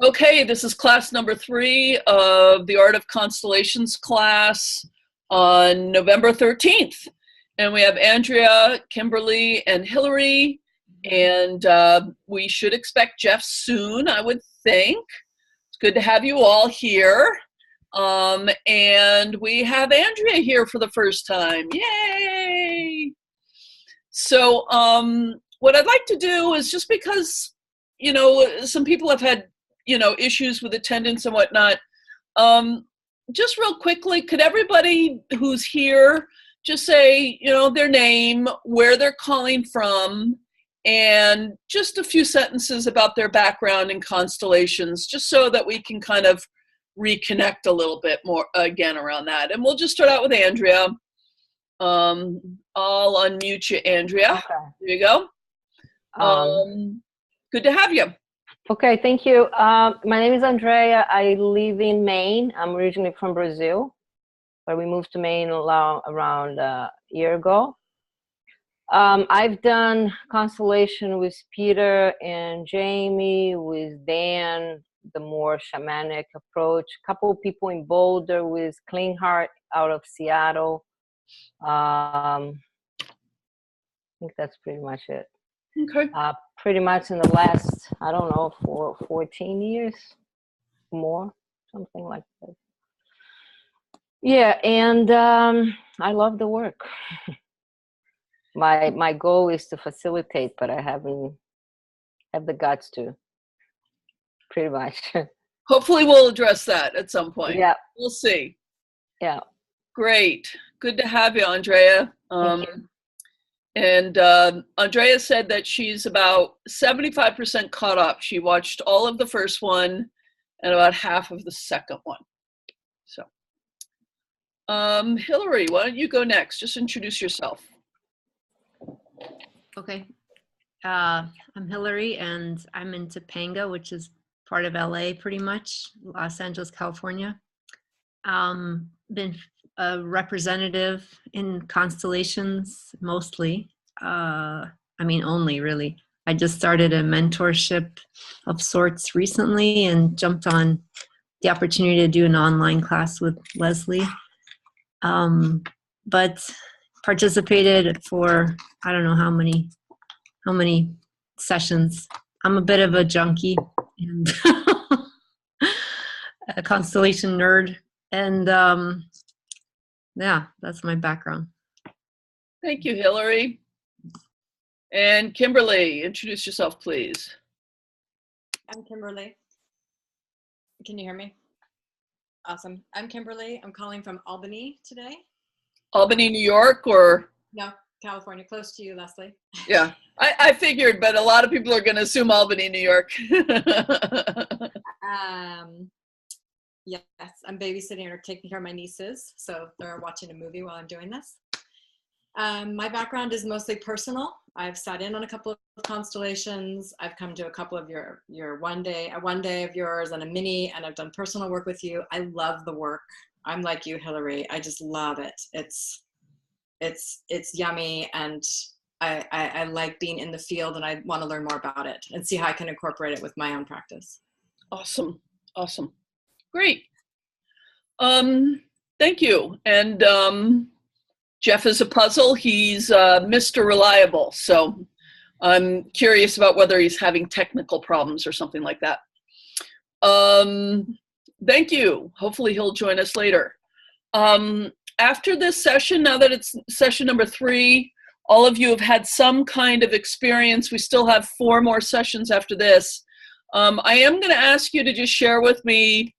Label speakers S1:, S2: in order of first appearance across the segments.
S1: Okay, this is class number 3 of the Art of Constellations class on November 13th. And we have Andrea, Kimberly, and Hillary. And we should expect Jeff soon, I would think. It's good to have you all here. And we have Andrea here for the first time. Yay! So what I'd like to do is, just because, some people have had issues with attendance and whatnot. Just real quickly, could everybody who's here just say, their name, where they're calling from, and just a few sentences about their background in constellations, just so that we can kind of reconnect a little bit more again around that. And we'll just start out with Andrea. I'll unmute you, Andrea.
S2: Okay.
S1: There you go. Good to have you.
S2: Okay, thank you. My name is Andrea. I live in Maine. I'm originally from Brazil, but we moved to Maine around a year ago. I've done constellation with Peter and Jamie, with Dan, the more shamanic approach. A couple of people in Boulder with Clean Heart out of Seattle. I think that's pretty much it.
S1: Okay.
S2: Pretty much in the last, I don't know, 14 years, more, something like that. Yeah, and I love the work. My goal is to facilitate, but I haven't have the guts to, pretty much.
S1: Hopefully we'll address that at some point.
S2: Yeah.
S1: We'll see.
S2: Yeah.
S1: Great. Good to have you, Andrea.
S2: Thank you.
S1: And Andrea said that she's about 75% caught up. She watched all of the first one and about half of the second one. So, Hillary, why don't you go next? Just introduce yourself.
S3: Okay. I'm Hillary, and I'm in Topanga, which is part of LA, pretty much, Los Angeles, California. Been a representative in constellations, mostly. Only really. I just started a mentorship of sorts recently and jumped on the opportunity to do an online class with Leslie. But participated for, I don't know how many sessions. I'm a bit of a junkie and a constellation nerd. And yeah, that's my background.
S1: Thank you, Hillary. And Kimberly, introduce yourself, please.
S4: I'm Kimberly. Can you hear me? Awesome. I'm Kimberly. I'm calling from Albany today.
S1: Albany, New York, or?
S4: No, California, close to you, Leslie.
S1: Yeah, I figured, but a lot of people are going to assume Albany, New York.
S4: Yes, I'm babysitting or taking care of my nieces, so they're watching a movie while I'm doing this. My background is mostly personal. I've sat in on a couple of constellations. I've come to a couple of your one day of yours and a mini, and I've done personal work with you. I love the work. I'm like you, Hillary. I just love it. It's yummy, and I like being in the field, and I want to learn more about it and see how I can incorporate it with my own practice.
S1: Awesome. Great. Thank you. And Jeff is a puzzle. He's Mr. Reliable. So I'm curious about whether he's having technical problems or something like that. Thank you. Hopefully he'll join us later. After this session, now that it's session number 3, all of you have had some kind of experience. We still have 4 more sessions after this. I am going to ask you to just share with me,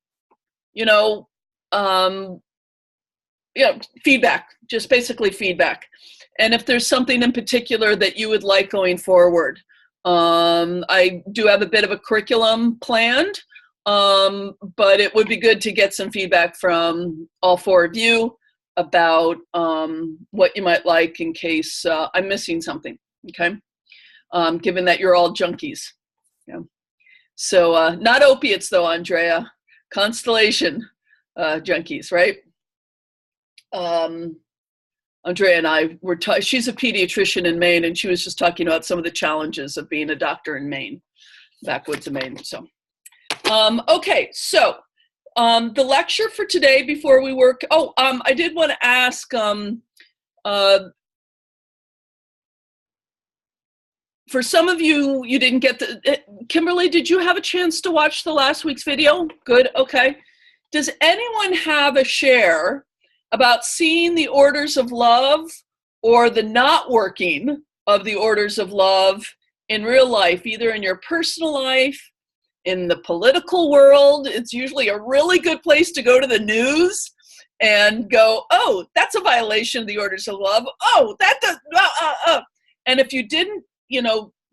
S1: feedback, just basically feedback. And if there's something in particular that you would like going forward. I do have a bit of a curriculum planned, but it would be good to get some feedback from all 4 of you about what you might like in case I'm missing something, okay? Given that you're all junkies. Yeah. So not opiates though, Andrea. Constellation junkies, right? Andrea and I were, she's a pediatrician in Maine, and she was just talking about some of the challenges of being a doctor in Maine. backwoods of Maine. So, okay, so the lecture for today before we work, I did want to ask, for some of you, you didn't get Kimberly, did you have a chance to watch the last week's video? Good, okay. Does anyone have a share about seeing the orders of love or the not working of the orders of love in real life, either in your personal life, in the political world? It's usually a really good place to go to the news and go, oh, that's a violation of the orders of love. Oh, that does, And if you didn't,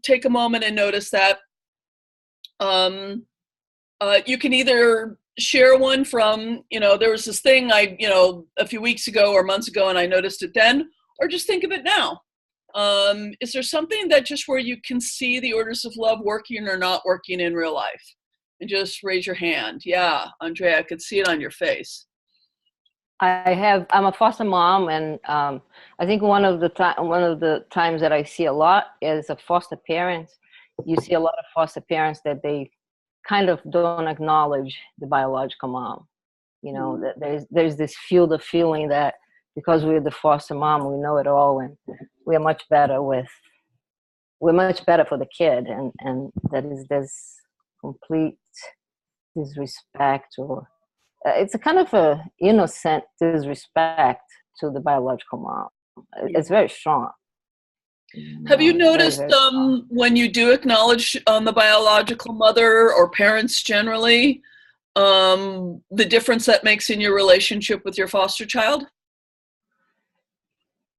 S1: take a moment and notice that, you can either share one from, there was this thing a few weeks ago or months ago and I noticed it then, or just think of it now. Is there something that just where you can see the orders of love working or not working in real life? And just raise your hand. Yeah, Andrea, I could see it on your face.
S2: I'm a foster mom, and I think one of the times that I see a lot is a foster parents. You see a lot of foster parents that they kind of don't acknowledge the biological mom. That there's this feeling that because we're the foster mom, we know it all, and we're much better for the kid, and that is this complete disrespect, or it's a kind of a innocent disrespect to the biological mom. It's very strong.
S1: Have you noticed when you do acknowledge the biological mother or parents generally, the difference that makes in your relationship with your foster child?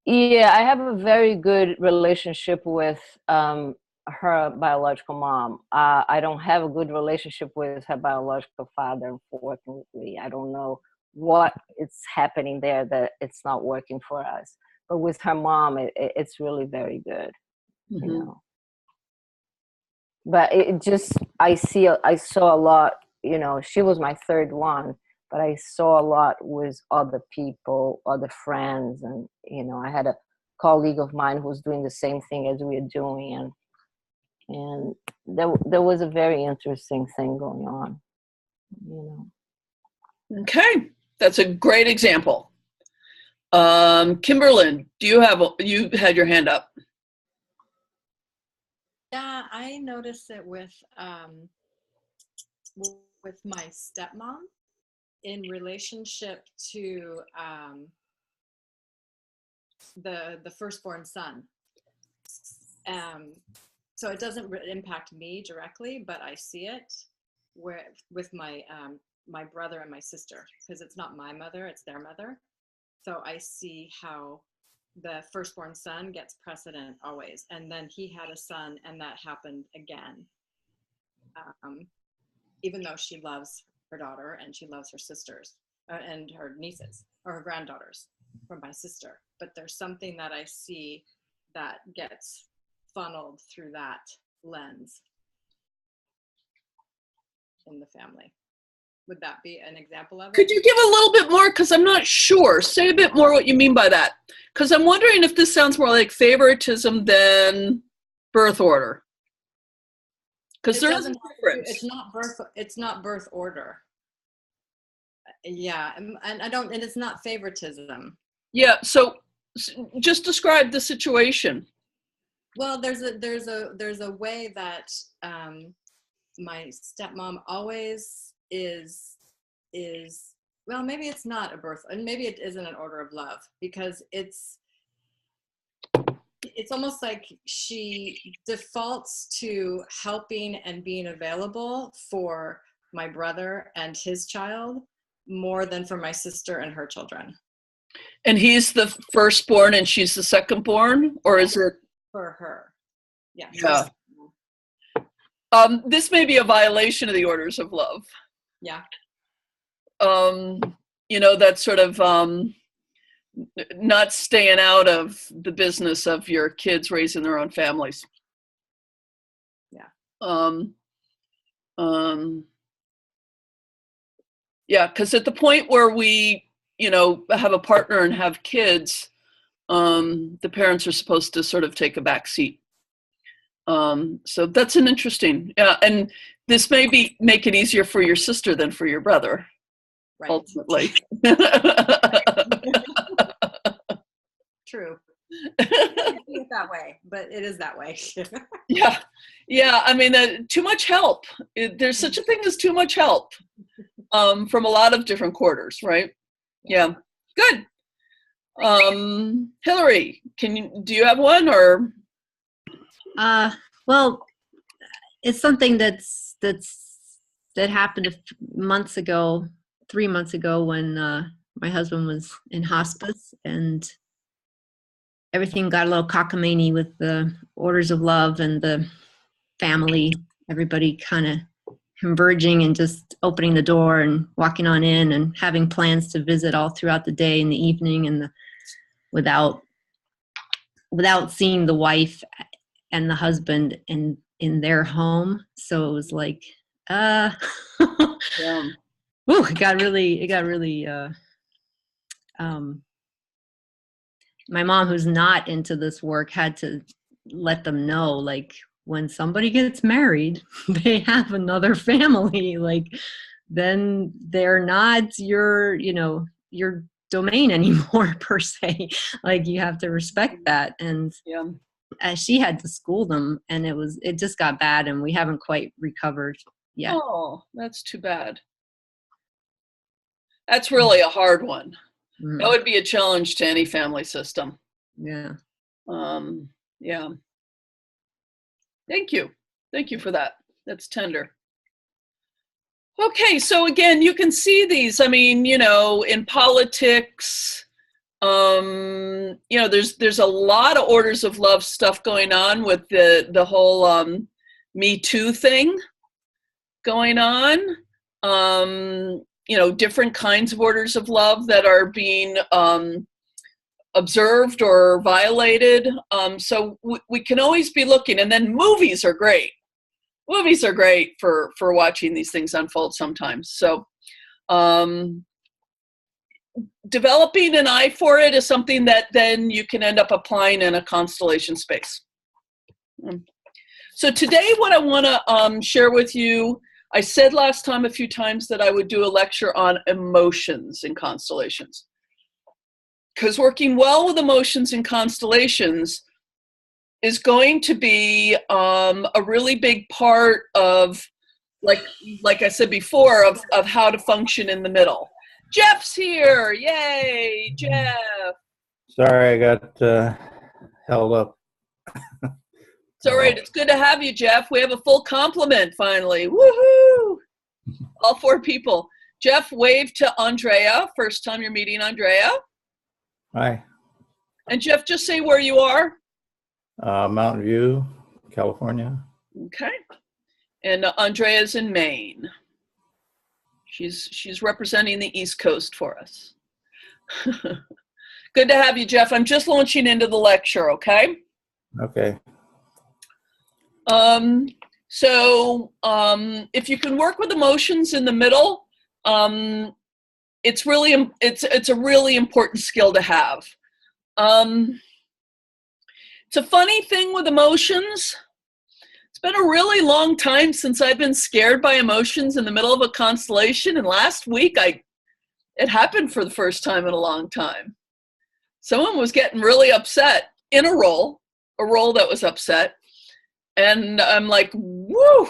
S2: Yeah, I have a very good relationship with her biological mom. I don't have a good relationship with her biological father, unfortunately. I don't know what is happening there that it's not working for us. But with her mom, it's really very good, But it just, I saw a lot, she was my third one, but I saw a lot with other people, other friends. And, I had a colleague of mine who was doing the same thing as we are doing. And there was a very interesting thing going on,
S1: Okay, that's a great example. Kimberlyn, you had your hand up.
S4: Yeah, I noticed it with my stepmom in relationship to the firstborn son. So it doesn't impact me directly, but I see it with my my brother and my sister, because it's not my mother, it's their mother. So I see how the firstborn son gets precedent always. And then he had a son and that happened again. Even though she loves her daughter and she loves her sisters and her nieces or her granddaughters from my sister. But there's something that I see that gets funneled through that lens in the family. Would that be an example of it?
S1: Could you give a little bit more? Because I'm not sure. Say a bit more what you mean by that. Because I'm wondering if this sounds more like favoritism than birth order. Because there is a difference.
S4: It's not birth order. Yeah, and I don't, and it's not favoritism.
S1: Yeah. So just describe the situation.
S4: Well, there's a way that my stepmom always is well, maybe it's not a birth, and maybe it isn't an order of love, because it's almost like she defaults to helping and being available for my brother and his child more than for my sister and her children.
S1: And he's the firstborn and she's the secondborn, or is it
S4: for her? Yeah.
S1: This may be a violation of the orders of love.
S4: Yeah.
S1: That sort of not staying out of the business of your kids raising their own families.
S4: Yeah.
S1: Yeah, because at the point where we, have a partner and have kids, the parents are supposed to sort of take a back seat. So that's an interesting, yeah, and this may make it easier for your sister than for your brother,
S4: Right.
S1: ultimately.
S4: True. I don't see it that way, but it is that way.
S1: Yeah, yeah. I mean, too much help. There's such a thing as too much help, from a lot of different quarters, right? Yeah, good. Hillary, do you have one, or?
S3: Well, it's something that happened months ago, 3 months ago, when my husband was in hospice, and everything got a little cockamamie with the orders of love and the family, everybody kind of converging and just opening the door and walking on in and having plans to visit all throughout the day and the evening, and without seeing the wife and the husband in their home. So it was like,
S1: Yeah.
S3: Ooh, it got really my mom, who's not into this work, had to let them know, like, when somebody gets married, they have another family, like, then they're not your domain anymore, per se. Like, you have to respect that. And
S1: Yeah.
S3: she had to school them, and it just got bad, and we haven't quite recovered yet.
S1: Oh, that's too bad. That's really a hard one.
S3: Mm-hmm.
S1: That would be a challenge to any family system.
S3: Yeah.
S1: Yeah. Thank you for that. That's tender. Okay, so again, you can see these. I mean, in politics, there's a lot of orders of love stuff going on with the whole Me Too thing going on. Different kinds of orders of love that are being observed or violated. So we can always be looking. And then movies are great. Movies are great for watching these things unfold sometimes. So developing an eye for it is something that then you can end up applying in a constellation space. So today what I want to share with you, I said last time a few times that I would do a lecture on emotions in constellations. Because working well with emotions in constellations is going to be a really big part of, like I said before, of how to function in the middle. Jeff's here. Yay, Jeff.
S5: Sorry, I got held up.
S1: It's all right. It's good to have you, Jeff. We have a full complement finally. Woohoo! All 4 people. Jeff, wave to Andrea. First time you're meeting Andrea.
S5: Hi.
S1: And Jeff, just say where you are.
S5: Mountain View, California.
S1: Okay. And Andrea's in Maine. She's representing the East Coast for us. Good to have you, Jeff. I'm just launching into the lecture, okay?
S5: Okay.
S1: So if you can work with emotions in the middle, it's a really important skill to have. It's a funny thing with emotions. It's been a really long time since I've been scared by emotions in the middle of a constellation, and last week it happened for the first time in a long time. Someone was getting really upset in a role that was upset, and I'm like, woo,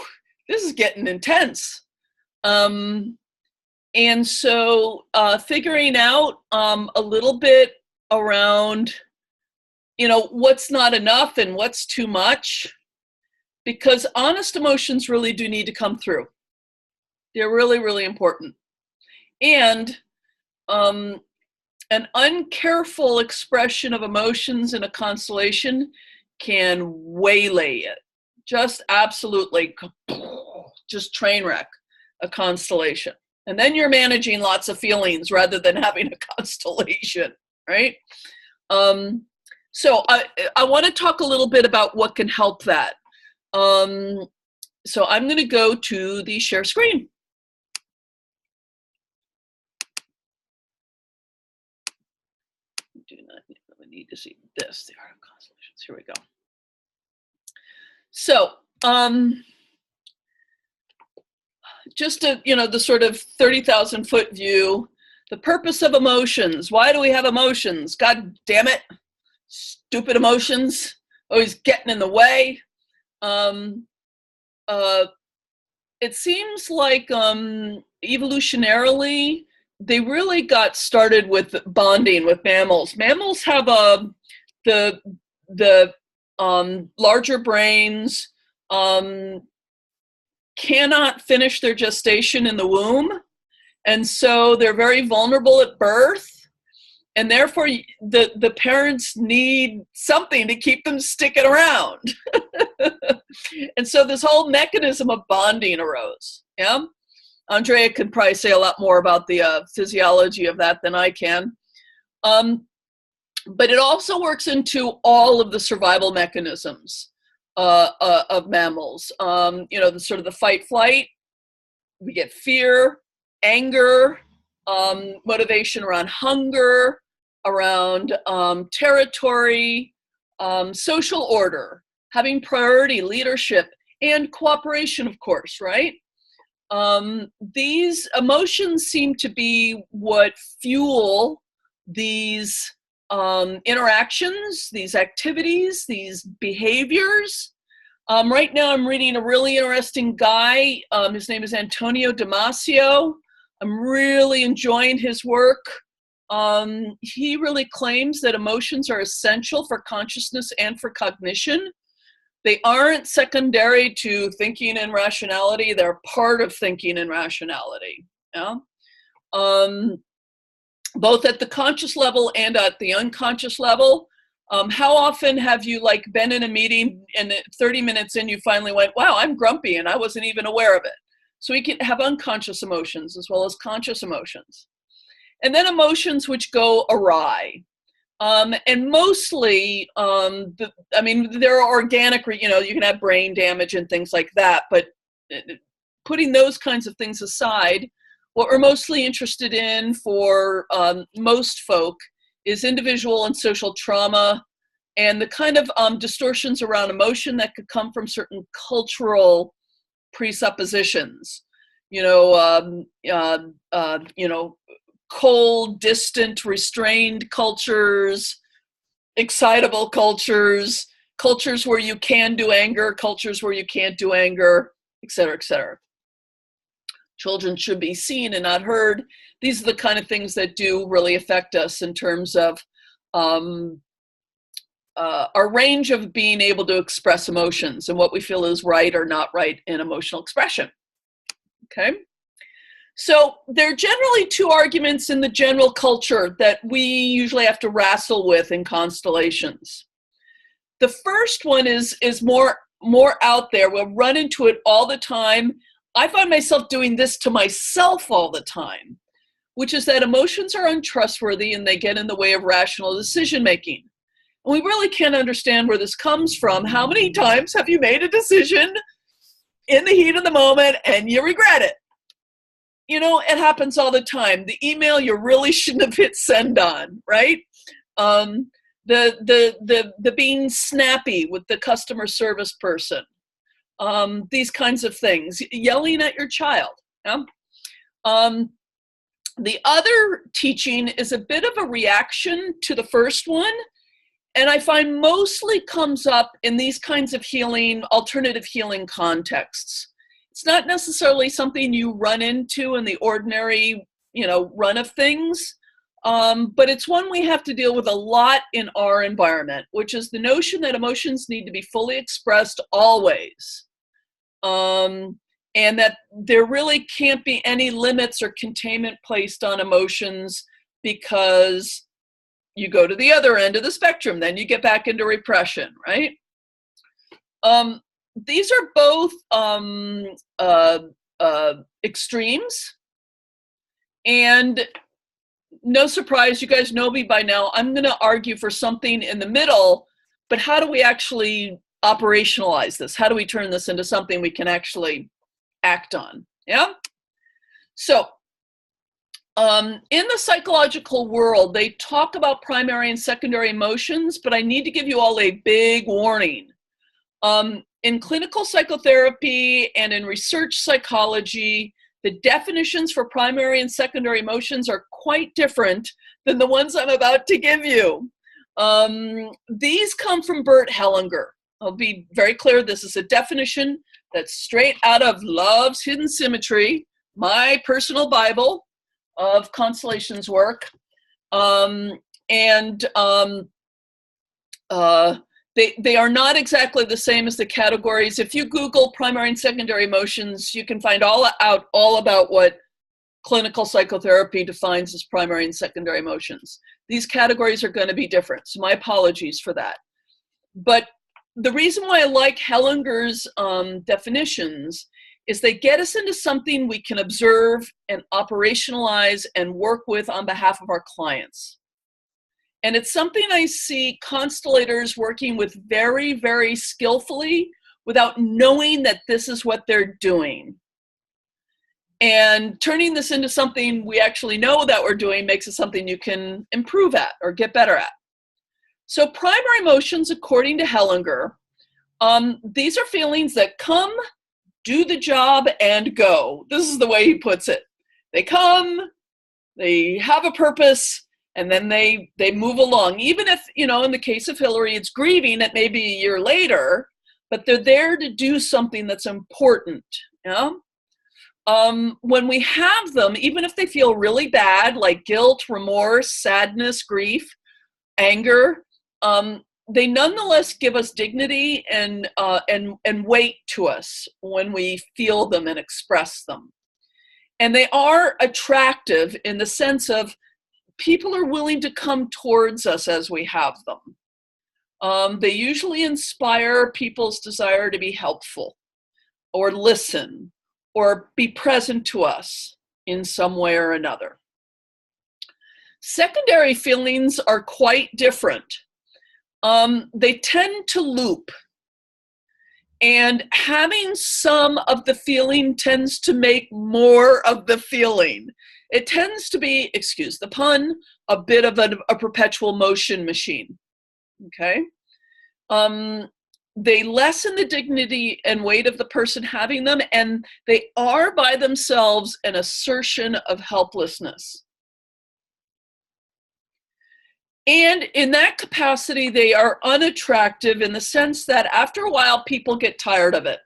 S1: this is getting intense. And so figuring out a little bit around, what's not enough and what's too much, because honest emotions really do need to come through. They're really, really important. And an uncareful expression of emotions in a constellation can waylay it. Just absolutely, just train wreck a constellation. And then you're managing lots of feelings rather than having a constellation, right? So I want to talk a little bit about what can help that. So I'm going to go to the share screen. Do not need to see this, the art of constellations. Here we go. So, just to, the sort of 30,000 foot view, the purpose of emotions. Why do we have emotions? God damn it. Stupid emotions, always getting in the way. It seems like evolutionarily, they really got started with bonding with mammals. Mammals have the larger brains, cannot finish their gestation in the womb, and so they're very vulnerable at birth. And therefore, the parents need something to keep them sticking around. And so this whole mechanism of bonding arose. Yeah, Andrea could probably say a lot more about the physiology of that than I can. But it also works into all of the survival mechanisms of mammals. The sort of the fight flight. We get fear, anger, motivation around hunger, around territory, social order, having priority, leadership, and cooperation, of course, right? These emotions seem to be what fuel these interactions, these activities, these behaviors. Right now I'm reading a really interesting guy. His name is Antonio Damasio. I'm really enjoying his work. He really claims that emotions are essential for consciousness and for cognition. They aren't secondary to thinking and rationality. They're part of thinking and rationality. Yeah? Both at the conscious level and at the unconscious level. How often have you been in a meeting and 30 minutes in you finally went, wow, I'm grumpy and I wasn't even aware of it. So we can have unconscious emotions as well as conscious emotions. And then emotions which go awry. And mostly, there are organic, you can have brain damage and things like that, but putting those kinds of things aside, what we're mostly interested in for most folk is individual and social trauma and the kind of distortions around emotion that could come from certain cultural presuppositions. Cold, distant, restrained cultures, excitable cultures, cultures where you can do anger, cultures where you can't do anger, et cetera, et cetera. Children should be seen and not heard. These are the kind of things that do really affect us in terms of our range of being able to express emotions and what we feel is right or not right in emotional expression. Okay? So there are generally two arguments in the general culture that we usually have to wrestle with in constellations. The first one is more out there. We'll run into it all the time. I find myself doing this to myself all the time, which is that emotions are untrustworthy and they get in the way of rational decision making. And we really can't understand where this comes from. How many times have you made a decision in the heat of the moment and you regret it? It happens all the time. The email you really shouldn't have hit send on, right? The being snappy with the customer service person. These kinds of things. Yelling at your child. Yeah? The other teaching is a bit of a reaction to the first one, and I find mostly comes up in these kinds of healing, alternative healing contexts. It's not necessarily something you run into in the ordinary, run of things, but it's one we have to deal with a lot in our environment, which is the notion that emotions need to be fully expressed always, and that there really can't be any limits or containment placed on emotions because you go to the other end of the spectrum, then you get back into repression, right? These are both extremes, and no surprise, you guys know me by now, I'm going to argue for something in the middle, but how do we actually operationalize this? How do we turn this into something we can actually act on? Yeah? So, in the psychological world, they talk about primary and secondary emotions, but I need to give you all a big warning. in clinical psychotherapy and in research psychology, the definitions for primary and secondary emotions are quite different than the ones I'm about to give you. These come from Bert Hellinger. I'll be very clear, this is a definition that's straight out of Love's Hidden Symmetry, my personal Bible of Constellations work. They are not exactly the same as the categories. If you Google primary and secondary emotions, you can find all about what clinical psychotherapy defines as primary and secondary emotions. These categories are going to be different, so my apologies for that. But the reason why I like Hellinger's definitions is they get us into something we can observe and operationalize and work with on behalf of our clients. And it's something I see constellators working with very, very skillfully without knowing that this is what they're doing. And turning this into something we actually know that we're doing makes it something you can improve at or get better at. So primary emotions, according to Hellinger, these are feelings that come, do the job, and go. This is the way he puts it. They come, they have a purpose, and then they move along. Even if, in the case of Hillary, it's grieving, it may be a year later, but they're there to do something that's important. Yeah? When we have them, even if they feel really bad, like guilt, remorse, sadness, grief, anger, they nonetheless give us dignity and weight to us when we feel them and express them. And they are attractive in the sense of people are willing to come towards us as we have them. They usually inspire people's desire to be helpful or listen or be present to us in some way or another. Secondary feelings are quite different. They tend to loop, and having some of the feeling tends to make more of the feeling. It tends to be, excuse the pun, a bit of a perpetual motion machine, okay? They lessen the dignity and weight of the person having them, and they are by themselves an assertion of helplessness. And in that capacity, they are unattractive in the sense that after a while, people get tired of it.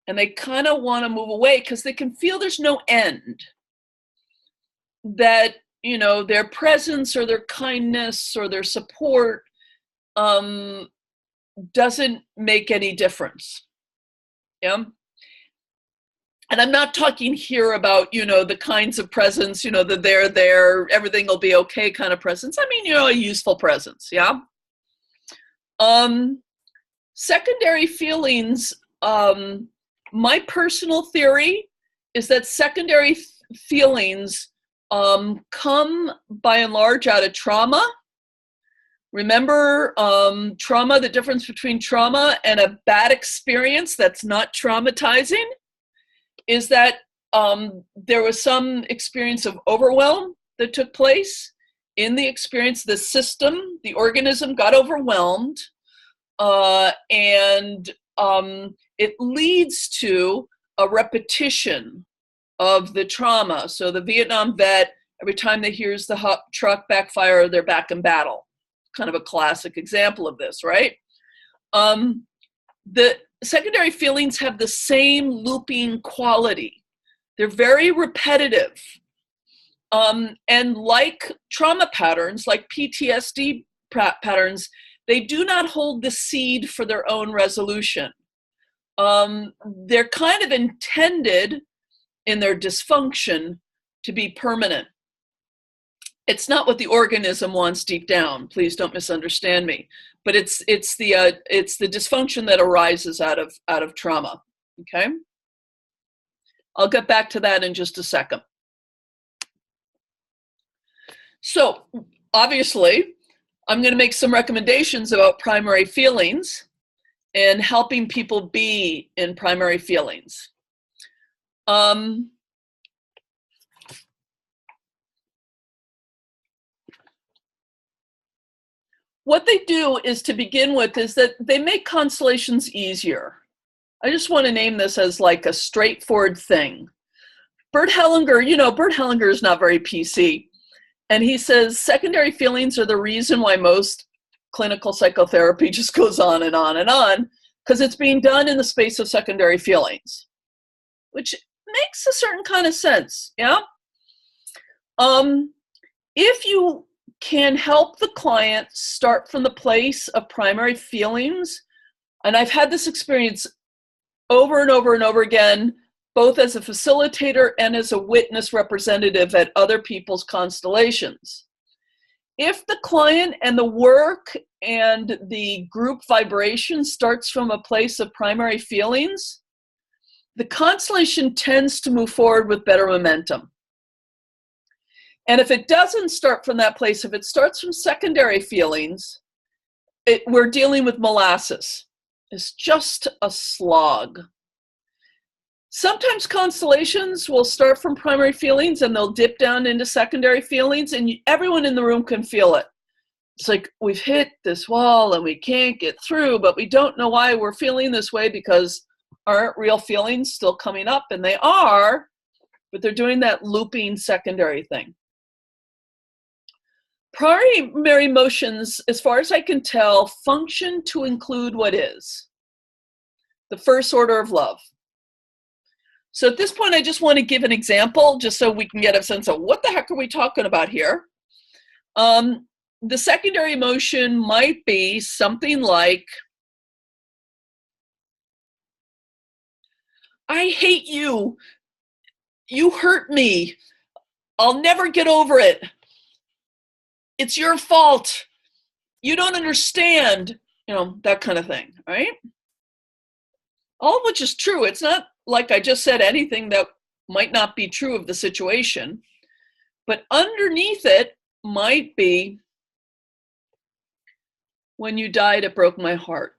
S1: And they kind of want to move away because they can feel there's no end. That, their presence or their kindness or their support doesn't make any difference. Yeah. And I'm not talking here about, the kinds of presence, the they're there, everything will be okay kind of presence. I mean, a useful presence, yeah? Secondary feelings, my personal theory is that secondary feelings come by and large out of trauma. Remember, trauma, the difference between trauma and a bad experience that's not traumatizing is that there was some experience of overwhelm that took place. In the experience, the system, the organism got overwhelmed, and it leads to a repetition of the trauma. So the Vietnam vet, every time they hears the truck backfire, they're back in battle. Kind of a classic example of this, right? The secondary feelings have the same looping quality. They're very repetitive. And like trauma patterns, like PTSD patterns, they do not hold the seed for their own resolution. They're kind of intended in their dysfunction to be permanent. It's not what the organism wants deep down. Please don't misunderstand me. But it's the dysfunction that arises out of trauma. Okay, I'll get back to that in just a second. So obviously, I'm going to make some recommendations about primary feelings and helping people be in primary feelings. what they do is, to begin with, is that they make constellations easier. I just want to name this as like a straightforward thing. Bert Hellinger, Bert Hellinger is not very PC. And he says secondary feelings are the reason why most clinical psychotherapy just goes on and on and on, because it's being done in the space of secondary feelings, which makes a certain kind of sense, yeah? If you can help the client start from the place of primary feelings, and I've had this experience over and over and over again, both as a facilitator and as a witness representative at other people's constellations. If the client and the work and the group vibration starts from a place of primary feelings, the constellation tends to move forward with better momentum. And if it doesn't start from that place, if it starts from secondary feelings, we're dealing with molasses. It's just a slog. Sometimes constellations will start from primary feelings and they'll dip down into secondary feelings, and everyone in the room can feel it. It's like we've hit this wall and we can't get through, but we don't know why we're feeling this way, because aren't real feelings still coming up? And they are, but they're doing that looping secondary thing. Primary emotions, as far as I can tell, function to include what is the first order of love. So at this point, I just want to give an example just so we can get a sense of what the heck are we talking about here. The secondary emotion might be something like, I hate you. You hurt me. I'll never get over it. It's your fault. You don't understand. That kind of thing, right? All of which is true. It's not like I just said anything that might not be true of the situation, but underneath it might be, when you died, it broke my heart.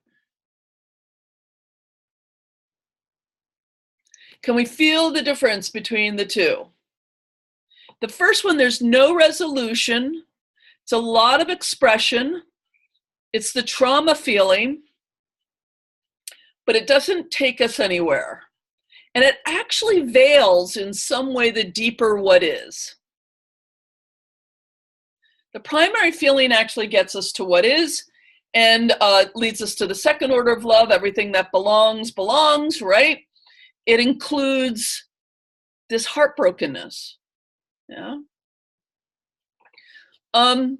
S1: Can we feel the difference between the two? The first one, there's no resolution. It's a lot of expression. It's the trauma feeling, but it doesn't take us anywhere. And it actually veils in some way the deeper what is. The primary feeling actually gets us to what is, and leads us to the second order of love. Everything that belongs, belongs, right? It includes this heartbrokenness. Yeah. And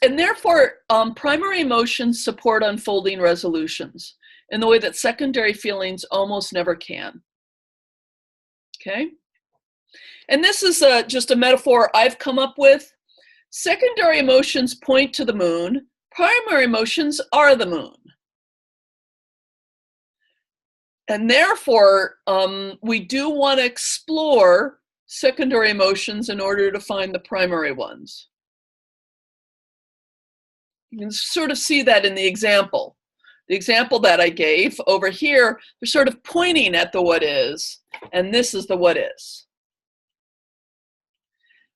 S1: therefore, primary emotions support unfolding resolutions in the way that secondary feelings almost never can. Okay? And this is just a metaphor I've come up with. Secondary emotions point to the moon. Primary emotions are the moon. And therefore, we do want to explore secondary emotions in order to find the primary ones. You can sort of see that in the example. The example that I gave over here, they're sort of pointing at the what is, and this is the what is.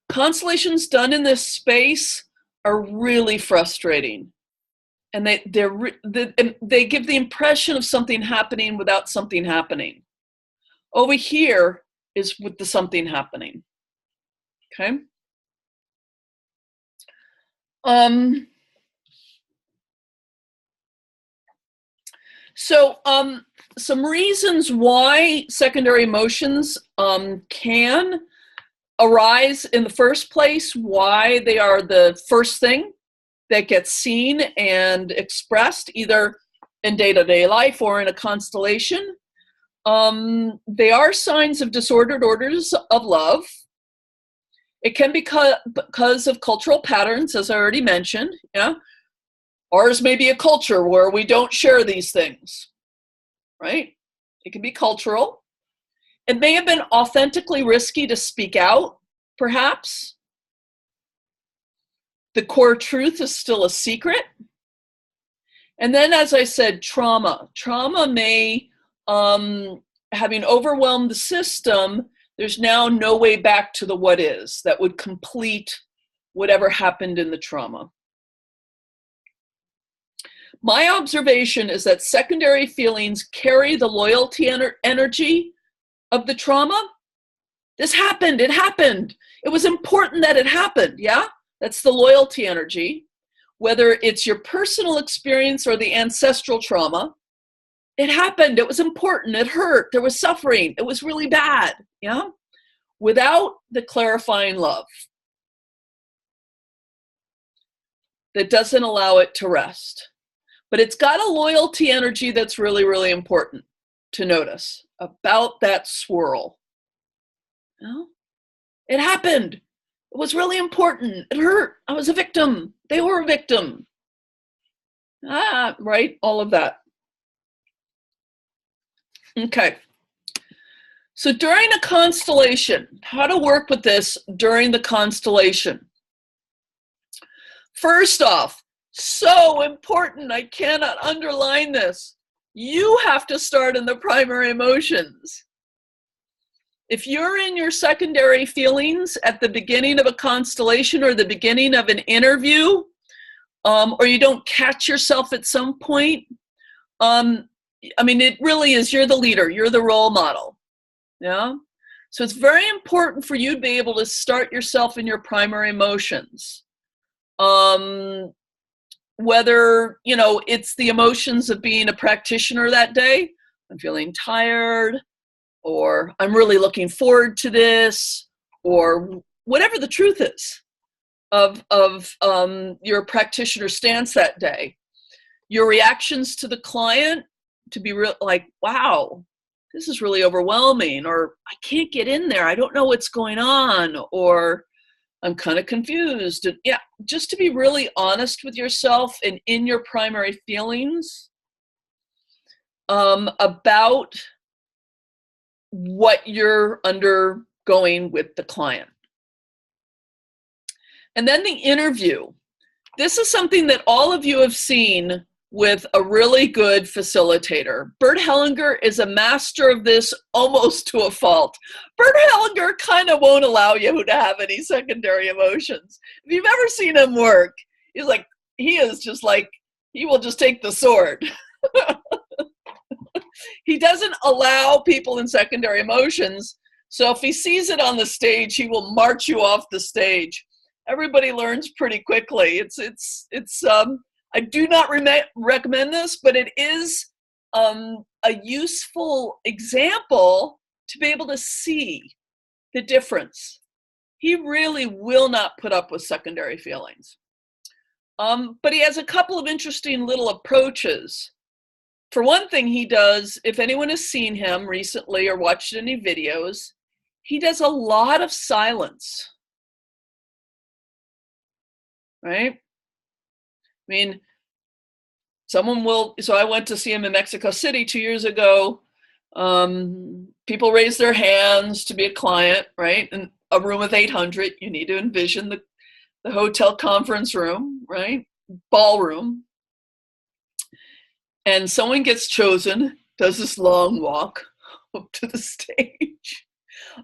S1: Constellations done in this space are really frustrating. And they give the impression of something happening without something happening. Over here is with the something happening. Okay? So some reasons why secondary emotions can arise in the first place, why they are the first thing that gets seen and expressed either in day-to-day life or in a constellation. They are signs of disordered orders of love. It can be because of cultural patterns, as I already mentioned. Yeah, ours may be a culture where we don't share these things, right? It can be cultural. It may have been authentically risky to speak out, perhaps. The core truth is still a secret. And then, as I said, trauma. Trauma may, having overwhelmed the system, there's now no way back to the what is that would complete whatever happened in the trauma. My observation is that secondary feelings carry the loyalty energy of the trauma. This happened, it happened. It was important that it happened, yeah? That's the loyalty energy. Whether it's your personal experience or the ancestral trauma, it happened, it was important, it hurt, there was suffering, it was really bad, yeah? Without the clarifying love that doesn't allow it to rest. But it's got a loyalty energy that's really, really important to notice about that swirl. You know? It happened. It was really important. It hurt. I was a victim. They were a victim. Right? All of that. Okay. So during a constellation, how to work with this during the constellation. First off, so important, I cannot underline this. You have to start in the primary emotions. If you're in your secondary feelings at the beginning of a constellation or the beginning of an interview, or you don't catch yourself at some point, I mean, it really is, you're the leader, you're the role model. Yeah. So it's very important for you to be able to start yourself in your primary emotions. Whether, you know, it's the emotions of being a practitioner that day, I'm feeling tired, or I'm really looking forward to this, or whatever the truth is of your practitioner stance that day. Your reactions to the client to be real, like, wow, this is really overwhelming, or I can't get in there, I don't know what's going on, or I'm kind of confused. And yeah, just to be really honest with yourself and in your primary feelings about what you're undergoing with the client. And then the interview. This is something that all of you have seen with a really good facilitator. Bert Hellinger is a master of this almost to a fault. Bert Hellinger kind of won't allow you to have any secondary emotions. If you've ever seen him work, he's like, he is just like, he will just take the sword. He doesn't allow people in secondary emotions. So if he sees it on the stage, he will march you off the stage. Everybody learns pretty quickly. I do not recommend this, but it is a useful example to be able to see the difference. He really will not put up with secondary feelings. But he has a couple of interesting little approaches. For one thing, he does, if anyone has seen him recently or watched any videos, he does a lot of silence. Right? I mean, someone will, so I went to see him in Mexico City 2 years ago. People raise their hands to be a client, right? In a room of 800, you need to envision the hotel conference room, right? Ballroom. And someone gets chosen, does this long walk up to the stage,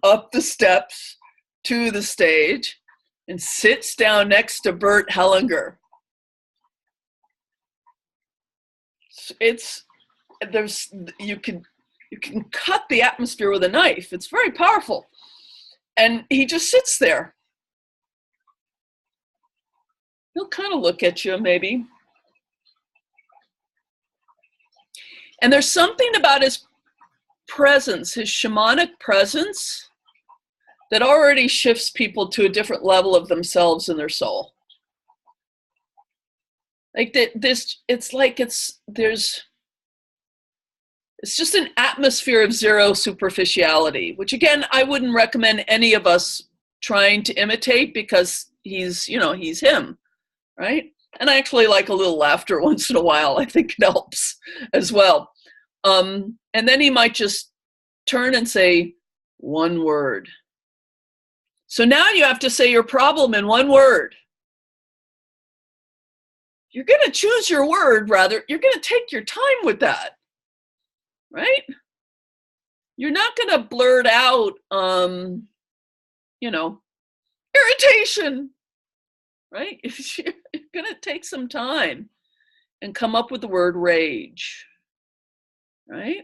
S1: up the steps to the stage, and sits down next to Bert Hellinger. You can cut the atmosphere with a knife. It's very powerful. And he just sits there. He'll kind of look at you maybe. And there's something about his presence, his shamanic presence, that already shifts people to a different level of themselves and their soul. Like it's just an atmosphere of zero superficiality, which again, I wouldn't recommend any of us trying to imitate, because he's him, right? And I actually like a little laughter once in a while. I think it helps as well. And then he might just turn and say one word. So now you have to say your problem in one word. You're going to choose your word, rather. You're going to take your time with that, right? You're not going to blurt out, irritation, right? You're going to take some time. and come up with the word rage, right?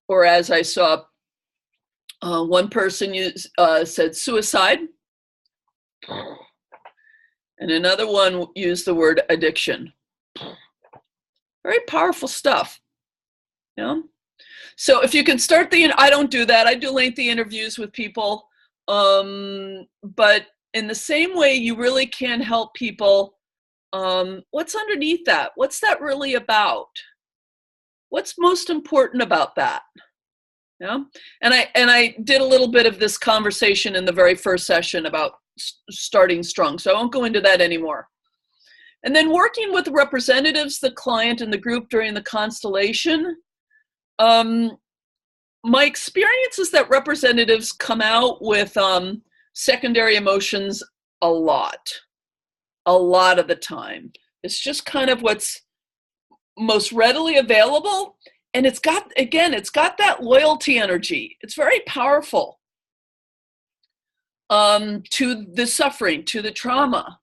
S1: Or as I saw one person said suicide, and another one used the word addiction. Very powerful stuff. Yeah. So if you can start I don't do that. I do lengthy interviews with people. But in the same way, you really can help people. What's underneath that? What's that really about? What's most important about that? Yeah. And I did a little bit of this conversation in the very first session about starting strong. So I won't go into that anymore. And then working with the representatives, the client, and the group during the constellation, my experience is that representatives come out with secondary emotions a lot of the time. It's just kind of what's most readily available. And it's got that loyalty energy. It's very powerful to the suffering, to the trauma.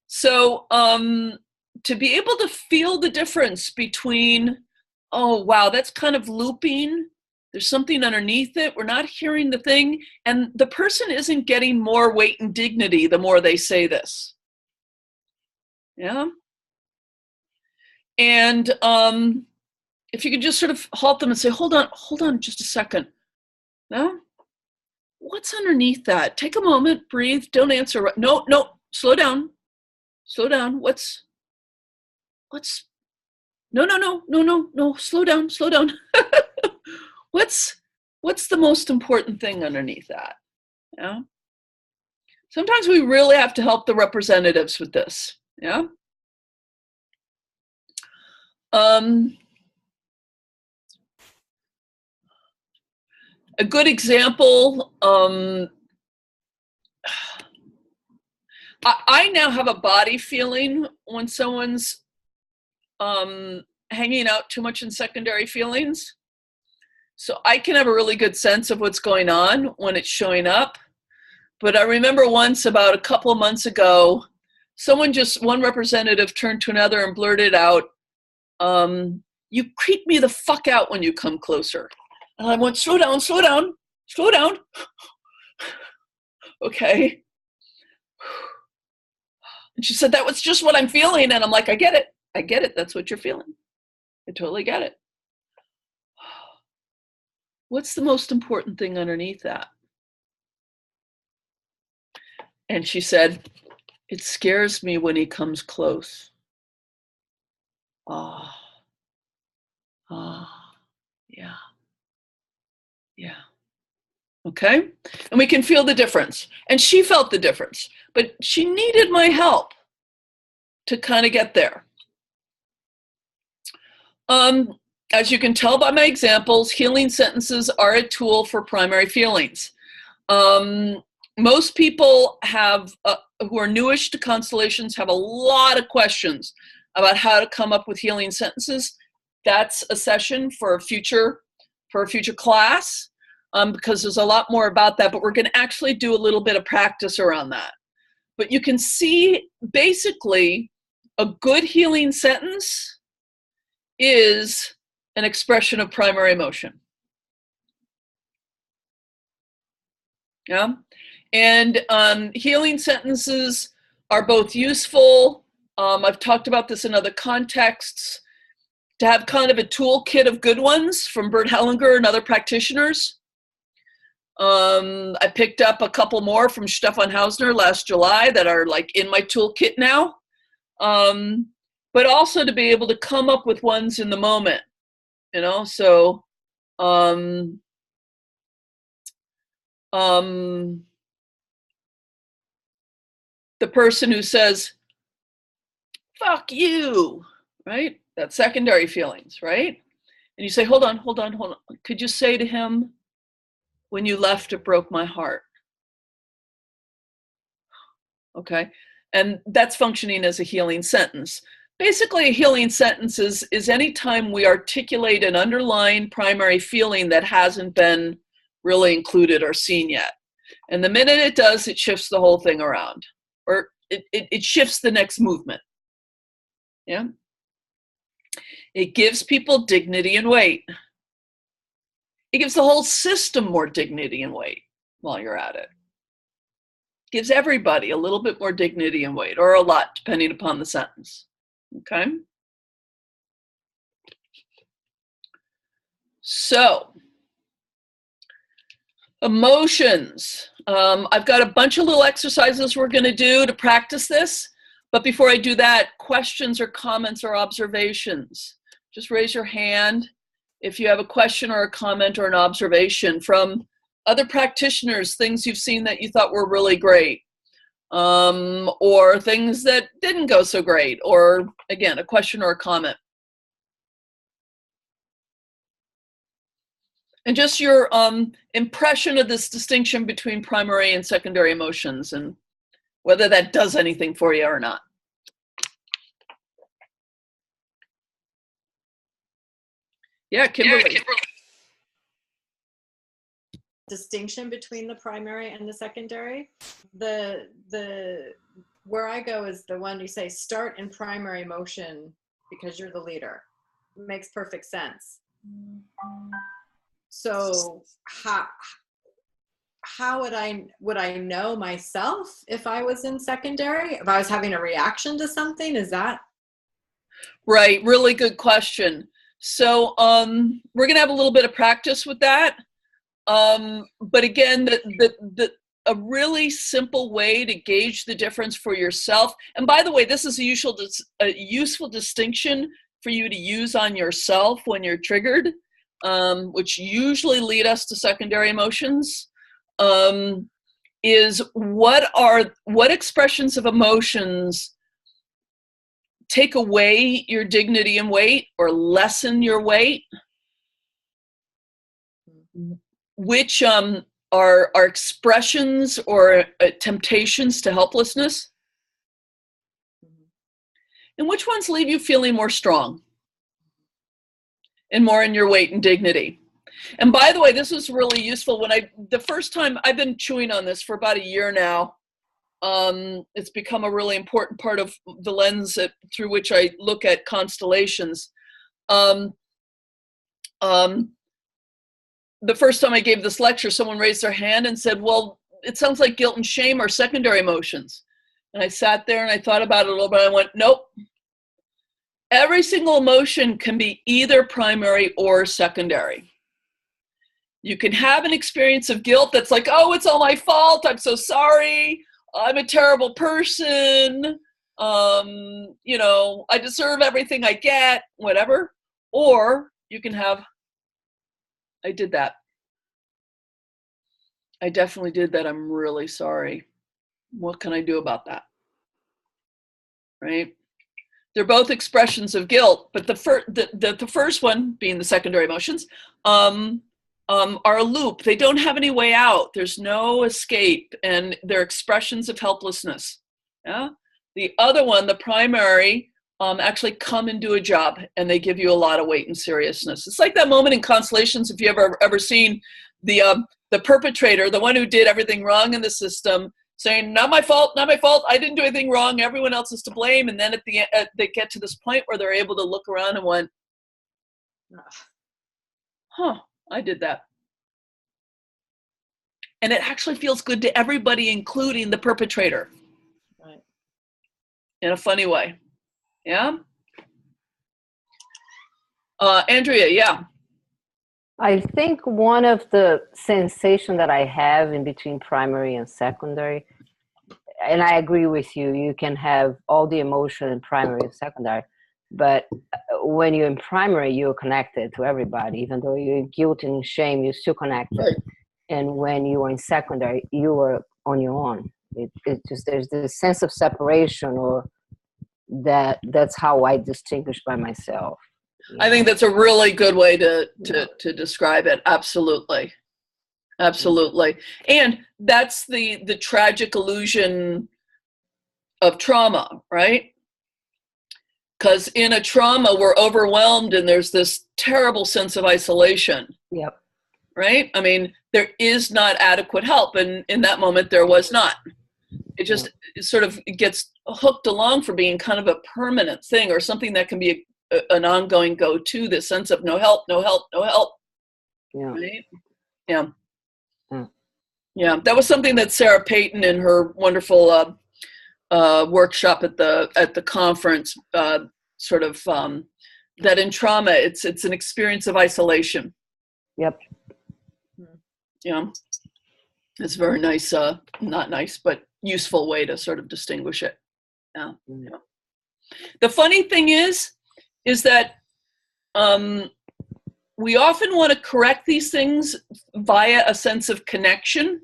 S1: So to be able to feel the difference between, oh, wow, that's kind of looping. There's something underneath it. We're not hearing the thing. And the person isn't getting more weight and dignity the more they say this. Yeah. And if you could just sort of halt them and say, hold on just a second. No? What's underneath that? Take a moment, breathe, don't answer. No, slow down. Slow down. No, slow down. What's the most important thing underneath that? Yeah. Sometimes we really have to help the representatives with this. Yeah. A good example, I now have a body feeling when someone's hanging out too much in secondary feelings. So I can have a really good sense of what's going on when it's showing up. But I remember once about a couple of months ago, one representative turned to another and blurted out, you creep me the fuck out when you come closer. And I went, slow down. Okay. And she said, that was just what I'm feeling. And I'm like, I get it. That's what you're feeling. I totally get it. What's the most important thing underneath that? And she said, it scares me when he comes close. Yeah. Okay. And we can feel the difference. And she felt the difference, but she needed my help to kind of get there. As you can tell by my examples, healing sentences are a tool for primary feelings. Most people who are newish to constellations have a lot of questions about how to come up with healing sentences. That's a session for a future class, because there's a lot more about that, but we're going to actually do a little bit of practice around that. But you can see basically a good healing sentence is an expression of primary emotion. Yeah. And healing sentences are both useful. I've talked about this in other contexts, to have kind of a toolkit of good ones from Bert Hellinger and other practitioners. I picked up a couple more from Stefan Hausner last July that are like in my toolkit now. But also to be able to come up with ones in the moment, so the person who says, fuck you, right? That's secondary feelings, right? And you say, hold on. Could you say to him, when you left, it broke my heart? Okay. And that's functioning as a healing sentence. Basically, a healing sentence is any time we articulate an underlying primary feeling that hasn't been really included or seen yet. And the minute it does, it shifts the whole thing around, or it shifts the next movement. Yeah. It gives people dignity and weight. It gives the whole system more dignity and weight while you're at it. Gives everybody a little bit more dignity and weight, or a lot, depending upon the sentence. Okay? So, emotions. I've got a bunch of little exercises we're going to do to practice this. But before I do that, questions or comments or observations. Just raise your hand if you have a question or a comment or an observation from other practitioners, things you've seen that you thought were really great, or things that didn't go so great, or again, a question or a comment. And just your impression of this distinction between primary and secondary emotions, and whether that does anything for you or not. Yeah, Kimberly.
S4: Distinction between the primary and the secondary. The where I go is the one you say start in primary motion because you're the leader. It makes perfect sense. So how would I know myself if I was in secondary? If I was having a reaction to something, is that?
S1: Right, really good question. So we're gonna have a little bit of practice with that. But again, a really simple way to gauge the difference for yourself. And by the way, this is a useful distinction for you to use on yourself when you're triggered, which usually lead us to secondary emotions. Is what expressions of emotions take away your dignity and weight or lessen your weight? Which are expressions or temptations to helplessness? And which ones leave you feeling more strong and more in your weight and dignity? And by the way, this was really useful the first time, I've been chewing on this for about a year now. It's become a really important part of the lens through which I look at constellations. The first time I gave this lecture, someone raised their hand and said, well, it sounds like guilt and shame are secondary emotions. And I sat there and I thought about it a little bit. I went, nope. Every single emotion can be either primary or secondary. You can have an experience of guilt that's like, oh, it's all my fault. I'm so sorry. I'm a terrible person. I deserve everything I get, whatever. Or you can have, I did that. I definitely did that. I'm really sorry. What can I do about that? Right? They're both expressions of guilt, but the first one, being the secondary emotions, are a loop. They don't have any way out. There's no escape, and they're expressions of helplessness. Yeah. The other one, the primary, actually come and do a job, and they give you a lot of weight and seriousness. It's like that moment in Constellations, if you ever seen the perpetrator, the one who did everything wrong in the system, saying, not my fault, not my fault, I didn't do anything wrong, everyone else is to blame. And then at the end, they get to this point where they're able to look around and went, huh, I did that. And it actually feels good to everybody, including the perpetrator.
S4: Right.
S1: In a funny way. Yeah? Andrea, yeah.
S2: I think one of the sensation that I have in between primary and secondary, and I agree with you, you can have all the emotion in primary and secondary, but when you're in primary, you're connected to everybody. Even though you're guilt and shame, you're still connected.
S1: Right.
S2: And when you are in secondary, you are on your own. It just, there's this sense of separation, or that's how I distinguish by myself.
S1: I think that's a really good way to describe it. Absolutely. Absolutely. And that's the tragic illusion of trauma, right? Because in a trauma, we're overwhelmed and there's this terrible sense of isolation.
S2: Yep.
S1: Right? I mean, there is not adequate help. And in that moment, there was not. It just it sort of gets hooked along for being kind of a permanent thing, or something that can be an ongoing go-to, this sense of no help, no help, no help.
S2: Yeah.
S1: Right? Yeah.
S2: Mm.
S1: Yeah. That was something that Sarah Payton in her wonderful workshop at the conference sort of that in trauma it's an experience of isolation.
S2: Yep.
S1: Yeah. It's very nice, not nice, but useful way to sort of distinguish it. Yeah.
S2: Mm.
S1: Yeah. The funny thing is that we often want to correct these things via a sense of connection.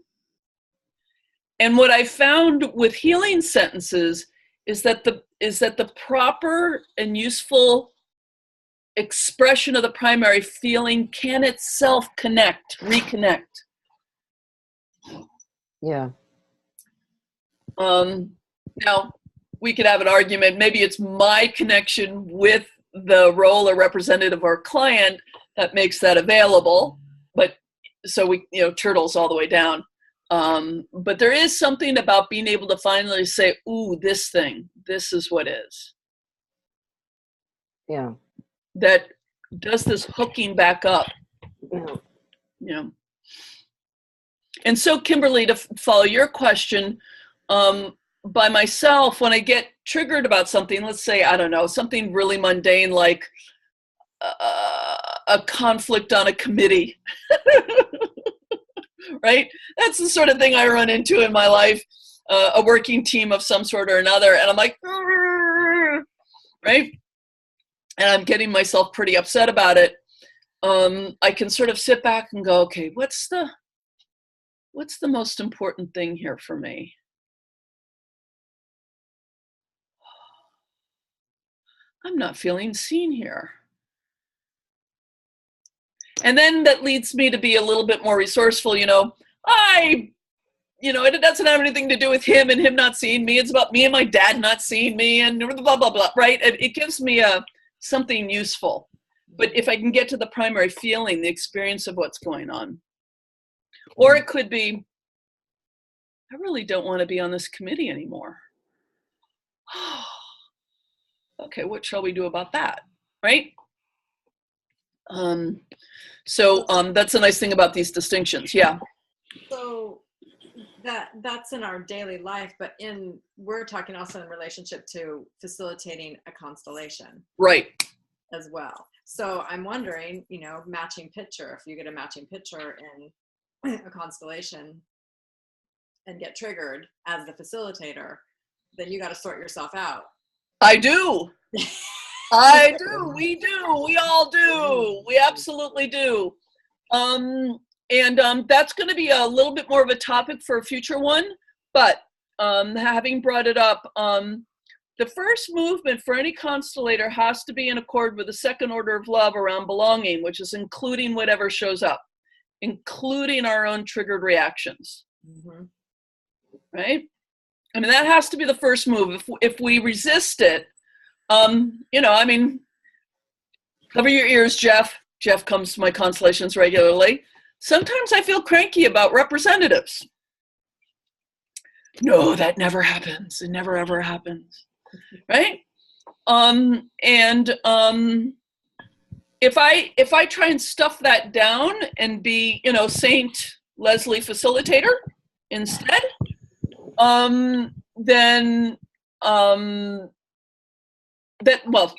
S1: And what I found with healing sentences is that the proper and useful expression of the primary feeling can itself reconnect.
S2: Yeah.
S1: Now, we could have an argument. Maybe it's my connection with the role or representative or client that makes that available. But so we, turtles all the way down. But there is something about being able to finally say, ooh, this is what is.
S2: Yeah.
S1: That does this hooking back up.
S2: Yeah.
S1: And so, Kimberly, to follow your question, by myself, when I get triggered about something, let's say, I don't know, something really mundane like a conflict on a committee, right? That's the sort of thing I run into in my life, a working team of some sort or another. And I'm like, right? And I'm getting myself pretty upset about it. I can sort of sit back and go, okay, what's the most important thing here for me? I'm not feeling seen here. And then that leads me to be a little bit more resourceful. It doesn't have anything to do with him and him not seeing me. It's about me and my dad not seeing me and blah, blah, blah, right? It gives me something useful. But if I can get to the primary feeling, the experience of what's going on. Or it could be, I really don't want to be on this committee anymore. Okay, what shall we do about that, right? So that's a nice thing about these distinctions, yeah.
S4: So that's in our daily life, but we're talking also in relationship to facilitating a constellation.
S1: Right.
S4: As well. So I'm wondering, matching picture, if you get a matching picture in a constellation and get triggered as the facilitator, then you got to sort yourself out.
S1: I do. I do. We do. We all do. We absolutely do. And that's going to be a little bit more of a topic for a future one. But having brought it up, the first movement for any constellator has to be in accord with the second order of love around belonging, which is including whatever shows up, including our own triggered reactions. Mm-hmm. Right? I mean, that has to be the first move. If we resist it, cover your ears, Jeff. Jeff comes to my constellations regularly. Sometimes I feel cranky about representatives. No, that never happens. It never, ever happens. Right? If I try and stuff that down and be, Saint Leslie facilitator instead, then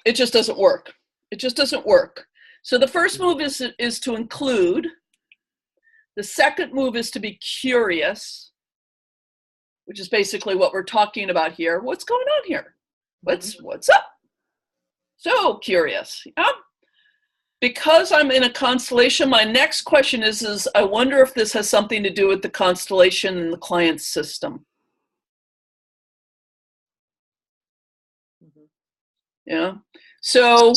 S1: it just doesn't work. It just doesn't work. So the first move is to include. The second move is to be curious, which is basically what we're talking about here. What's going on here? What's up? So curious. Yeah? Because I'm in a constellation, my next question is I wonder if this has something to do with the constellation and the client's system. Yeah. So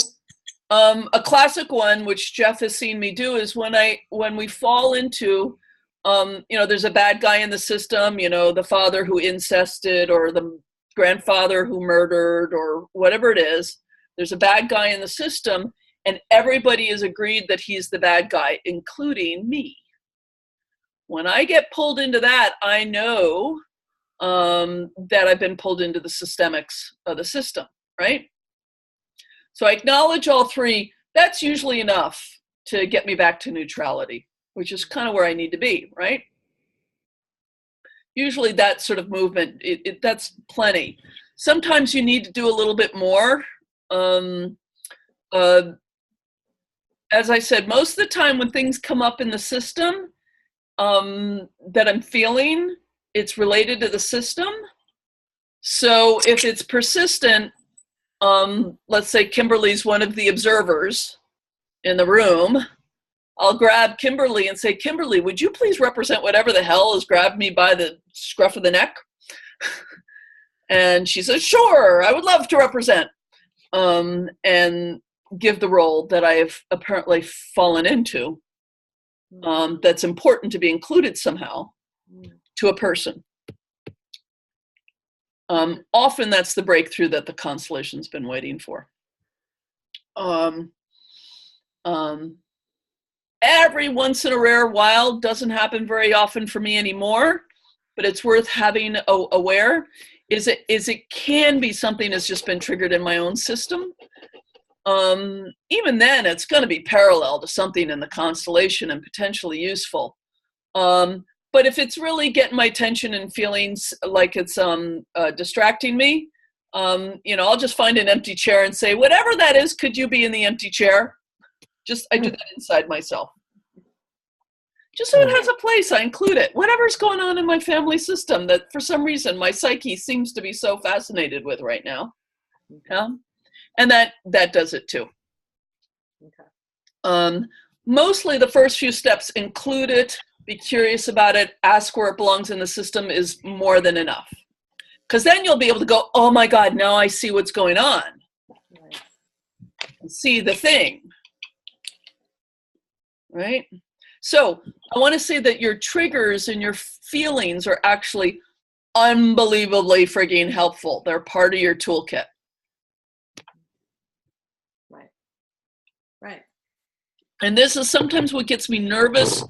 S1: a classic one, which Jeff has seen me do, is when we fall into, there's a bad guy in the system, the father who incested or the grandfather who murdered or whatever it is. There's a bad guy in the system, and everybody is agreed that he's the bad guy, including me. When I get pulled into that, I know that I've been pulled into the systemics of the system, right? So I acknowledge all three. That's usually enough to get me back to neutrality, which is kind of where I need to be, right? Usually that sort of movement, that's plenty. Sometimes you need to do a little bit more. As I said, most of the time when things come up in the system that I'm feeling, it's related to the system. So if it's persistent, let's say Kimberly's one of the observers in the room, I'll grab Kimberly and say, Kimberly, would you please represent whatever the hell has grabbed me by the scruff of the neck? And she says, sure, I would love to represent. And give the role that I have apparently fallen into, that's important to be included somehow to a person. Often that's the breakthrough that the constellation's been waiting for. Every once in a rare while, doesn't happen very often for me anymore, but it's worth having aware, is it can be something that's just been triggered in my own system. Even then, it's going to be parallel to something in the constellation and potentially useful. But if it's really getting my attention and feelings like it's distracting me, I'll just find an empty chair and say, whatever that is, could you be in the empty chair? I do that inside myself. Just so it has a place, I include it. Whatever's going on in my family system that for some reason my psyche seems to be so fascinated with right now. Yeah. And that does it too. Okay. Mostly the first few steps, include it, be curious about it, ask where it belongs in the system, is more than enough. Because then you'll be able to go, oh my God, now I see what's going on. Right. See the thing. Right? So I want to say that your triggers and your feelings are actually unbelievably frigging helpful. They're part of your toolkit.
S4: Right.
S1: And this is sometimes what gets me nervous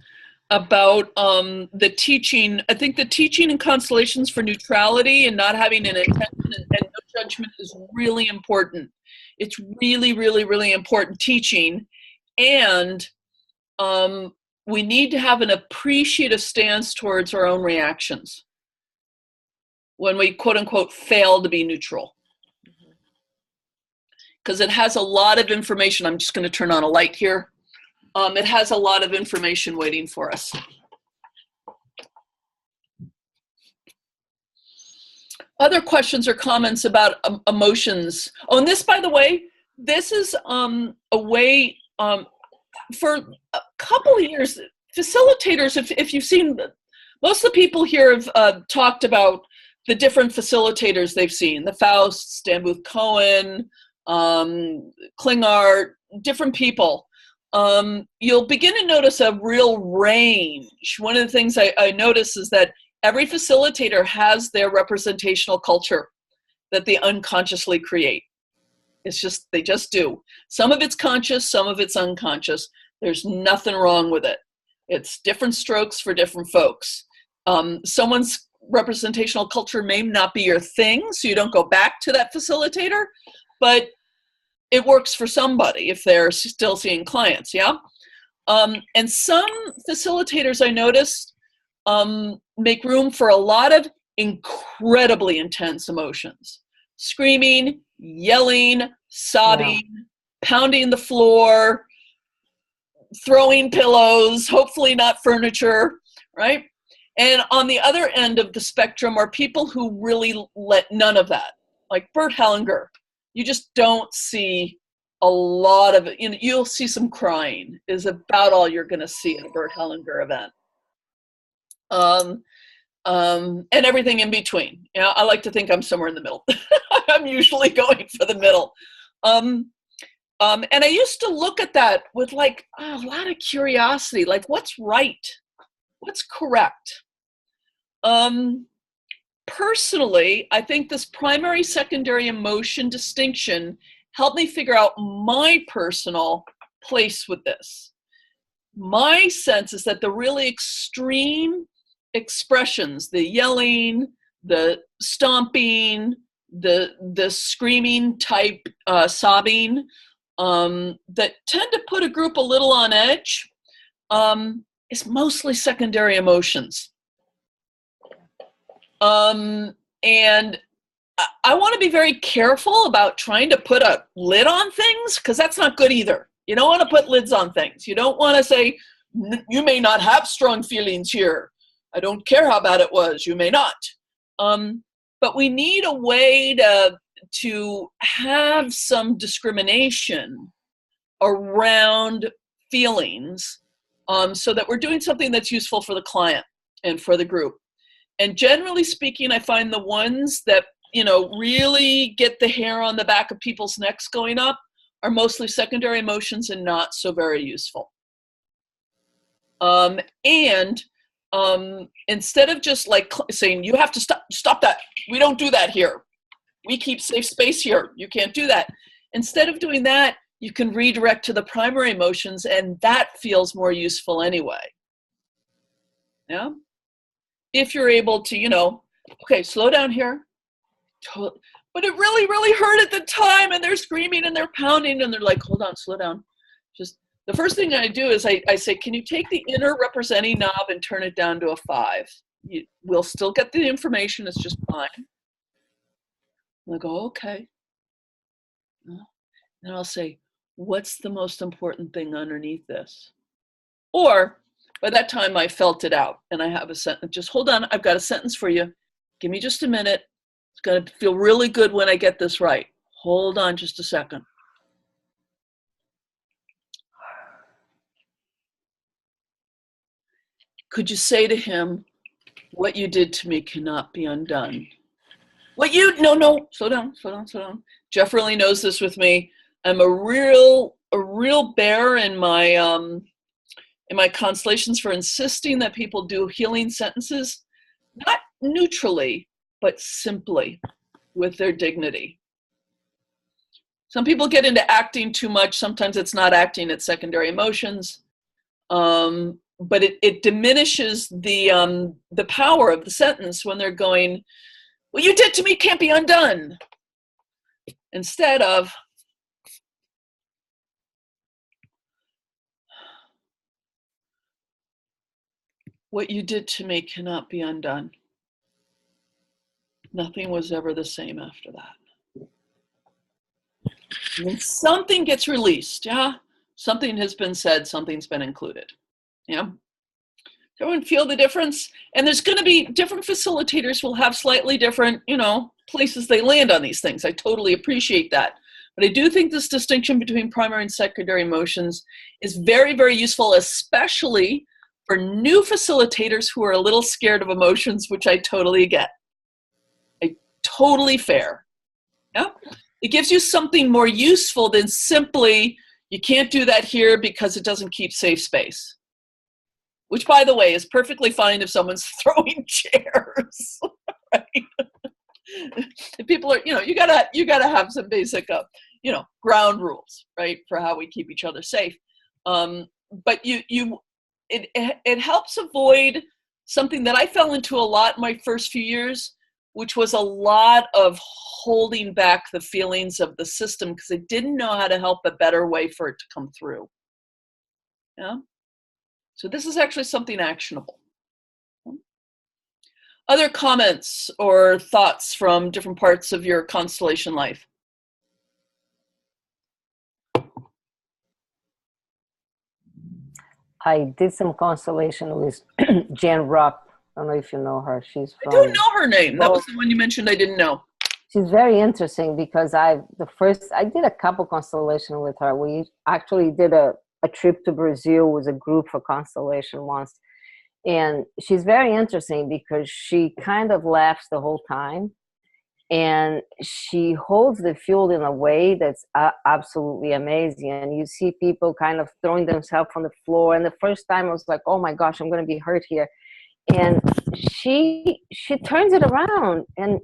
S1: about the teaching. I think the teaching in constellations for neutrality and not having an intention and no judgment is really important. It's really, really, really important teaching. And we need to have an appreciative stance towards our own reactions when we, quote unquote, fail to be neutral. Because it has a lot of information. I'm just going to turn on a light here. It has a lot of information waiting for us. Other questions or comments about emotions? Oh, and this, by the way, this is a way, for a couple of years, facilitators, if you've seen, most of the people here have talked about the different facilitators they've seen, the Faust, Stan Booth Cohen, Klingart, different people. You'll begin to notice a real range. One of the things I notice is that every facilitator has their representational culture that they unconsciously create. They just do. Some of it's conscious, some of it's unconscious. There's nothing wrong with it. It's different strokes for different folks. Someone's representational culture may not be your thing, so you don't go back to that facilitator, but it works for somebody if they're still seeing clients, yeah? And some facilitators I noticed make room for a lot of incredibly intense emotions. Screaming, yelling, sobbing, pounding the floor, throwing pillows, hopefully not furniture, right? And on the other end of the spectrum are people who really let none of that, like Bert Hellinger. You just don't see a lot of it. You'll see some crying is about all you're going to see at a Bert Hellinger event. And everything in between. I like to think I'm somewhere in the middle. I'm usually going for the middle. And I used to look at that with a lot of curiosity, like what's right? What's correct? Personally, I think this primary secondary emotion distinction helped me figure out my personal place with this. My sense is that the really extreme expressions, the yelling, the stomping, the screaming type sobbing that tend to put a group a little on edge is mostly secondary emotions. And I want to be very careful about trying to put a lid on things, because that's not good either. You don't want to put lids on things. You don't want to say, you may not have strong feelings here. I don't care how bad it was. You may not. But we need a way to have some discrimination around feelings so that we're doing something that's useful for the client and for the group. And generally speaking, I find the ones that, you know, really get the hair on the back of people's necks going up are mostly secondary emotions and not so very useful. Instead of just like saying, you have to stop that. We don't do that here. We keep safe space here. You can't do that. Instead of doing that, you can redirect to the primary emotions, and that feels more useful anyway. Yeah. If you're able to, you know, okay, slow down here. But it really, really hurt at the time, and they're screaming and they're pounding, and they're like, hold on, slow down. Just the first thing I do is I say, can you take the inner representing knob and turn it down to a 5? We'll still get the information, it's just fine. And I go, okay. And I'll say, what's the most important thing underneath this? Or by that time I felt it out and I have a sentence. Just hold on, I've got a sentence for you. Give me just a minute. It's going to feel really good when I get this right. Hold on just a second. Could you say to him, what you did to me cannot be undone? No, slow down. Jeff really knows this with me. I'm a real bear in my constellations for insisting that people do healing sentences, not neutrally, but simply with their dignity. Some people get into acting too much. Sometimes it's not acting, it's secondary emotions. But it diminishes the power of the sentence when they're going, what you did to me can't be undone. Instead of, what you did to me cannot be undone. Nothing was ever the same after that. When something gets released, yeah, something has been said, something's been included. Yeah. Everyone feel the difference? And there's going to be different facilitators will have slightly different, you know, places they land on these things. I totally appreciate that. But I do think this distinction between primary and secondary emotions is very, very useful, especially for new facilitators who are a little scared of emotions, which I totally get. Totally fair. Yeah. It gives you something more useful than simply, you can't do that here because it doesn't keep safe space. Which, by the way, is perfectly fine if someone's throwing chairs, right? If people are, you know, you gotta have some basic, you know, ground rules, right, for how we keep each other safe. But it helps avoid something that I fell into a lot in my first few years, which was a lot of holding back the feelings of the system because I didn't know how to help a better way for it to come through. Yeah. So this is actually something actionable. Other comments or thoughts from different parts of your constellation life?
S2: I did some constellation with Jan Rupp. I don't know if you know her. She's from.
S1: I do know her name. That was the one you mentioned I didn't know.
S2: She's very interesting because I did a couple constellation with her. We actually did a trip to Brazil with a group for constellation once. And she's very interesting because she kind of laughs the whole time. And she holds the field in a way that's absolutely amazing. And you see people kind of throwing themselves on the floor. And the first time I was like, oh my gosh, I'm going to be hurt here. And she turns it around, and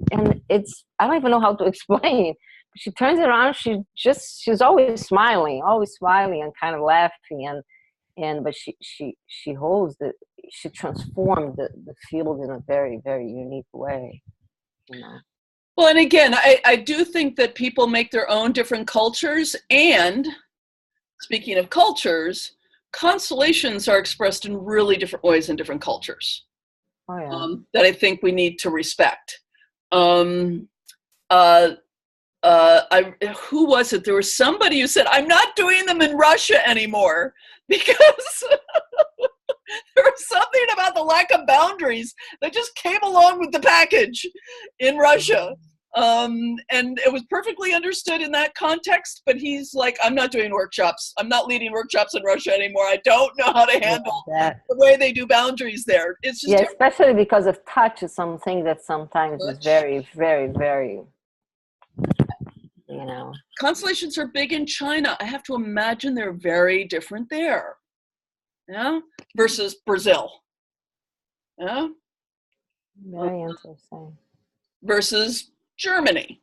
S2: it's, I don't even know how to explain. She turns it around. She's always smiling and kind of laughing, but she holds she transformed the field in a very, very unique way. you know.
S1: Well, and again, I do think that people make their own different cultures. And speaking of cultures, constellations are expressed in really different ways in different cultures.
S2: Oh yeah.
S1: That I think we need to respect. Um, uh, who was it? There was somebody who said, "I'm not doing them in Russia anymore," because there was something about the lack of boundaries that just came along with the package in Russia. And it was perfectly understood in that context, but he's like, I'm not doing workshops. I'm not leading workshops in Russia anymore. I don't know how to handle the way they do boundaries there. It's just
S2: especially because of touch is something that sometimes is very, very, very, you know.
S1: Constellations are big in China. I have to imagine they're very different there. Yeah, versus Brazil. Yeah.
S2: Very interesting.
S1: Versus Germany.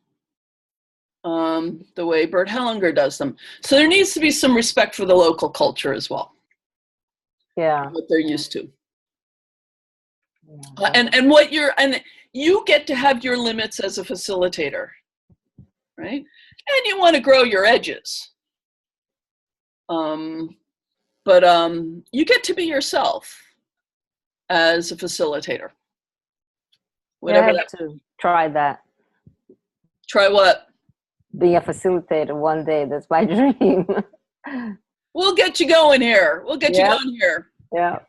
S1: The way Bert Hellinger does them. So there needs to be some respect for the local culture as well.
S2: Yeah.
S1: What they're used to.
S2: Yeah,
S1: and you get to have your limits as a facilitator, right? And you want to grow your edges. But you get to be yourself as a facilitator.
S2: Whatever. I have to try that.
S1: Try what?
S2: Being a facilitator one day. That's my dream.
S1: We'll get you going here. We'll get you going here.
S2: Yeah.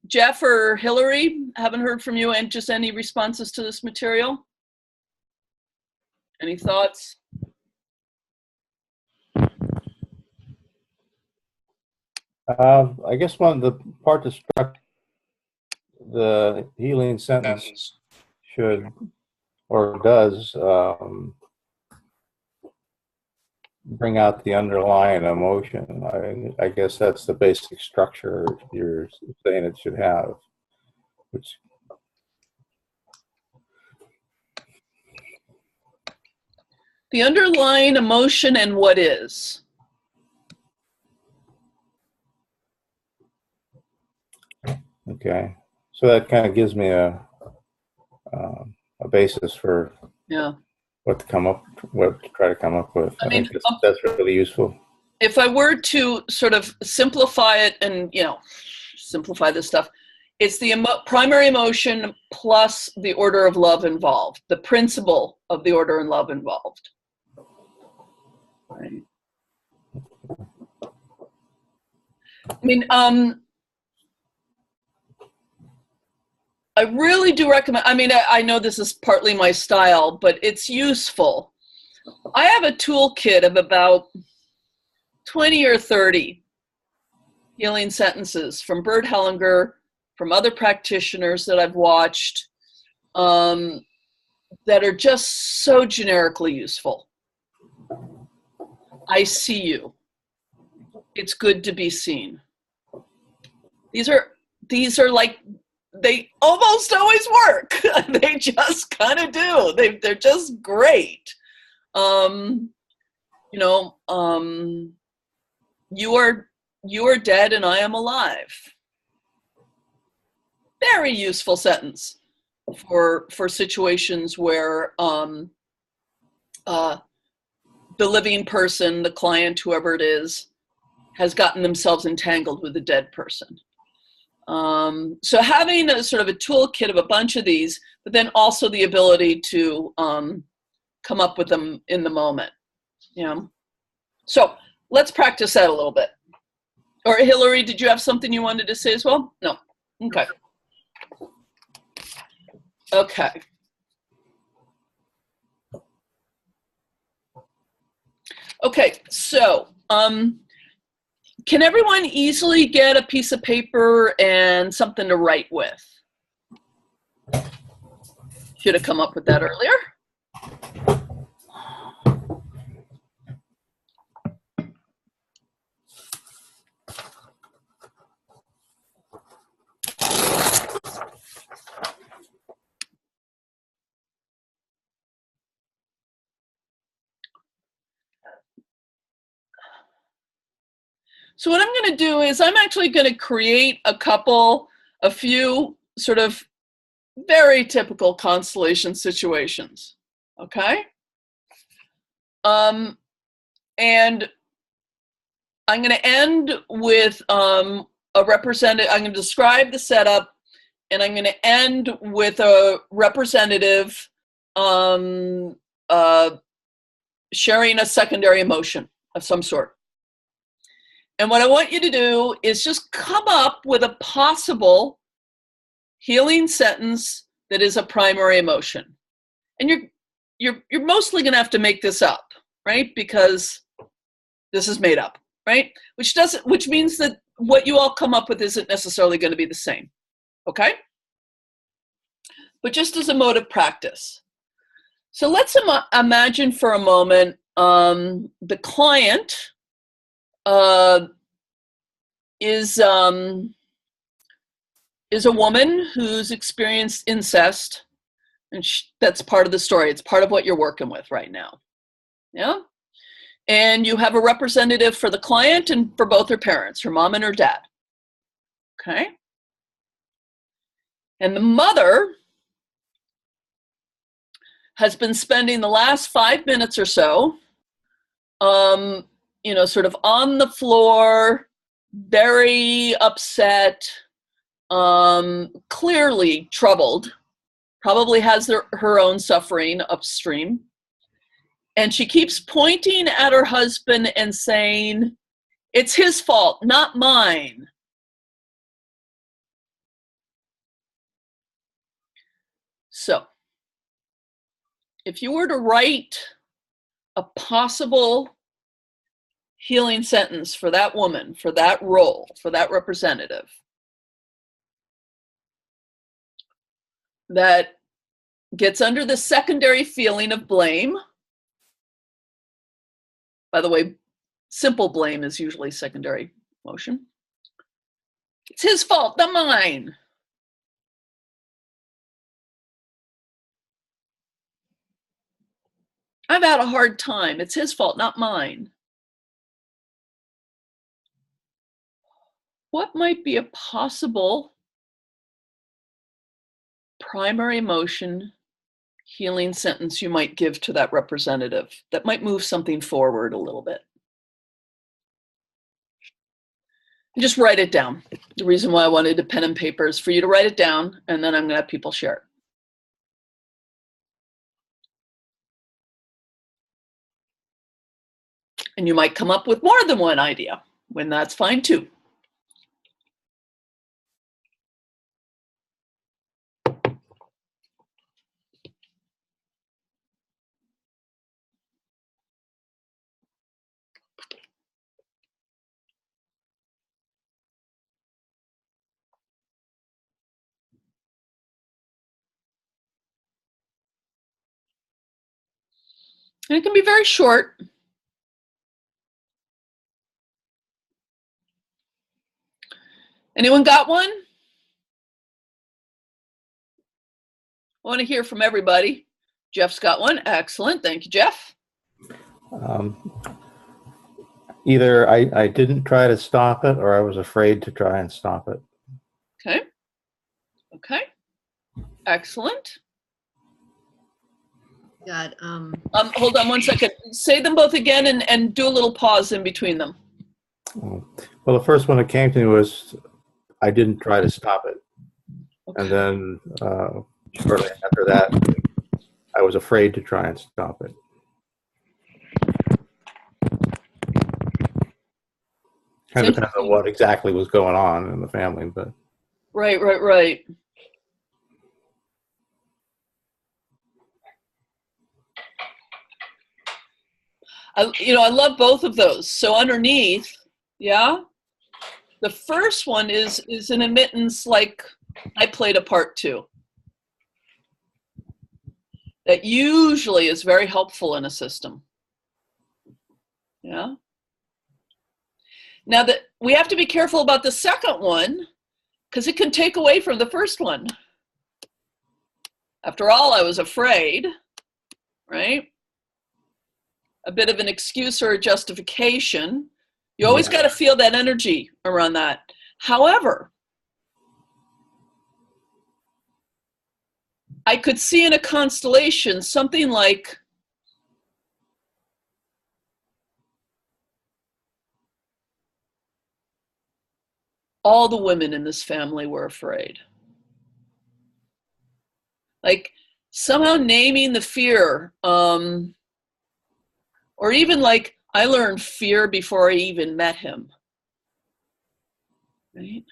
S1: Jeff or Hillary, haven't heard from you, and just any responses to this material? Any thoughts?
S5: I guess one of the part that struck the healing sentence should or does bring out the underlying emotion. I guess that's the basic structure you're saying it should have, which
S1: the underlying emotion and what is.
S5: Okay, so that kind of gives me a basis for what to try to come up with. I think that's really useful.
S1: If I were to sort of simplify it and simplify this stuff, it's the primary emotion plus the order of love involved, the principle of the order and love involved. Right. I mean, I really do recommend, I know this is partly my style, but it's useful. I have a toolkit of about 20 or 30 healing sentences from Bert Hellinger, from other practitioners that I've watched, that are just so generically useful. I see you. It's good to be seen. These are like, they almost always work. They just kind of do. They're just great. You are dead and I am alive. Very useful sentence for situations where the living person, the client, whoever it is, has gotten themselves entangled with a dead person. So having a sort of a toolkit of a bunch of these, but then also the ability to come up with them in the moment. So let's practice that a little bit. Or Hillary, did you have something you wanted to say as well? No. Okay. Okay. Okay, so can everyone easily get a piece of paper and something to write with? Should have come up with that earlier. So what I'm going to do is I'm actually going to create a few sort of Very typical constellation situations, okay? And I'm going to end with a representative. I'm going to describe the setup, and I'm going to end with a representative sharing a secondary emotion of some sort. And what I want you to do is just come up with a possible healing sentence that is a primary emotion. And you're mostly going to have to make this up, right? Because this is made up, right? Which means that what you all come up with isn't necessarily going to be the same, okay? But just as a mode of practice. So let's imagine for a moment the client is a woman who's experienced incest, and that's part of the story. It's part of what you're working with right now. Yeah? And you have a representative for the client and for both her parents, her mom and her dad. Okay? And the mother has been spending the last 5 minutes or so, sort of on the floor, very upset, clearly troubled, probably has her own suffering upstream. And she keeps pointing at her husband and saying, "It's his fault, not mine." So, if you were to write a possible healing sentence for that woman, for that role, for that representative, that gets under the secondary feeling of blame. By the way, simple blame is usually secondary emotion. It's his fault, not mine. I've had a hard time. It's his fault, not mine. What might be a possible primary emotion healing sentence you might give to that representative that might move something forward a little bit? And just write it down. The reason why I wanted a pen and paper is for you to write it down, and then I'm going to have people share it. And you might come up with more than one idea, when that's fine too. And it can be very short. Anyone got one? I want to hear from everybody. Jeff's got one. Excellent. Thank you, Jeff.
S5: Either I didn't try to stop it, or I was afraid to try and stop it.
S1: Okay. Okay. Excellent.
S3: God.
S1: Hold on one second. Say them both again and do a little pause in between them.
S5: Well, the first one that came to me was I didn't try to stop it.
S1: Okay.
S5: And then shortly after that, I was afraid to try and stop it. Kind of depends on what exactly was going on in the family, but.
S1: Right. I love both of those. So underneath, yeah, the first one is an admittance like I played a part too. That usually is very helpful in a system. Yeah. Now that we have to be careful about the second one, because it can take away from the first one. After all, I was afraid, right? A bit of an excuse or a justification. You always got to feel that energy around that. However, I could see in a constellation something like all the women in this family were afraid. Like somehow naming the fear, or even like I learned fear before I even met him. Right?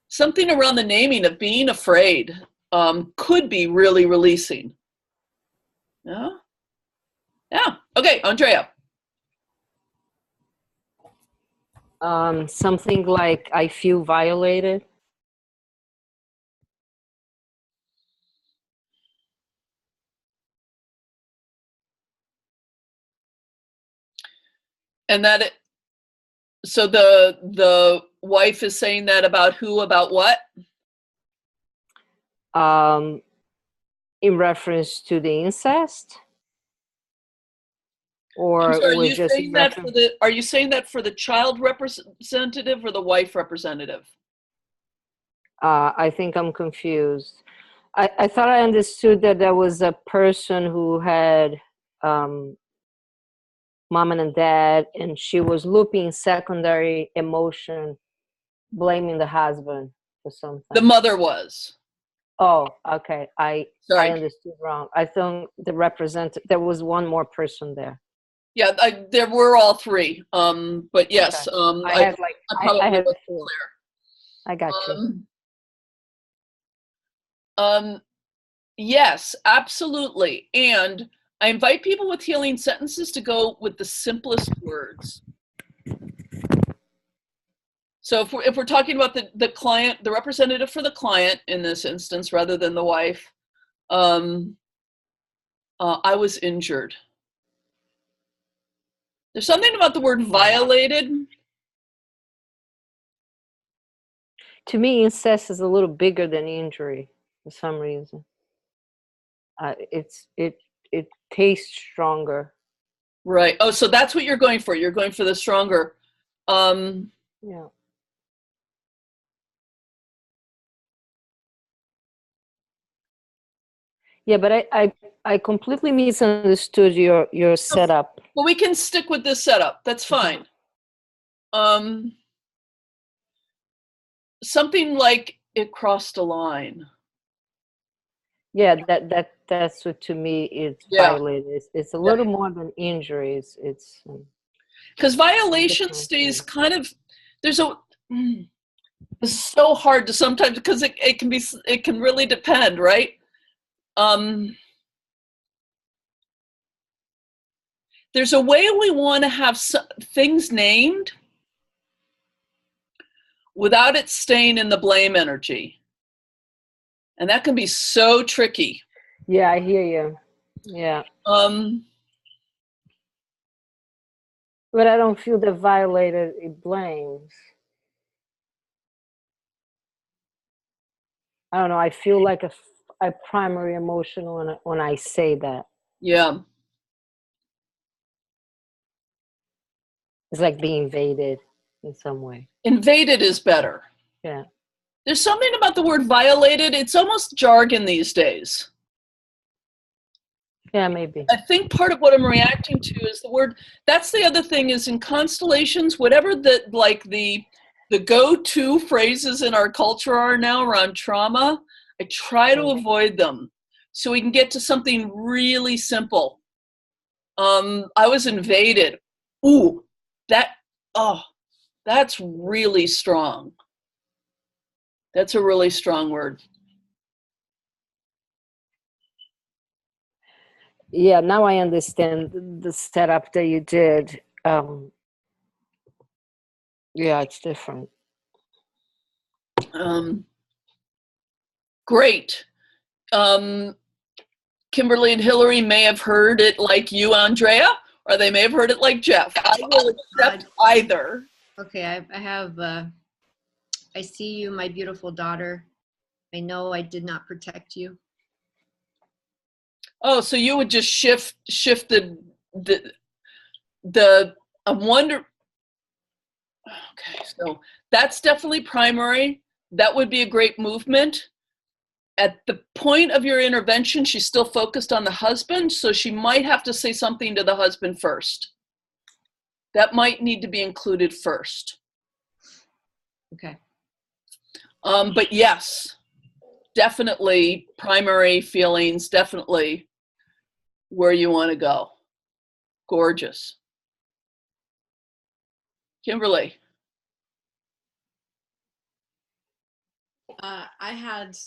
S1: Something around the naming of being afraid could be really releasing. Yeah? Yeah. Okay, Andrea.
S2: Something like I feel violated.
S1: And that so the wife is saying that about who, about what?
S2: In reference to the incest, or
S1: So are
S2: was
S1: you
S2: just
S1: saying that for the are you saying that for the child representative or the wife representative?
S2: I think I'm confused. I thought I understood that there was a person who had mom and dad, and she was looping secondary emotion, blaming the husband for something.
S1: The mother was.
S2: Oh, okay. I
S1: Sorry.
S2: understood wrong. I thought there was one more person there.
S1: Yeah, there were all three. But yes,
S2: Okay.
S1: I probably
S2: I had
S1: wasn't
S2: four.
S1: clear.
S2: I got you.
S1: Yes, absolutely. And I invite people with healing sentences to go with the simplest words. So if we're talking about the client, the representative for the client in this instance, rather than the wife, I was injured. There's something about the word violated.
S2: To me, incest is a little bigger than injury for some reason. It tastes stronger.
S1: Right. Oh, so that's what you're going for. You're going for the stronger.
S2: Yeah. Yeah, but I completely misunderstood your setup.
S1: Well, we can stick with this setup. That's fine. Something like it crossed a line.
S2: Yeah, that's what to me is violated. It's a little more than injuries. It's
S1: because violation stays kind of it's so hard to sometimes because it can really depend, right? There's a way we want to have things named without it staying in the blame energy. And that can be so tricky.
S2: Yeah, I hear you. Yeah. But I don't feel that violated it blames. I don't know. I feel like a primary emotion when I say that.
S1: Yeah.
S2: It's like being invaded in some way.
S1: Invaded is better.
S2: Yeah.
S1: There's something about the word violated. It's almost jargon these days.
S2: Yeah, maybe.
S1: I think part of what I'm reacting to is the word. That's the other thing is in constellations, whatever the go-to phrases in our culture are now around trauma, I try to avoid them so we can get to something really simple. I was invaded. Ooh, that's really strong. That's a really strong word.
S2: Yeah, now I understand the setup that you did. Yeah, it's different.
S1: Great. Kimberly and Hillary may have heard it like you, Andrea, or they may have heard it like Jeff. I will accept either.
S3: Okay, I have, I see you, my beautiful daughter. I know I did not protect you.
S1: Oh, so you would just shift the I wonder. Okay, so that's definitely primary. That would be a great movement. at the point of your intervention, she's still focused on the husband, so she might have to say something to the husband first. That might need to be included first.
S3: Okay.
S1: But yes, definitely primary feelings, definitely where you want to go. Gorgeous. Kimberly.
S4: I had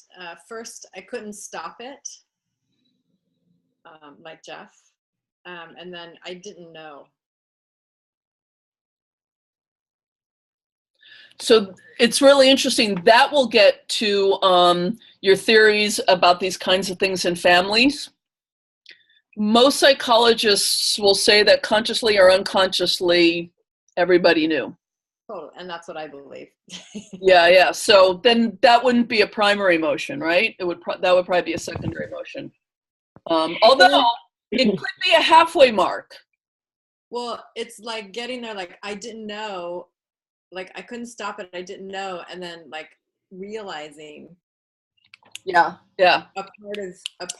S4: first, I couldn't stop it, like Jeff, and then I didn't know.
S1: So it's really interesting. That will get to your theories about these kinds of things in families. Most psychologists will say that consciously or unconsciously, everybody knew.
S4: Total, and that's what I believe.
S1: Yeah. So then that wouldn't be a primary motion, right? That would probably be a secondary motion. Although it could be a halfway mark.
S4: Well, it's like getting there, like I didn't know, like I couldn't stop it, I didn't know, and then like realizing
S1: Yeah.
S4: a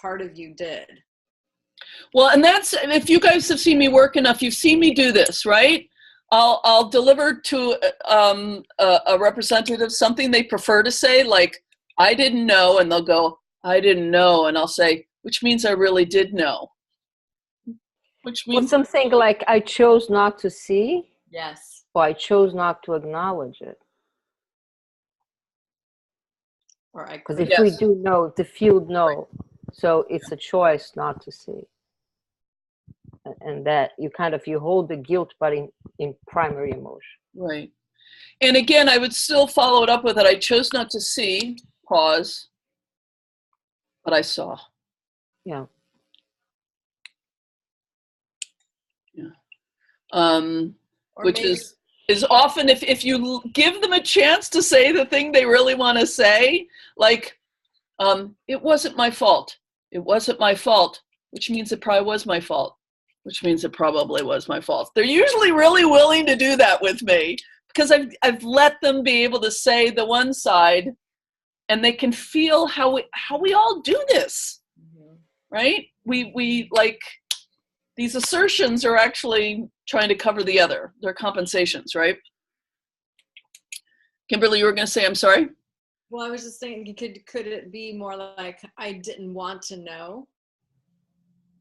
S4: part of you did.
S1: Well, and that's, if you guys have seen me work enough, you've seen me do this, right? I'll deliver to a representative something they prefer to say, like, I didn't know, and they'll go, I didn't know, and I'll say, which means I really did know. Which
S2: Well,
S1: means
S2: something like I chose not to see,
S4: Yes.
S2: or I chose not to acknowledge it.
S4: Or I
S2: Because
S4: could.
S2: if we
S1: Yes.
S2: do know, the field know, so it's a choice not to see. And that you hold the guilt, but in primary emotion.
S1: Right. And again, I would still follow it up with it. I chose not to see, pause, but I saw.
S2: Yeah.
S1: Which is often, if you give them a chance to say the thing they really want to say, like, it wasn't my fault. It wasn't my fault, which means it probably was my fault, which means it probably was my fault. They're usually really willing to do that with me because I've let them be able to say the one side, and they can feel how we all do this, right? We like, these assertions are actually trying to cover the other. They're compensations, right? Kimberly, you were going to say, I'm sorry?
S4: Well, I was just thinking, could it be more like I didn't want to know,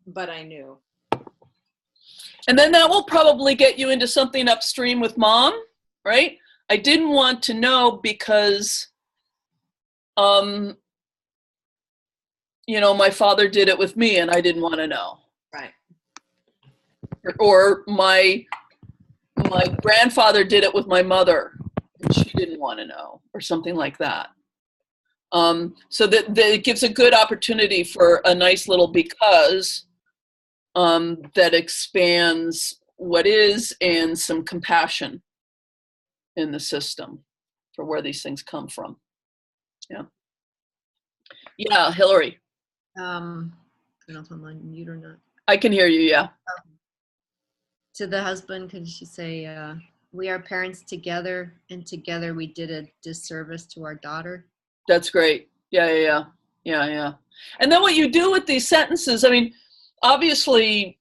S4: but I knew?
S1: And then that will probably get you into something upstream with mom, right? I didn't want to know because, my father did it with me and I didn't want to know.
S4: Right.
S1: Or my grandfather did it with my mother and she didn't want to know, or something like that. So that it gives a good opportunity for a nice little because that expands what is, and some compassion in the system for where these things come from. Yeah, Hillary.
S3: I don't know if I'm on mute or not.
S1: I can hear you, yeah.
S3: To the husband, could she say, we are parents together, and together we did a disservice to our daughter?
S1: That's great. Yeah. And then what you do with these sentences, I mean, obviously,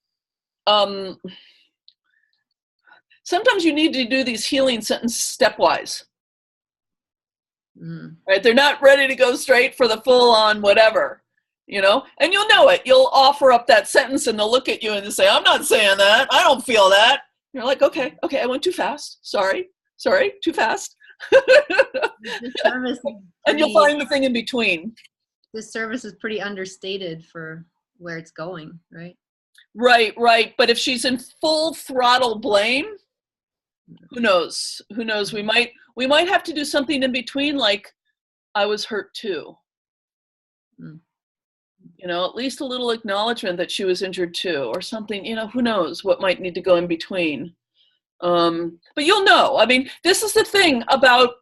S1: sometimes you need to do these healing sentences stepwise.
S3: Mm.
S1: Right? They're not ready to go straight for the full on whatever, and you'll know it. You'll offer up that sentence and they'll look at you and they'll say, I'm not saying that. I don't feel that. You're like, okay, I went too fast. Sorry, too fast. And you'll find the thing in between.
S3: This service is pretty understated for where it's going, right?
S1: Right. But if she's in full throttle blame, who knows? We might have to do something in between, like, I was hurt too.
S3: Mm.
S1: At least a little acknowledgement that she was injured too, or something, who knows what might need to go in between. But you'll know. I mean, this is the thing about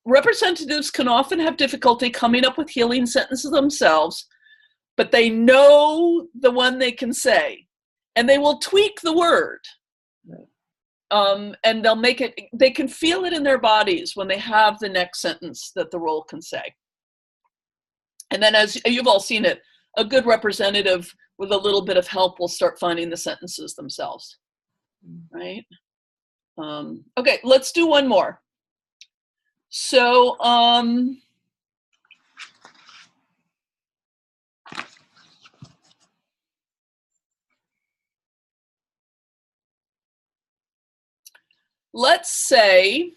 S1: representatives can often have difficulty coming up with healing sentences themselves, but they know the one they can say, and they will tweak the word. And they'll make it, they can feel it in their bodies when they have the next sentence that the role can say. And then, as you've all seen it, a good representative with a little bit of help will start finding the sentences themselves, right? Okay, let's do one more. So, let's say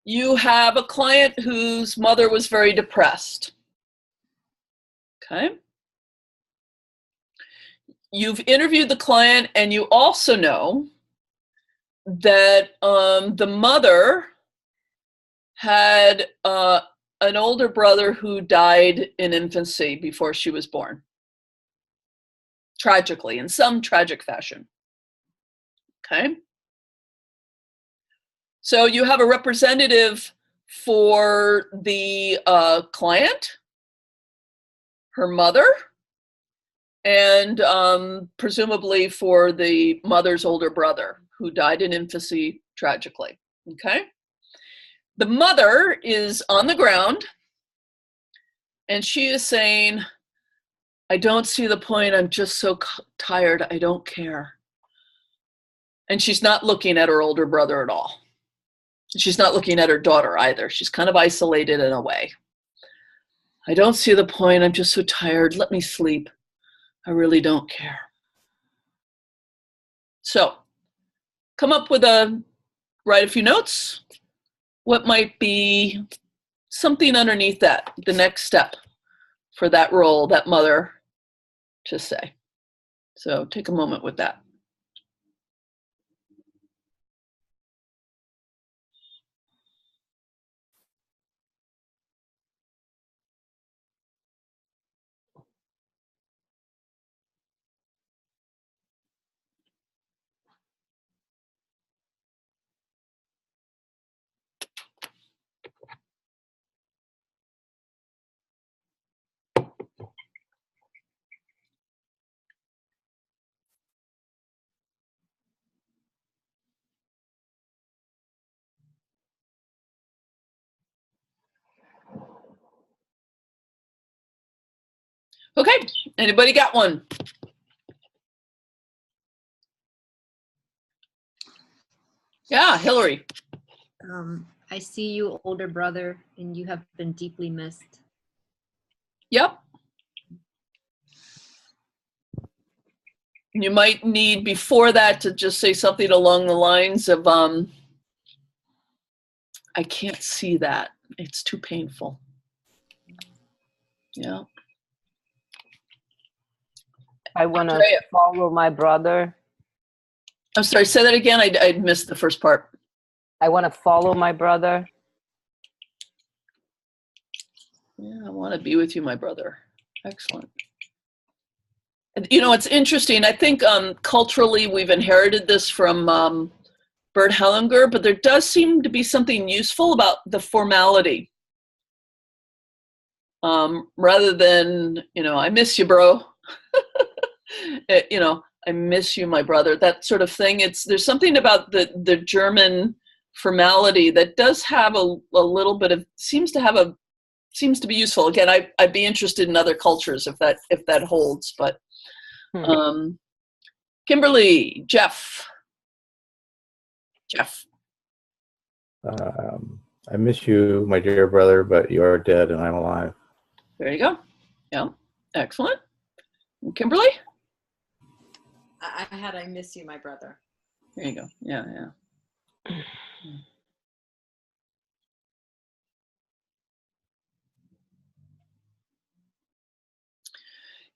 S1: you have a client whose mother was very depressed. Okay. You've interviewed the client, and you also know that the mother had an older brother who died in infancy before she was born. Tragically, in some tragic fashion. Okay. So you have a representative for the client, her mother, and presumably for the mother's older brother who died in infancy tragically. Okay. The mother is on the ground, and she is saying, I don't see the point. I'm just so tired. I don't care. And she's not looking at her older brother at all. She's not looking at her daughter either. She's kind of isolated in a way. I don't see the point. I'm just so tired. Let me sleep. I really don't care. So, come up with write a few notes. What might be something underneath that, the next step for that role, that mother to say. So take a moment with that. Okay, anybody got one? Yeah, Hillary.
S3: I see you, older brother, and you have been deeply missed.
S1: Yep. You might need before that to just say something along the lines of, I can't see that. It's too painful. Yeah.
S2: I want to follow my brother.
S1: I'm sorry, say that again. I missed the first part.
S2: I want to follow my brother.
S1: Yeah, I want to be with you, my brother. Excellent. You know, it's interesting. I think culturally we've inherited this from Bert Hellinger, but there does seem to be something useful about the formality. Rather than, I miss you, bro. I miss you, my brother, that sort of thing. There's something about the German formality that does have a little bit of, seems to be useful. Again, I'd be interested in other cultures if that holds, but Kimberly, Jeff.
S5: I miss you, my dear brother, but you are dead and I'm alive.
S1: There you go. Yeah, excellent. And Kimberly?
S4: I miss you, my brother.
S1: There you go. Yeah.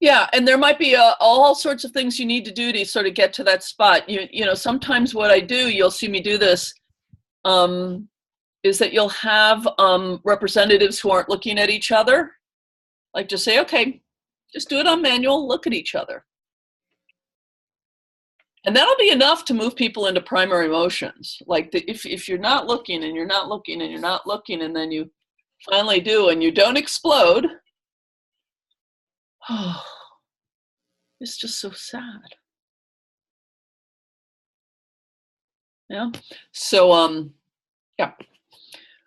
S1: Yeah, and there might be all sorts of things you need to do to sort of get to that spot. Sometimes what I do, you'll see me do this, is that you'll have representatives who aren't looking at each other, like just say, okay, just do it on manual, look at each other. And that'll be enough to move people into primary emotions. Like if you're not looking and you're not looking and you're not looking, and then you finally do and you don't explode, oh, it's just so sad. Yeah. So, yeah.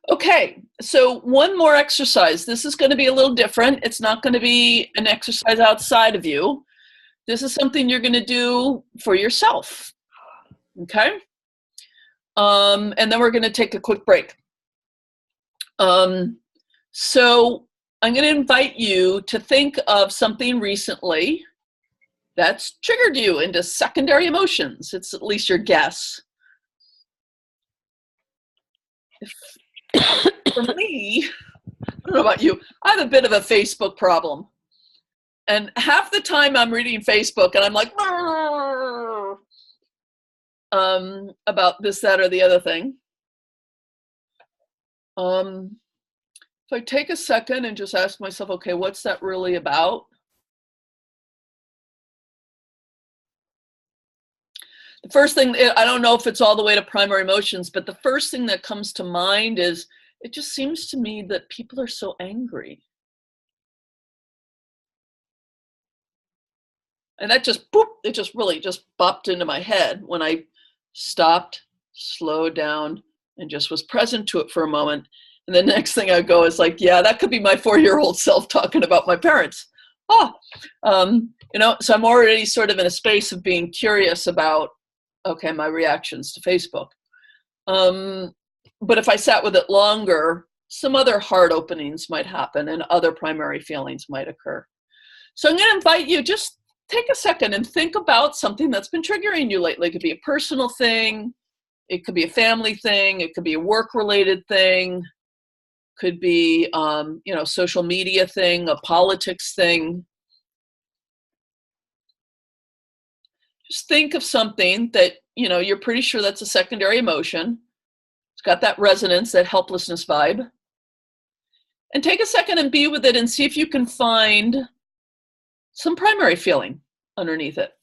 S1: Okay, so one more exercise. This is going to be a little different. It's not going to be an exercise outside of you. This is something you're going to do for yourself. Okay? And then we're going to take a quick break. So I'm going to invite you to think of something recently that's triggered you into secondary emotions. It's at least your guess. For me, I don't know about you, I have a bit of a Facebook problem. And half the time I'm reading Facebook and I'm like, about this, that, or the other thing. If I take a second and just ask myself, okay, what's that really about? The first thing, I don't know if it's all the way to primary emotions, but the first thing that comes to mind is, it just seems to me that people are so angry. And that just, boop, it just really just bopped into my head when I stopped, slowed down, and just was present to it for a moment. And the next thing I go is like, yeah, that could be my 4-year-old self talking about my parents. So I'm already sort of in a space of being curious about, okay, my reactions to Facebook. But if I sat with it longer, some other heart openings might happen and other primary feelings might occur. So I'm going to invite you, just take a second and think about something that's been triggering you lately. It could be a personal thing. It could be a family thing. It could be a work-related thing. Could be, social media thing, a politics thing. Just think of something that, you're pretty sure that's a secondary emotion. It's got that resonance, that helplessness vibe. And take a second and be with it and see if you can find some primary feeling underneath it.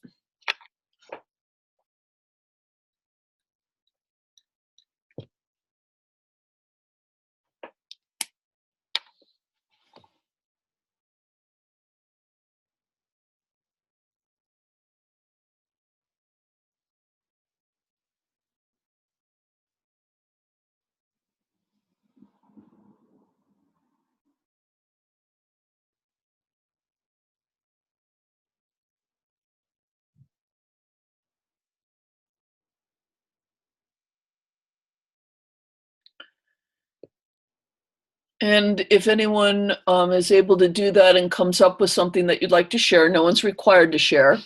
S1: And if anyone is able to do that and comes up with something that you'd like to share, no one's required to share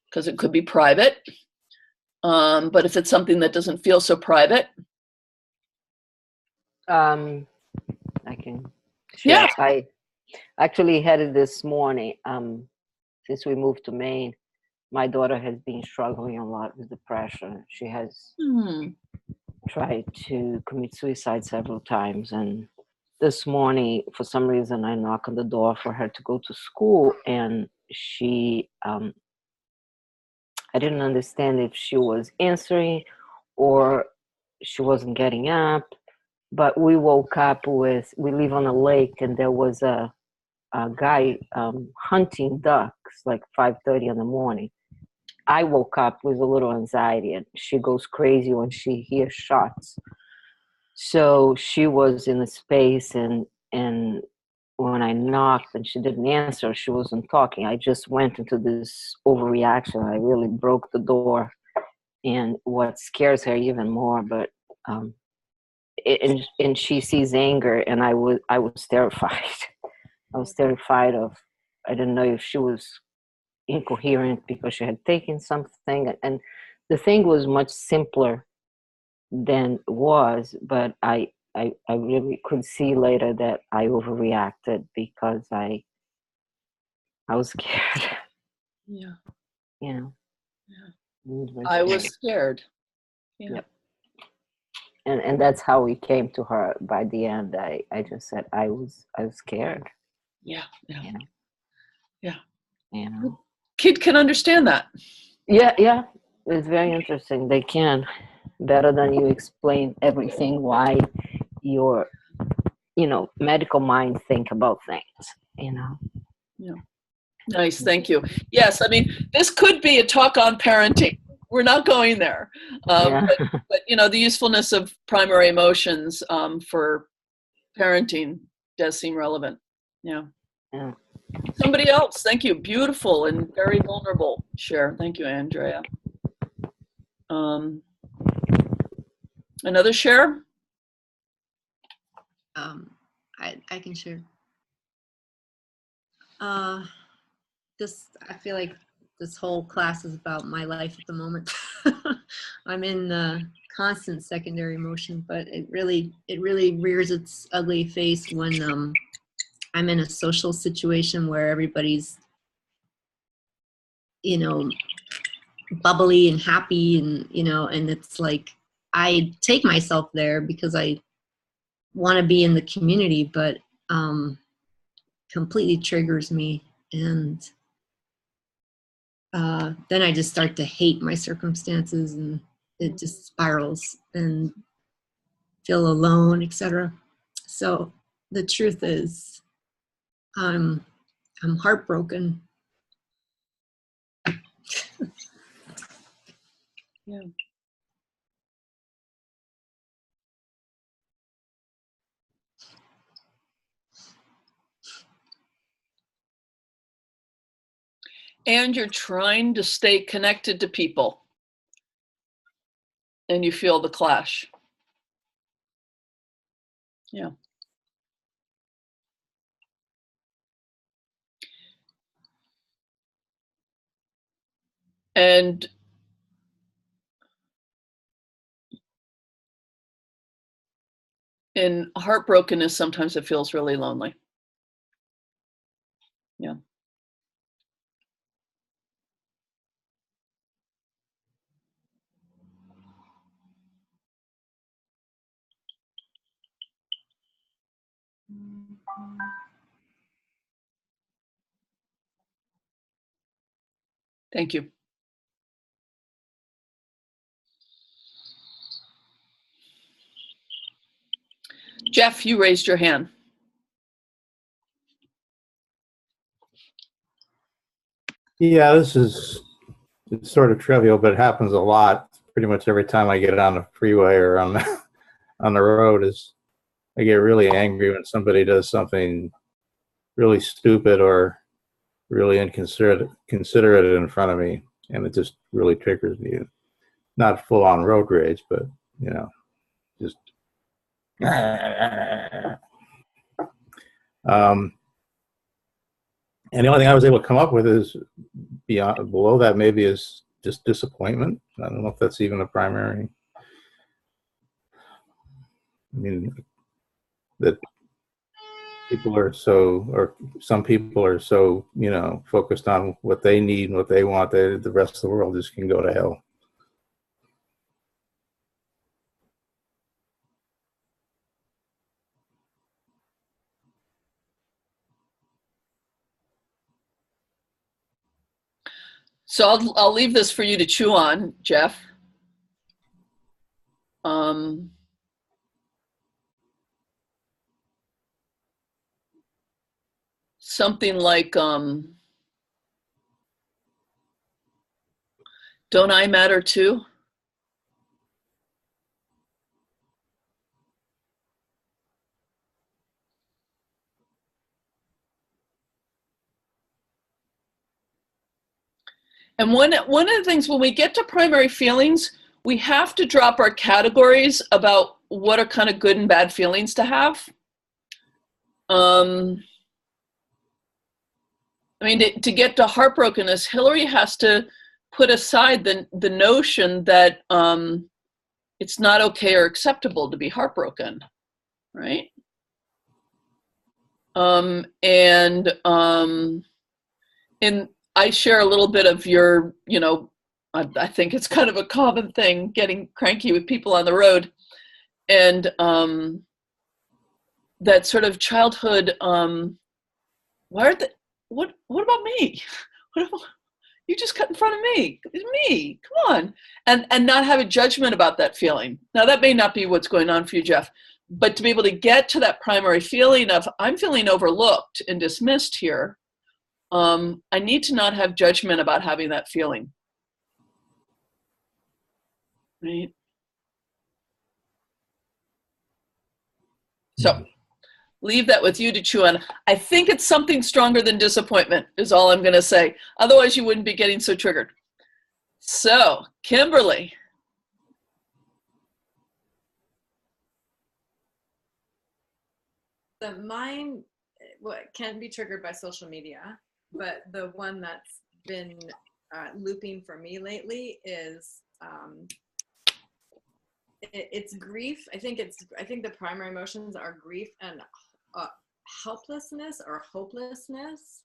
S1: because it could be private. But if it's something that doesn't feel so private.
S2: I can share.
S1: Yeah.
S2: I actually had it this morning. Since we moved to Maine, my daughter has been struggling a lot with depression. She has tried to commit suicide several times, and this morning, for some reason, I knocked on the door for her to go to school, and she, I didn't understand if she was answering or she wasn't getting up, but we woke up we live on a lake, and there was a guy hunting ducks, like 5:30 in the morning. I woke up with a little anxiety, and she goes crazy when she hears shots. So she was in a space, and when I knocked and she didn't answer, she wasn't talking. I just went into this overreaction. I really broke the door, and what scares her even more, but and she sees anger, and I was terrified. I was terrified of, I didn't know if she was incoherent because she had taken something, and the thing was much simpler than it was, but I really could see later that I overreacted because I was scared.
S1: Yeah.
S2: Yeah.
S1: I was scared. Yeah.
S2: Yep. And that's how we came to her. By the end, I just said I was scared.
S1: Yeah. Yeah.
S2: You know?
S1: Yeah.
S2: You know?
S1: Kid can understand that.
S2: Yeah. It's very interesting. They can, better than you explain everything, why your medical mind think about things.
S1: Yeah. Nice. Thank you. Yes. I mean, this could be a talk on parenting. we're not going there.
S2: Yeah.
S1: But you know, the usefulness of primary emotions for parenting does seem relevant. Yeah.
S2: Yeah.
S1: Somebody else. Thank you. Beautiful and very vulnerable share. Thank you, Andrea. Another share?
S3: I can share. I feel like this whole class is about my life at the moment. I'm in constant secondary emotion, but it really rears its ugly face when I'm in a social situation where everybody's, you know, bubbly and happy, and you know, and it's like I take myself there because I want to be in the community, but completely triggers me, and then I just start to hate my circumstances, and it just spirals and feel alone, etc. So the truth is, I'm heartbroken.
S1: Yeah. And you're trying to stay connected to people, and you feel the clash. Yeah. And in heartbrokenness, sometimes it feels really lonely. Yeah. Thank you. Jeff, you raised your hand.
S5: Yeah, it's sort of trivial, but it happens a lot. Pretty much every time I get on the freeway or on the, on the road, is I get really angry when somebody does something really stupid or really considerate in front of me, and it just really triggers me. Not full on road rage, but you know, just. And the only thing I was able to come up with is below that maybe is just disappointment. I don't know if that's even a primary. I mean, that people are so, or some people are so, you know, focused on what they need and what they want, that the rest of the world just can go to hell.
S1: So I'll leave this for you to chew on, Jeff. Something like, don't I matter too? And one of the things when we get to primary feelings, we have to drop our categories about what are kind of good and bad feelings to have. I mean, to get to heartbrokenness, Hillary has to put aside the notion that it's not okay or acceptable to be heartbroken, right? And I share a little bit of your, you know, I think it's kind of a common thing, getting cranky with people on the road. And that sort of childhood, what about me? You just cut in front of me. It's me. Come on. And not have a judgment about that feeling. Now, that may not be what's going on for you, Jeff, but to be able to get to that primary feeling of, I'm feeling overlooked and dismissed here, I need to not have judgment about having that feeling. Right. So leave that with you to chew on. I think it's something stronger than disappointment is all I'm going to say. Otherwise, you wouldn't be getting so triggered. So, Kimberly.
S4: Mine can't be triggered by social media, but the one that's been looping for me lately is it's grief. I think the primary emotions are grief and helplessness or hopelessness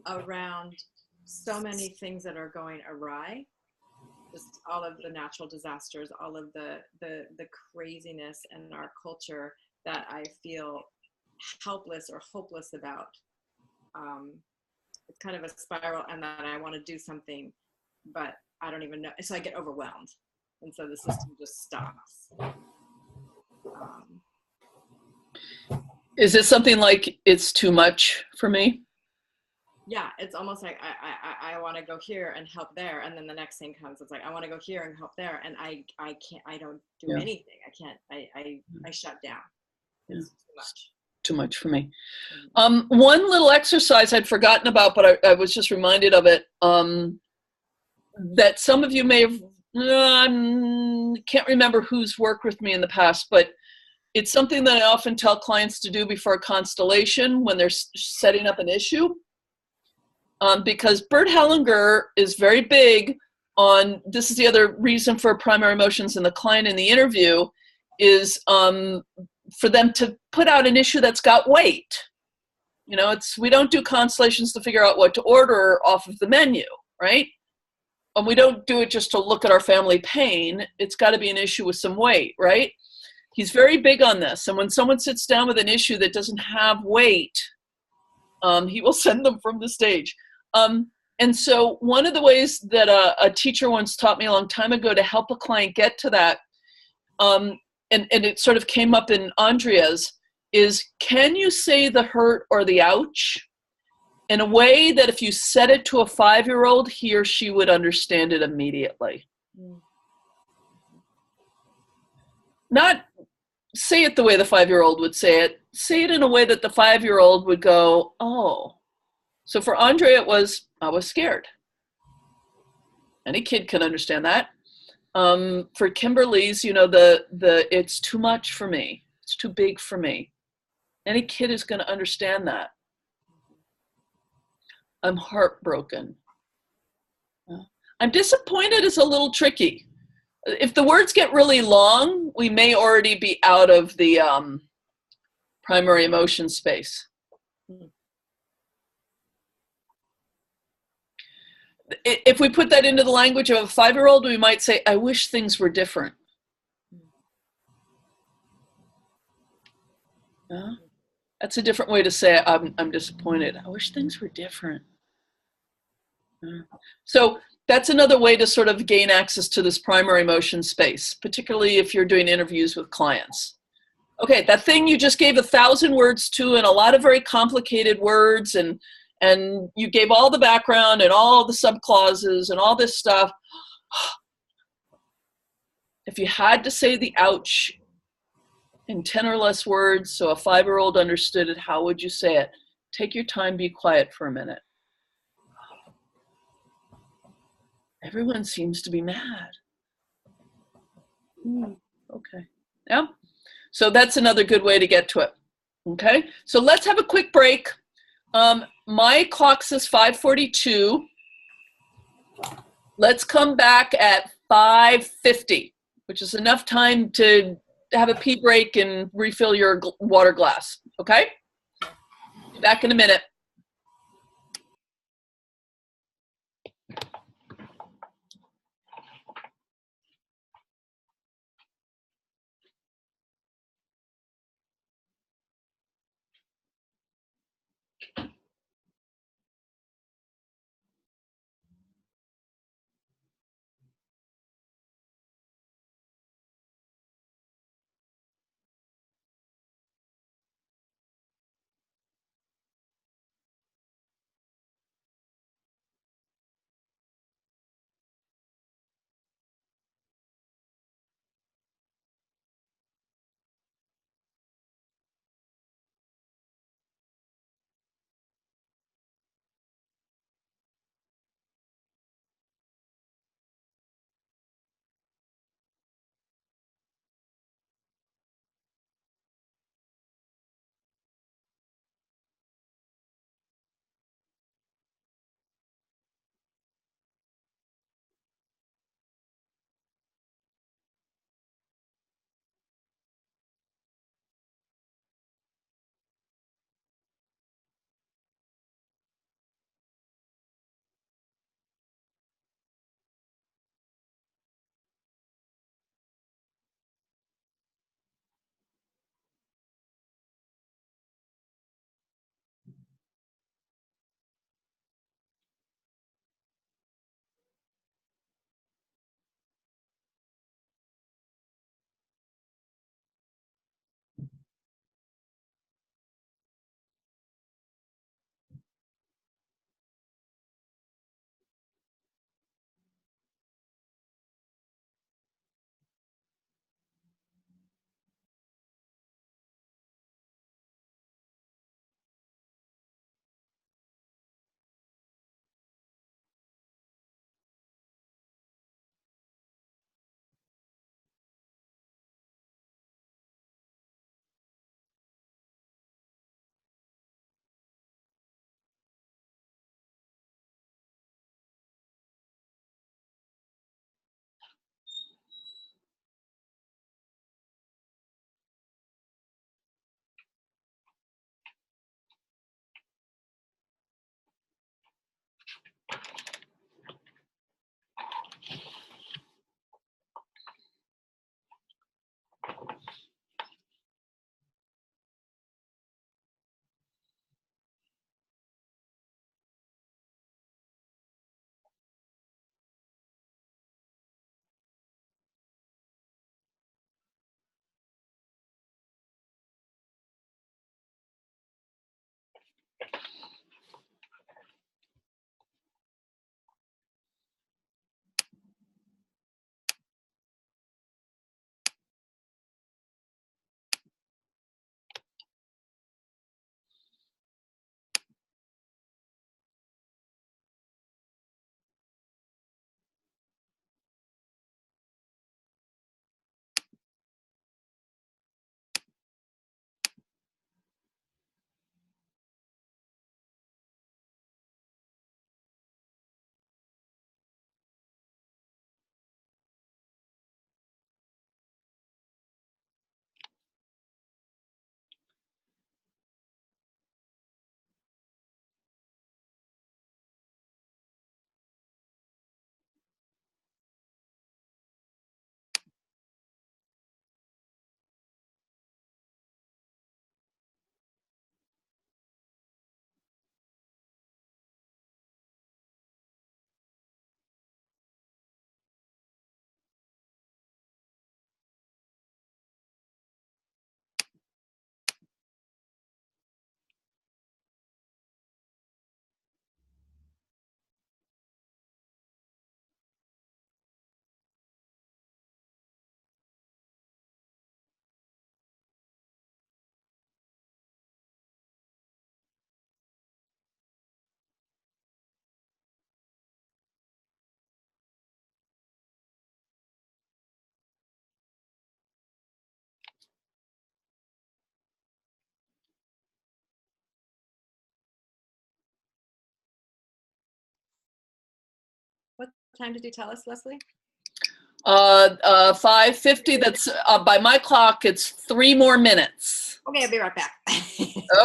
S4: around so many things that are going awry. Just all of the natural disasters, all of the craziness in our culture that I feel helpless or hopeless about. It's kind of a spiral, and that I want to do something, but I don't even know. So I get overwhelmed, and so the system just stops.
S1: Is it something like it's too much for me?
S4: Yeah, it's almost like I want to go here and help there, and then the next thing comes. It's like I want to go here and help there, and I can't. I don't do anything. I can't. I shut down. It's too much.
S1: Too much for me. One little exercise I'd forgotten about, but I was just reminded of it, that some of you may have, can't remember who's worked with me in the past, but it's something that I often tell clients to do before a constellation when they're setting up an issue. Because Bert Hellinger is very big on, this is the other reason for primary emotions in the client in the interview, is for them to put out an issue that's got weight. You know, we don't do constellations to figure out what to order off of the menu, right? And we don't do it just to look at our family pain. It's got to be an issue with some weight, right? He's very big on this. And when someone sits down with an issue that doesn't have weight, he will send them from the stage. And so one of the ways that a teacher once taught me a long time ago to help a client get to that, and it sort of came up in Andrea's, is can you say the hurt or the ouch in a way that if you said it to a 5-year-old, he or she would understand it immediately? Not say it the way the 5-year-old would say it. Say it in a way that the 5-year-old would go, oh. So for Andrea, it was, I was scared. Any kid can understand that. For Kimberly's, you know, it's too much for me. It's too big for me. Any kid is going to understand that. I'm heartbroken. I'm disappointed is a little tricky. If the words get really long, we may already be out of the primary emotion space. If we put that into the language of a 5-year-old, we might say, I wish things were different. That's a different way to say I'm disappointed. I wish things were different. So that's another way to sort of gain access to this primary emotion space, particularly if you're doing interviews with clients. Okay, that thing you just gave 1,000 words to and a lot of very complicated words, and you gave all the background and all the subclauses and all this stuff. If you had to say the ouch in 10 or less words so a 5-year-old understood it, how would you say it? Take your time, be quiet for a minute. Everyone seems to be mad. Okay. Yeah. So that's another good way to get to it. Okay. So let's have a quick break. My clock says 5:42. Let's come back at 5:50, which is enough time to have a pee break and refill your water glass. Okay? Be back in a minute.
S4: time did you tell us, Leslie?
S1: 5:50. That's by my clock. It's 3 more minutes.
S4: Okay, I'll be right back.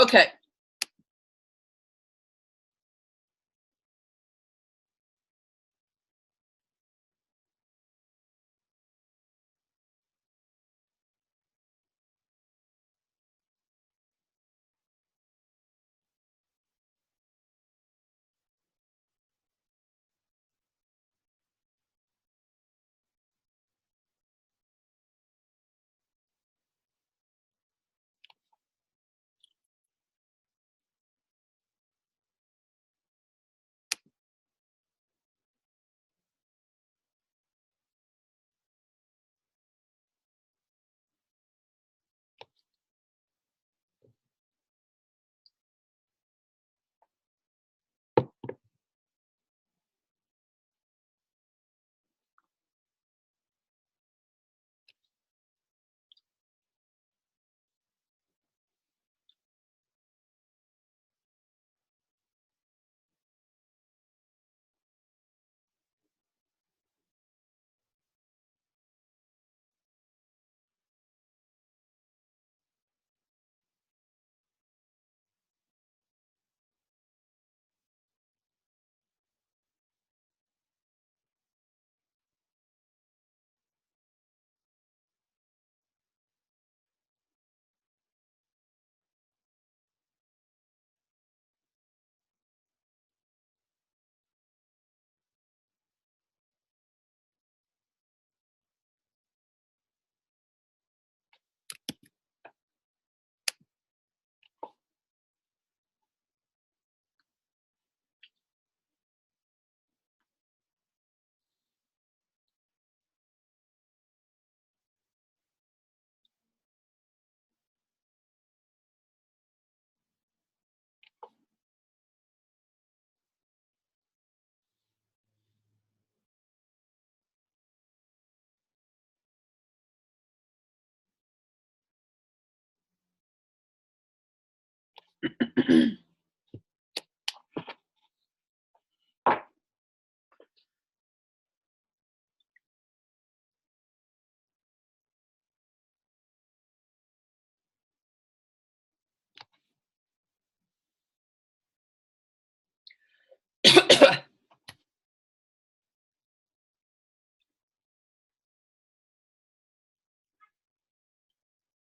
S1: Okay.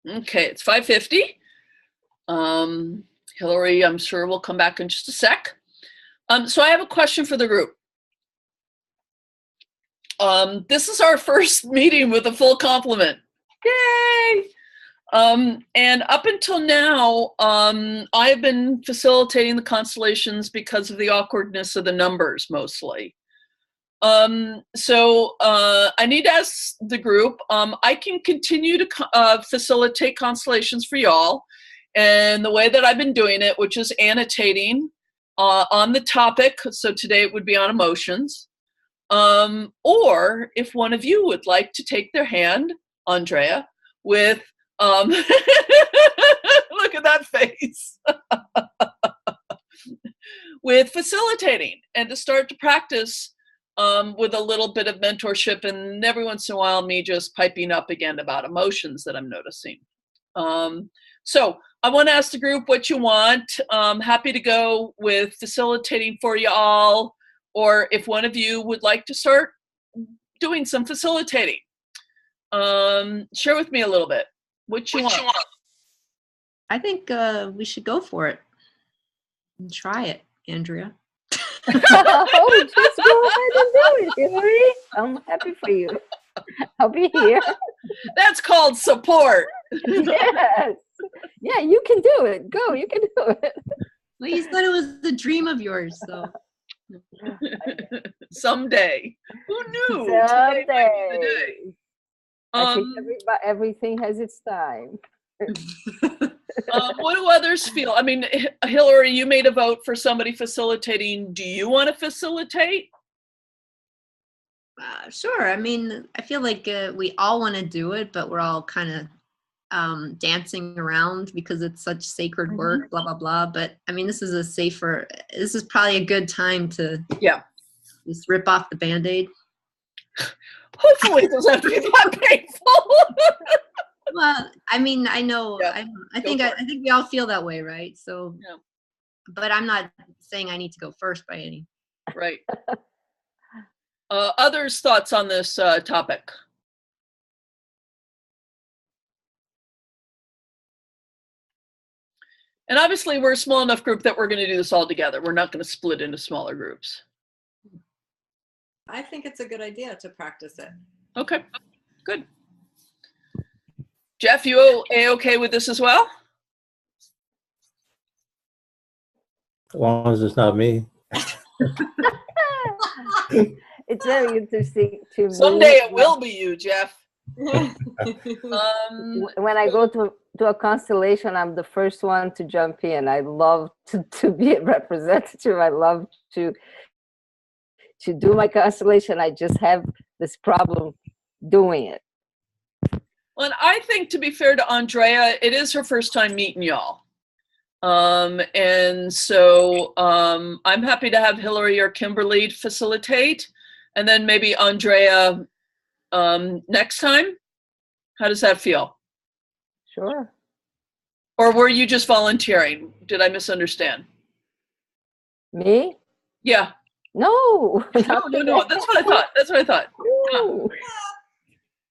S1: Okay, it's 5:50. Hillary, I'm sure will come back in just a sec. So I have a question for the group. This is our first meeting with a full complement. Yay! And up until now, I've been facilitating the constellations because of the awkwardness of the numbers mostly. So I need to ask the group, I can continue to facilitate constellations for y'all. And the way that I've been doing it, which is annotating on the topic. So today it would be on emotions. Or if one of you would like to take their hand, Andrea, with, look at that face, with facilitating and to start to practice with a little bit of mentorship and every once in a while me just piping up again about emotions that I'm noticing. So I want to ask the group what you want. Happy to go with facilitating for you all, or if one of you would like to start doing some facilitating. Share with me a little bit. What you want?
S3: I think we should go for it and try it, Andrea.
S2: Oh, just go ahead and do it, Hillary. I'm happy for you. I'll be here.
S1: That's called support.
S2: Yes. Yeah, you can do it. Go, you can do it.
S3: Well, you said it was the dream of yours, so.
S1: Someday. Who knew?
S2: Someday.
S1: Today might be the day.
S2: I think everything has its time.
S1: What do others feel? I mean, Hillary, you made a vote for somebody facilitating. Do you want to facilitate?
S3: Sure. I mean, I feel like we all want to do it, but we're all kind of dancing around because it's such sacred work, blah, blah, blah. But I mean, this is probably a good time to Just rip off the Band-Aid.
S1: Hopefully it doesn't have to be that painful.
S3: Well, I mean, I know,
S1: Yeah,
S3: I think we all feel that way, right? So,
S1: Yeah.
S3: but I'm not saying I need to go first by any.
S1: Right. Others' thoughts on this topic? And obviously, we're a small enough group that we're going to do this all together. We're not going to split into smaller groups.
S4: I think it's a good idea to practice it.
S1: Okay, good. Jeff, you A-okay with this as well?
S5: As long as it's not me.
S2: It's very interesting to
S1: Someday
S2: me.
S1: it will be you, Jeff.
S2: When I go to a constellation, I'm the first one to jump in. I love to be a representative. I love to do my constellation. I just have this problem doing it.
S1: Well, and I think, to be fair to Andrea, it is her first time meeting y'all. And so I'm happy to have Hillary or Kimberly facilitate, and then maybe Andrea next time. How does that feel?
S2: Sure.
S1: Or were you just volunteering? Did I misunderstand?
S2: Me?
S1: Yeah.
S2: No.
S1: No. That's what I thought. That's what I thought.
S2: No.
S1: Yeah.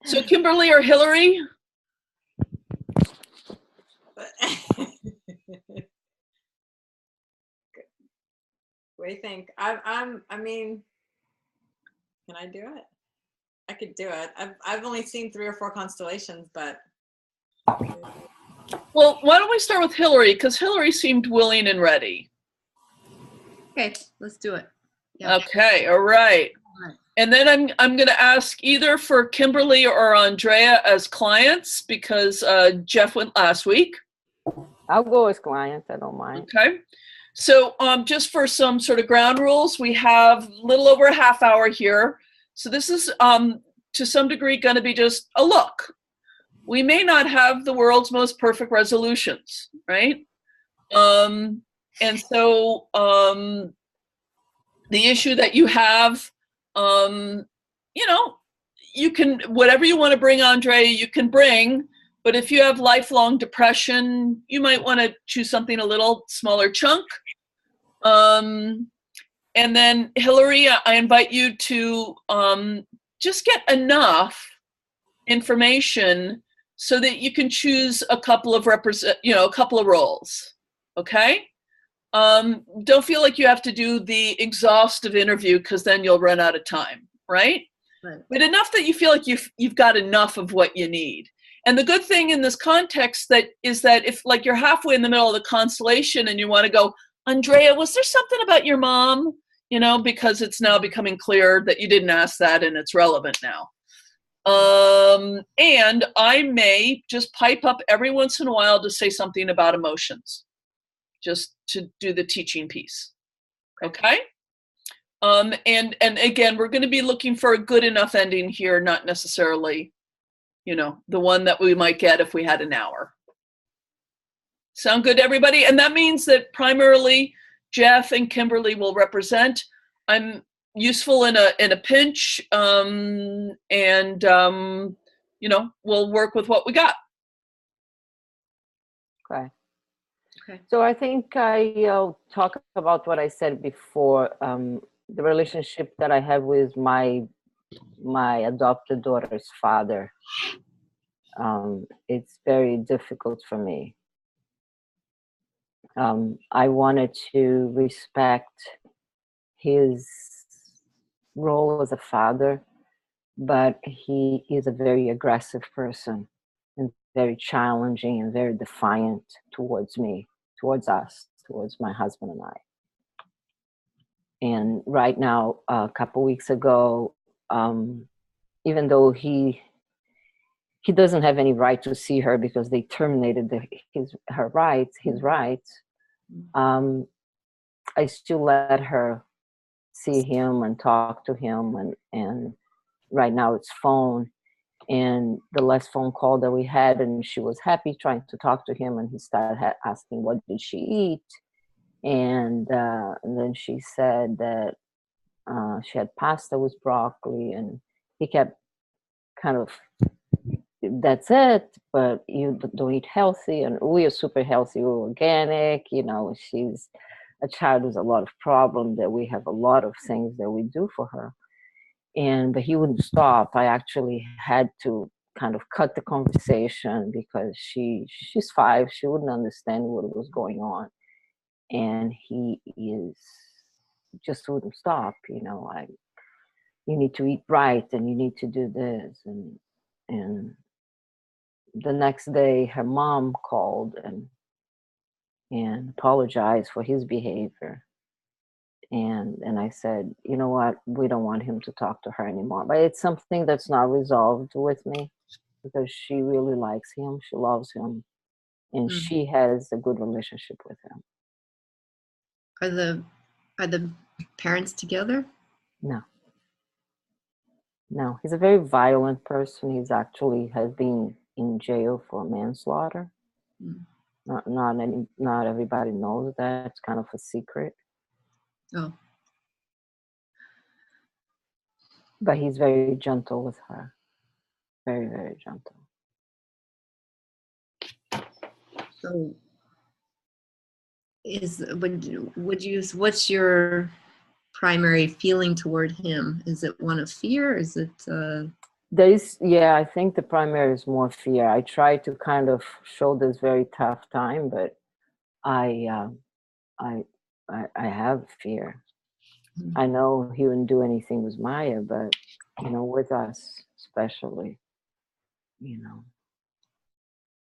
S1: So Kimberly or Hillary?
S4: What do you think? I mean, can I do it? I could do it. I've only seen 3 or 4 constellations, but.
S1: Well, why don't we start with Hillary? Because Hillary seemed willing and ready.
S3: Okay, let's do it. Yep.
S1: Okay, all right. And then I'm going to ask either for Kimberly or Andrea as clients, because Jeff went last week.
S2: I'll go as client. I don't mind.
S1: Okay. So just for some sort of ground rules, we have a little over a half hour here. So this is to some degree going to be just a look. We may not have the world's most perfect resolutions, right? And so the issue that you have, you know, you can, whatever you want to bring, Andrea, you can bring. But if you have lifelong depression, you might want to choose something a little smaller chunk. And then Hillary, I invite you to just get enough information so that you can choose a couple of a couple of roles. Okay. Don't feel like you have to do the exhaustive interview, because then you'll run out of time, right?
S3: Right.
S1: But enough that you feel like you've got enough of what you need. And the good thing in this context is that if, like, you're halfway in the middle of the constellation and you want to go, Andrea, was there something about your mom? You know, because it's now becoming clear that you didn't ask that and it's relevant now. And I may just pipe up every once in a while to say something about emotions, just to do the teaching piece. Okay? And again, we're going to be looking for a good enough ending here, not necessarily, you know, the one that we might get if we had an hour. Sound good to everybody? And that means that primarily Jeff and Kimberly will represent. I'm useful in a pinch, and you know, we'll work with what we got.
S2: Okay.
S3: Okay.
S2: So I think I'll talk about what I said before. The relationship that I have with my adopted daughter's father. It's very difficult for me. I wanted to respect his role as a father, but he is a very aggressive person and very challenging and very defiant towards me, towards us, towards my husband and I. And right now, a couple weeks ago, even though he doesn't have any right to see her because they terminated his rights, I still let her see him and talk to him, and right now it's phone. And the last phone call that we had, and she was happy trying to talk to him, and he started asking what did she eat, and then she said that She had pasta with broccoli, and he kept kind of, that's it, but you don't eat healthy. And we are super healthy, we're organic. She's a child with a lot of problems, that we have a lot of things that we do for her. But he wouldn't stop. I actually had to kind of cut the conversation, because she's 5, she wouldn't understand what was going on. And he is just wouldn't stop. You need to eat right, and you need to do this. And the next day her mom called and apologized for his behavior. And I said, you know what, we don't want him to talk to her anymore. But it's something that's not resolved with me, because she really likes him, she loves him, and she has a good relationship with him.
S3: Are the parents together?
S2: No, he's a very violent person. He's actually has been in jail for manslaughter. Not everybody knows that. It's kind of a secret.
S3: Oh.
S2: But he's very gentle with her. Very, very gentle.
S3: So what's your primary feeling toward him? Is it one of fear? Is it
S2: I think the primary is more fear. I try to kind of show this very tough time, but I have fear. I know he wouldn't do anything with Maya, but with us especially,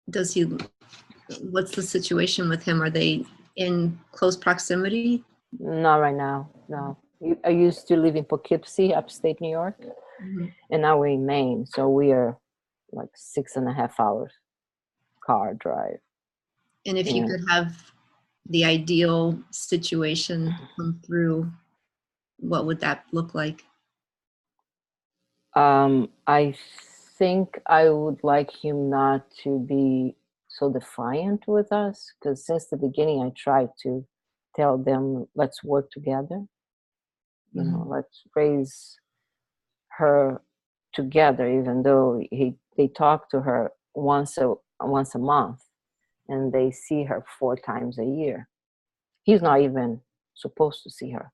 S3: Does he? What's the situation with him? Are they in close proximity?
S2: Not right now, no. I used to live in Poughkeepsie, upstate New York, and now we're in Maine, so we are like 6.5 hours car drive.
S3: And if you could have the ideal situation come through, what would that look like?
S2: I think I would like him not to be so defiant with us, because since the beginning I tried to tell them, let's work together. Let's raise her together, even though they talk to her once a month, and they see her 4 times a year. He's not even supposed to see her,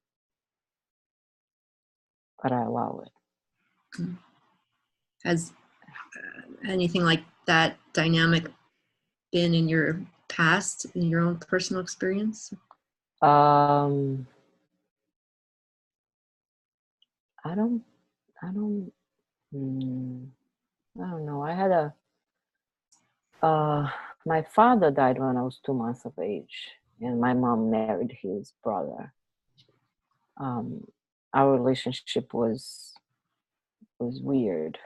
S2: but I allow it.
S3: Has anything like that dynamic been in your past, in your own personal experience?
S2: I don't know. I had my father died when I was 2 months of age, and my mom married his brother. Our relationship was weird.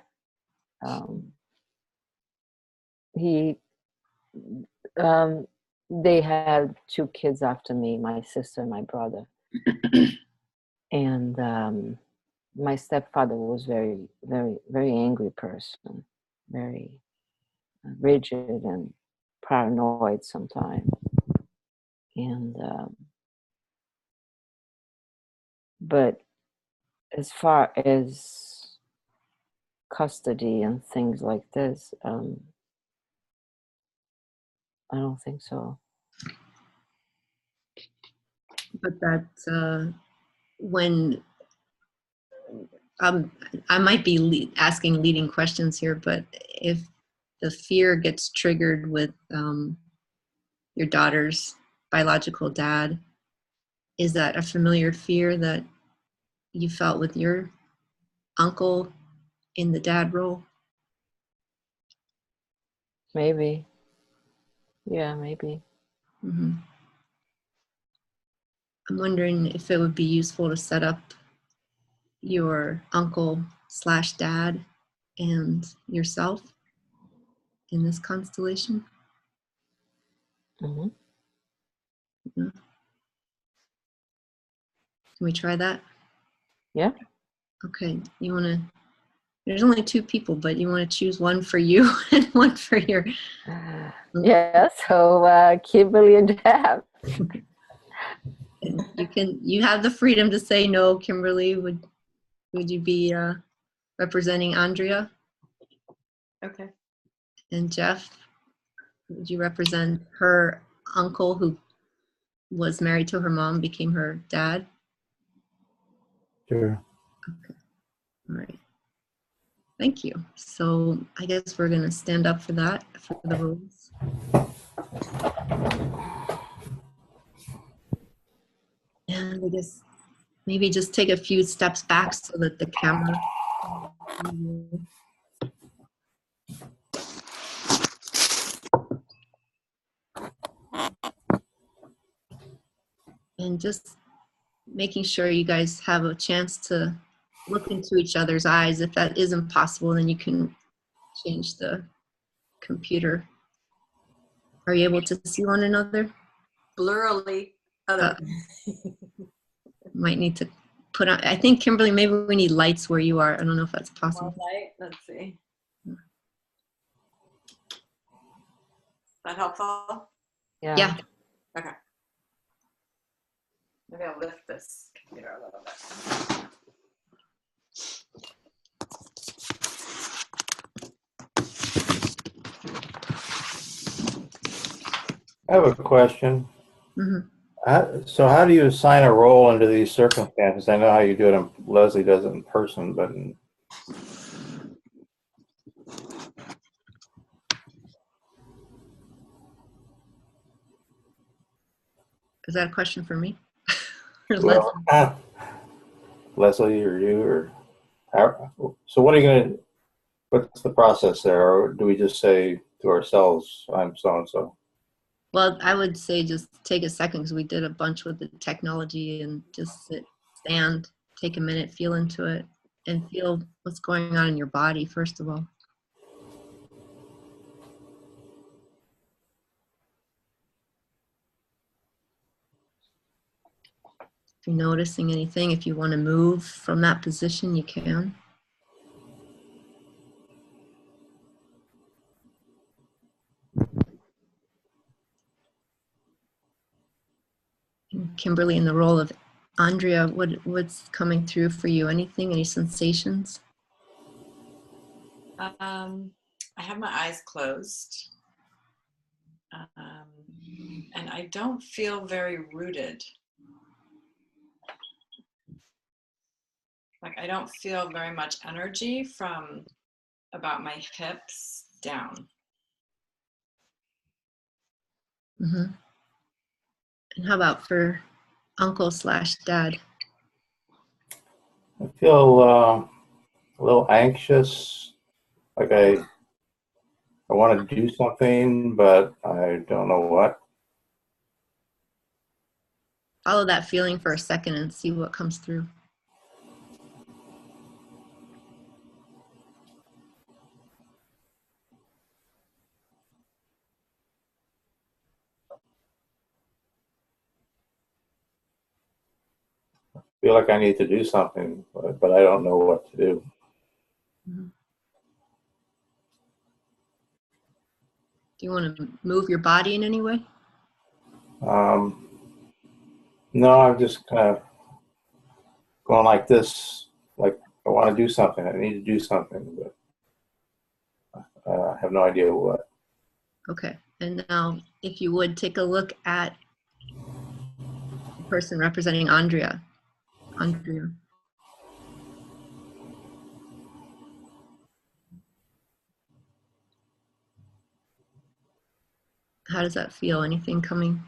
S2: They had 2 kids after me, my sister and my brother. And my stepfather was very, very, very angry person, very rigid and paranoid sometimes. And but as far as custody and things like this, I don't think so.
S3: But that when I might be asking leading questions here, but if the fear gets triggered with your daughter's biological dad, is that a familiar fear that you felt with your uncle in the dad role?
S2: Maybe. Yeah, maybe.
S3: Mm-hmm. I'm wondering if it would be useful to set up your uncle/dad and yourself in this constellation.
S2: Mm-hmm.
S3: Yeah. Can we try that?
S2: Yeah.
S3: Okay. You want to, there's only 2 people, but you want to choose one for you and one for your.
S2: Yeah, so Kimberly and Jeff.
S3: And you have the freedom to say no. Kimberly, would you be representing Andrea?
S4: Okay.
S3: And Jeff, would you represent her uncle who was married to her mom, became her dad?
S5: Sure.
S3: All right. Thank you. So I guess we're going to stand up for that, for the rules. And I guess maybe just take a few steps back so that the camera. And just making sure you guys have a chance to look into each other's eyes. If that isn't possible, then you can change the computer. Are you able to see one another?
S4: Blurrily. Other.
S3: Might need to put on, I think, Kimberly, maybe we need lights where you are. I don't know if that's
S4: More
S3: possible.
S4: light. Let's see. Is that helpful?
S3: Yeah.
S4: Okay. Maybe I'll lift this computer a little bit.
S5: I have a question.
S3: Mhm.
S5: So how do you assign a role under these circumstances? I know how you do it, Leslie does it in person, but
S3: Is that a question for me? Or
S5: well,
S3: Leslie?
S5: Leslie or you or so what are you going to, what's the process there? Or do we just say to ourselves, I'm so-and-so?
S3: Well, I would say just take a second because we did a bunch with the technology, and just sit, stand, take a minute, feel into it, and feel what's going on in your body, first of all. If you're noticing anything, if you want to move from that position, you can. And Kimberly, in the role of Andrea, what's coming through for you? Anything, any sensations?
S4: I have my eyes closed. And I don't feel very rooted. Like I don't feel very much energy from about my hips down.
S3: Mm-hmm. And how about for uncle / dad?
S5: I feel a little anxious, like I want to do something, but I don't know what.
S3: Follow that feeling for a second and see what comes through.
S5: I feel like I need to do something, but I don't know what to do.
S3: Mm-hmm. Do you want to move your body in any way?
S5: No, I'm just kind of going like this, like I want to do something. I need to do something, but I have no idea what.
S3: Okay. And now, if you would, take a look at the person representing Andrea. Andrea. How does that feel? Anything coming?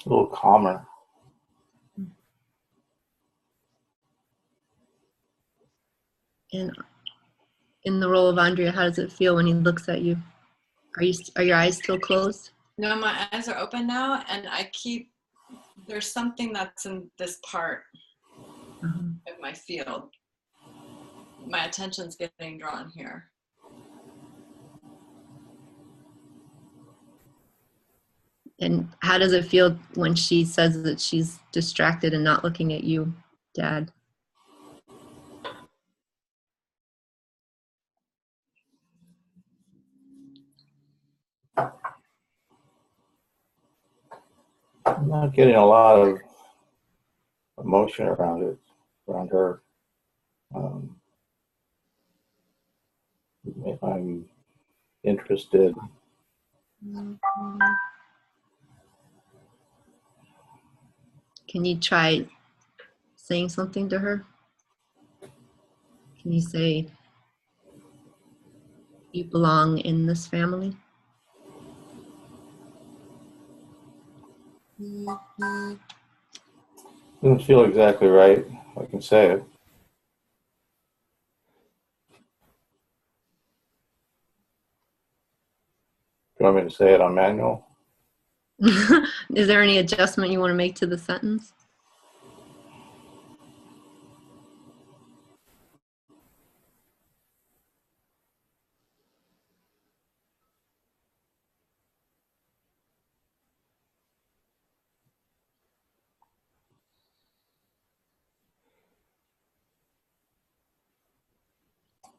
S5: A little calmer.
S3: And in the role of Andrea, how does it feel when he looks at you? Are your eyes still closed?
S4: No, my eyes are open now, and there's something that's in this part of my field. My attention's getting drawn here.
S3: And how does it feel when she says that she's distracted and not looking at you, Dad?
S5: I'm not getting a lot of emotion around it, around her. If I'm interested.
S3: Can you try saying something to her? Can you say, you belong in this family?
S5: Doesn't feel exactly right. I can say it. Do you want me to say it on manual?
S3: Is there any adjustment you want to make to the sentence?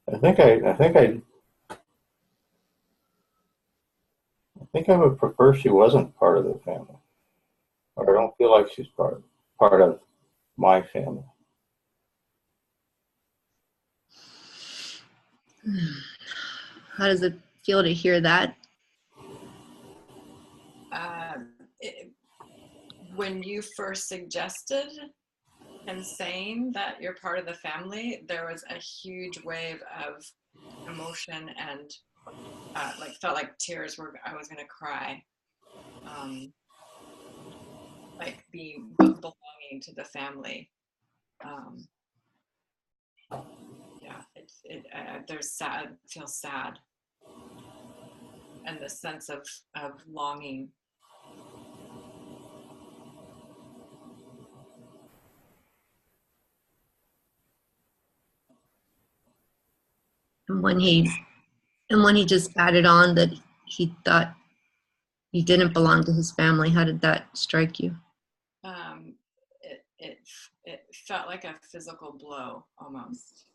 S5: I think I would prefer she wasn't part of the family, or I don't feel like she's part of my family.
S3: How does it feel to hear that?
S4: When you first suggested and saying that you're part of the family, there was a huge wave of emotion and like felt like tears were, I was gonna cry. Like being belonging to the family. Yeah, there's sad, feels sad. And the sense of longing.
S3: And when he just added on that he thought you didn't belong to his family, how did that strike you?
S4: It felt like a physical blow almost.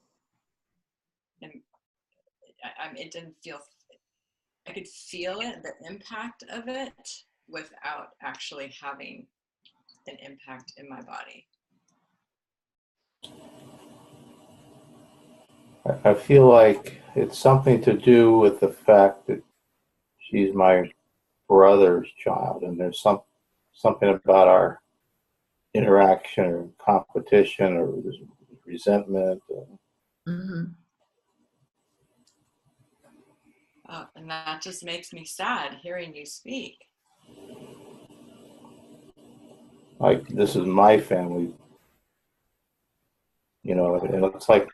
S4: And it didn't feel, I could feel it, the impact of it, without actually having an impact in my body.
S5: I feel like it's something to do with the fact that she's my brother's child, and there's something about our interaction or competition or resentment.
S3: Mm-hmm.
S4: And that just makes me sad hearing you speak.
S5: Like, this is my family, you know, and it's like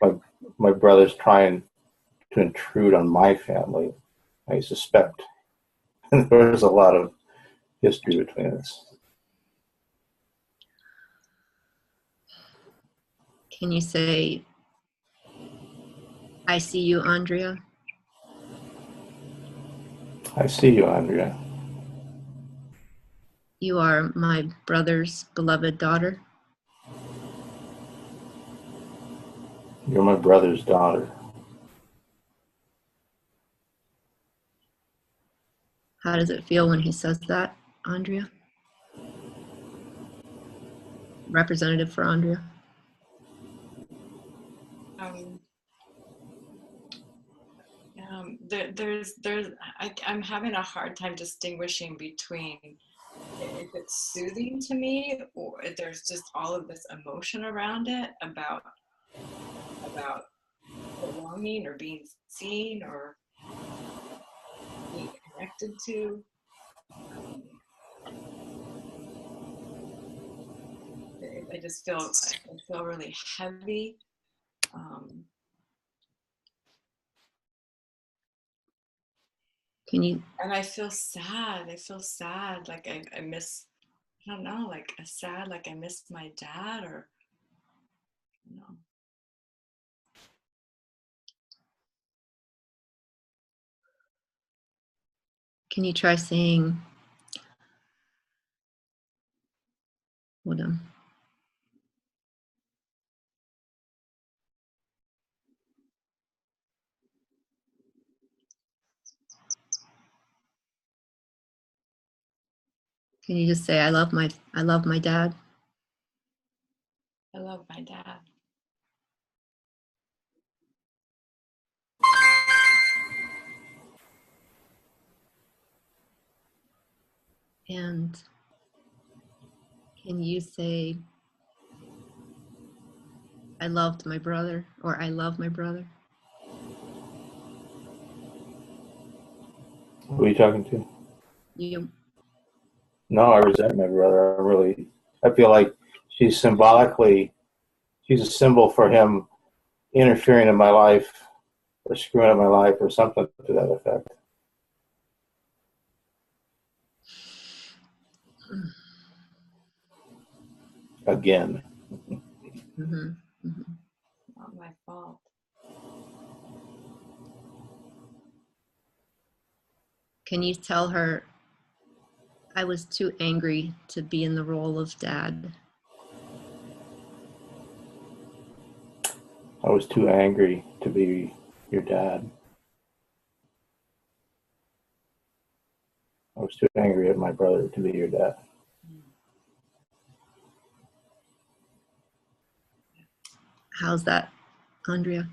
S5: my brother's trying to intrude on my family. I suspect there's a lot of history between us.
S3: Can you say, I see you, Andrea?
S5: I see you, Andrea.
S3: You are my brother's beloved daughter.
S5: You're my brother's daughter.
S3: How does it feel when he says that, Andrea? Representative for Andrea.
S4: I'm having a hard time distinguishing between if it's soothing to me or if there's just all of this emotion around it about belonging or being seen or being connected to. I just feel really heavy.
S3: Can you?
S4: And I feel sad. I feel sad. Like I miss, I don't know, like a sad, like I miss my dad or, you know.
S3: Can you try saying, hold on. Can you just say, I love my dad?
S4: I love my dad.
S3: And can you say, I loved my brother, or I love my brother?
S5: Who are you talking to?
S3: You.
S5: No, I resent my brother. I feel like she's a symbol for him interfering in my life or screwing up my life or something to that effect. Again.
S3: Mm-hmm. Mm-hmm.
S4: Not my fault.
S3: Can you tell her, I was too angry to be in the role of dad?
S5: I was too angry to be your dad. I was too angry at my brother to be your dad.
S3: How's that, Andrea?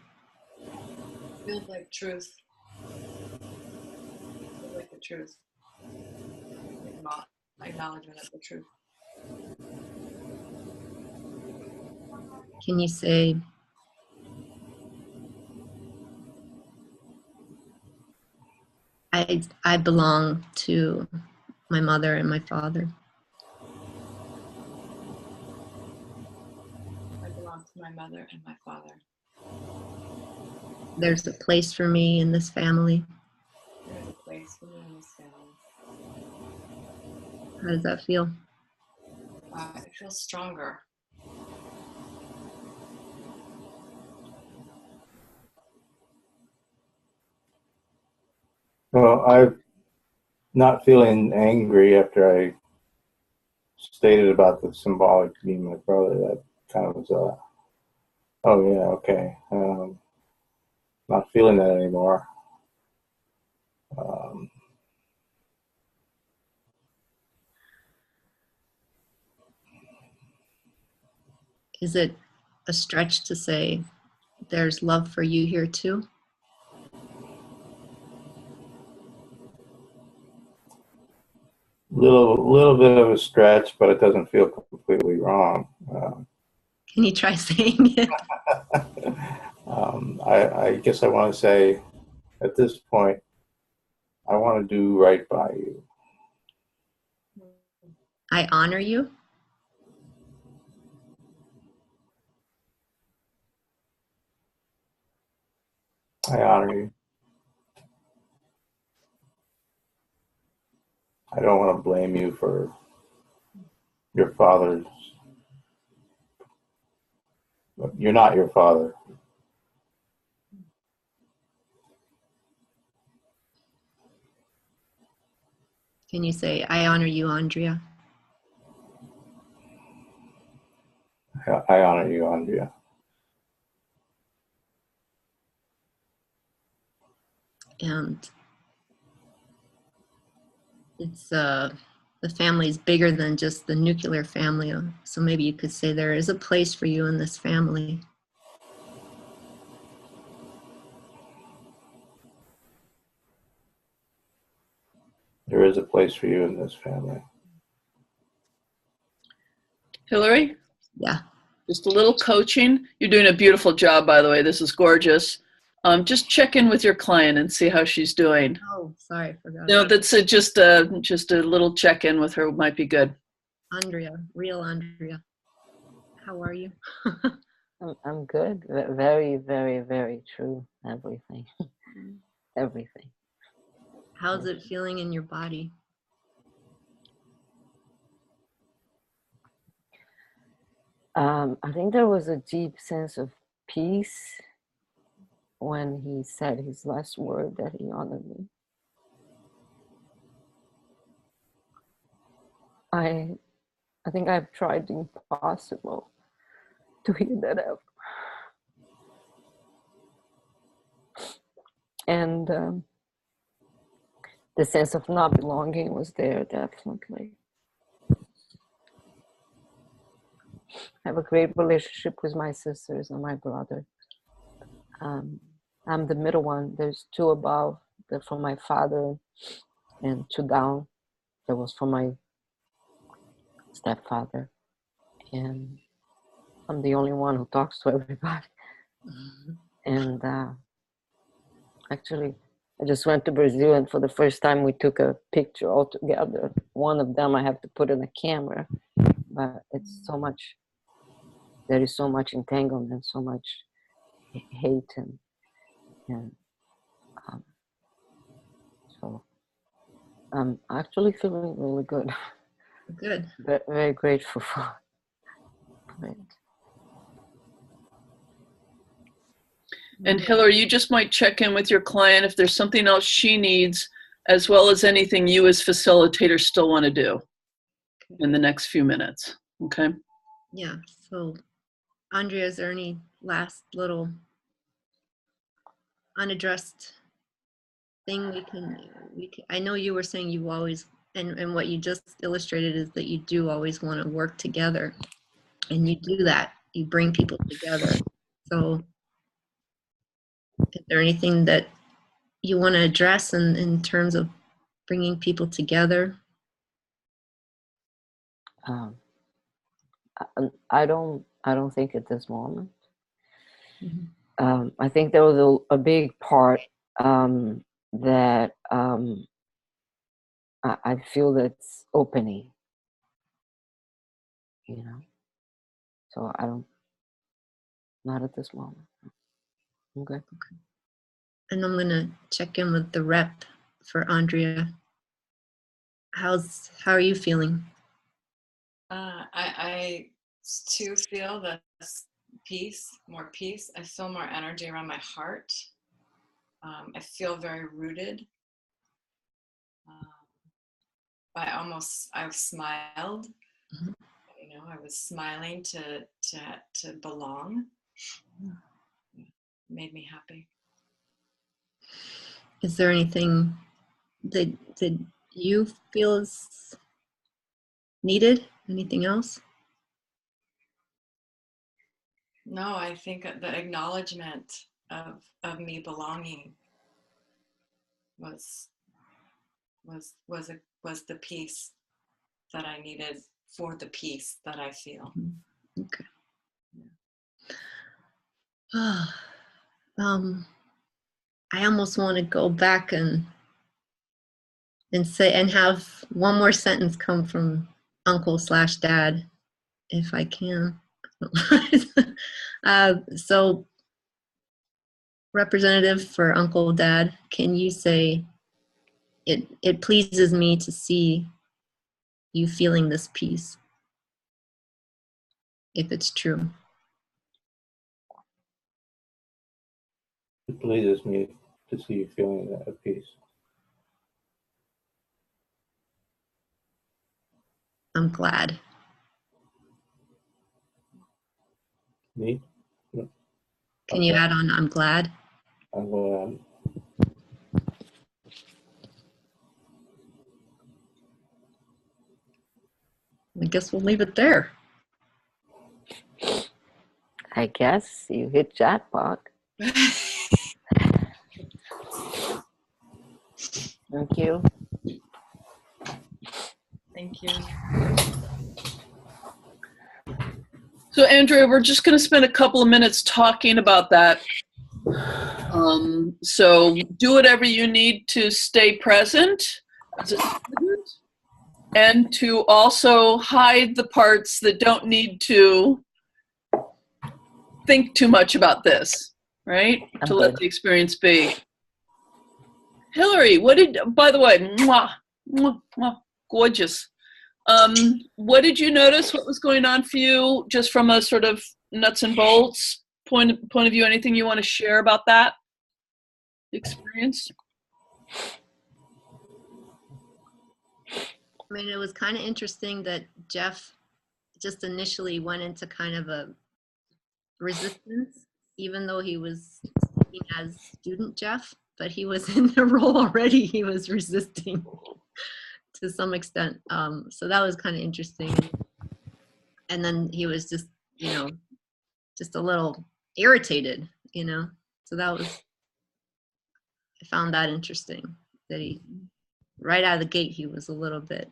S4: Feels like truth. Feels like the truth. Acknowledgement of the truth.
S3: Can you say, I belong to my mother and my father?
S4: I belong to my mother and my father.
S3: There's a place for me in this family.
S4: There's a place for me in this family.
S3: How does that feel?
S4: It feels stronger.
S5: Well, I'm not feeling angry after I stated about the symbolic being my brother. That kind of was, oh yeah, okay. Not feeling that anymore. Um,
S3: Is it a stretch to say there's love for you here too?
S5: little bit of a stretch, but it doesn't feel completely wrong.
S3: Can you try saying it?
S5: I guess I want to say, at this point, I want to do right by you.
S3: I honor you.
S5: I honor you. I don't want to blame you for your father's. You're not your father.
S3: Can you say, I honor you, Andrea?
S5: I honor you, Andrea.
S3: And it's the family is bigger than just the nuclear family. So maybe you could say there is a place for you in this family.
S5: There is a place for you in this family.
S1: Hillary,
S3: Yeah.
S1: just a little coaching. You're doing a beautiful job, by the way. This is gorgeous. Just check in with your client and see how she's doing.
S3: Oh, sorry, I forgot.
S1: No, that's just a little check in with her might be good.
S3: Andrea, real Andrea. How are you?
S2: I'm good. Very, very, very true. Everything. Everything.
S3: How's it feeling in your body?
S2: I think there was a deep sense of peace when he said his last word that he honored me. I think I've tried the impossible to hear that out. And the sense of not belonging was there, definitely. have a great relationship with my sisters and my brother. I'm the middle one. There's two above. They're from my father, and two down. That was from my stepfather. And I'm the only one who talks to everybody. And actually, I just went to Brazil, and for the first time, we took a picture all together. One of them I have to put in a camera, but it's so much. There is so much entanglement, so much hate, and so I'm actually feeling really good.
S3: Good.
S2: Very grateful for it.
S1: And Hillary, you just might check in with your client if there's something else she needs, as well as anything you as facilitator still want to do in the next few minutes. Okay?
S3: Yeah. So, Andrea, is there any last little unaddressed thing we can, I know you were saying you always, and what you just illustrated is that you do always want to work together, and you do that. You bring people together. So is there anything that you want to address in terms of bringing people together?
S2: I don't think at this moment.
S3: Mm-hmm.
S2: I think there was a big part that I feel that's opening, you know. So I don't, not at this moment. Okay.
S3: And I'm gonna check in with the rep for Andrea. How are you feeling?
S4: I too feel this peace, more peace. I feel more energy around my heart. I feel very rooted. I've smiled.
S3: Mm-hmm.
S4: You know, I was smiling to belong. It made me happy.
S3: Is there anything that you feel is needed? Anything else?
S4: No, I think the acknowledgement of me belonging was the peace that I needed for the peace that I feel.
S3: Okay. I almost want to go back and say and have one more sentence come from Uncle/Dad, if I can. So, Representative for Uncle Dad, can you say, it pleases me to see you feeling this peace, if it's true?
S5: It pleases me to see you feeling that at peace.
S3: I'm glad.
S5: Me?
S3: Can you add on, I'm glad?
S5: I'm glad.
S3: I guess we'll leave it there.
S2: I guess you hit jackpot. Thank you.
S4: Thank you.
S1: So, Andrea, we're just going to spend a couple of minutes talking about that. So do whatever you need to stay present as a student, and to also hide the parts that don't need to think too much about this, right? To let the experience be. Hillary, by the way, mwah, mwah, mwah, gorgeous. What did you notice? What was going on for you, just from a sort of nuts and bolts point of view? Anything you want to share about that experience?
S3: I mean, it was kind of interesting that Jeff just initially went into kind of a resistance, even though he was speaking as student Jeff, but he was in the role already. He was resisting to some extent. So that was kind of interesting. and then he was just, just a little irritated, So that was, I found that interesting that he, right out of the gate, he was a little bit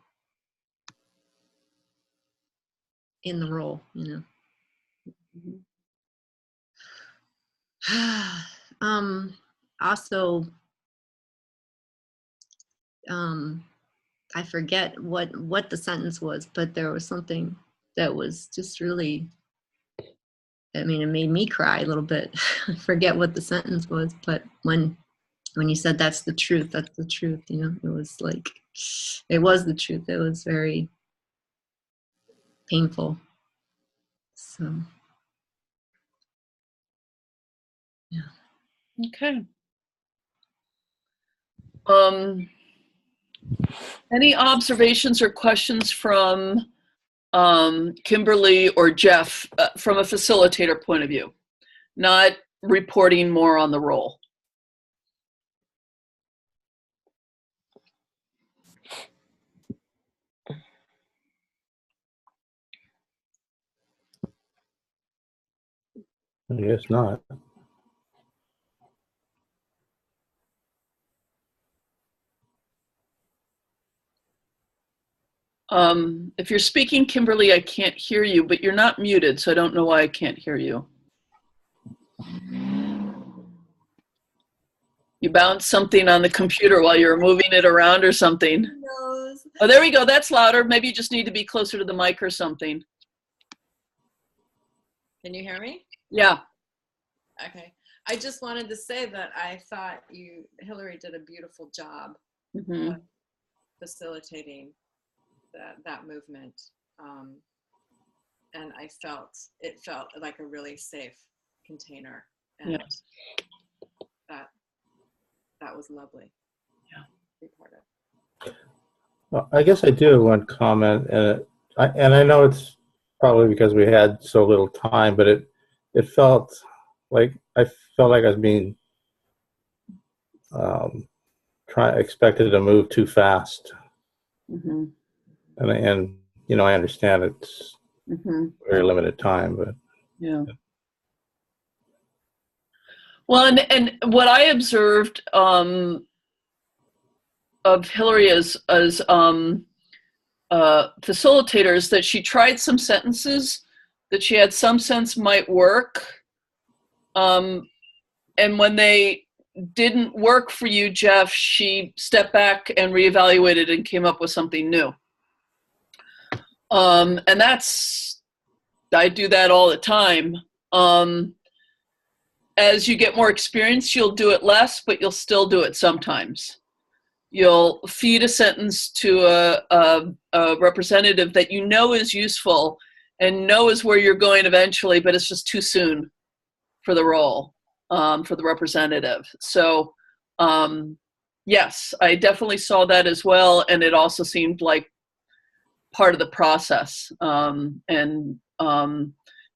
S3: in the role, Also, I forget what the sentence was, but there was something that was just really, it made me cry a little bit. I forget what the sentence was, but when you said that's the truth, it was like, it was the truth. It was very painful. So, yeah.
S1: Okay. Any observations or questions from Kimberly or Jeff from a facilitator point of view, not reporting more on the role?
S5: I guess not.
S1: If you're speaking, Kimberly, I can't hear you, but you're not muted, so I don't know why I can't hear you. You bounced something on the computer while you were moving it around or something. Oh, there we go. That's louder. Maybe you just need to be closer to the mic or something.
S4: Can you hear me?
S1: Yeah.
S4: Okay. I just wanted to say that I thought Hillary did a beautiful job of facilitating that movement. And it felt like a really safe container. And that was lovely.
S1: Yeah.
S4: To be part of.
S5: Well, I guess I do have one comment, and I know it's probably because we had so little time, but it felt like I was being expected to move too fast.
S1: Mm-hmm.
S5: And I understand it's very limited time, but
S1: yeah. Well, and what I observed of Hillary as facilitators, that she tried some sentences that she had some sense might work, and when they didn't work for you, Jeff, she stepped back and reevaluated and came up with something new. And I do that all the time. As you get more experience, you'll do it less, but you'll still do it sometimes. You'll feed a sentence to a representative that you know is useful and knows where you're going eventually, but it's just too soon for the role, for the representative. So, yes, I definitely saw that as well, and it also seemed like part of the process.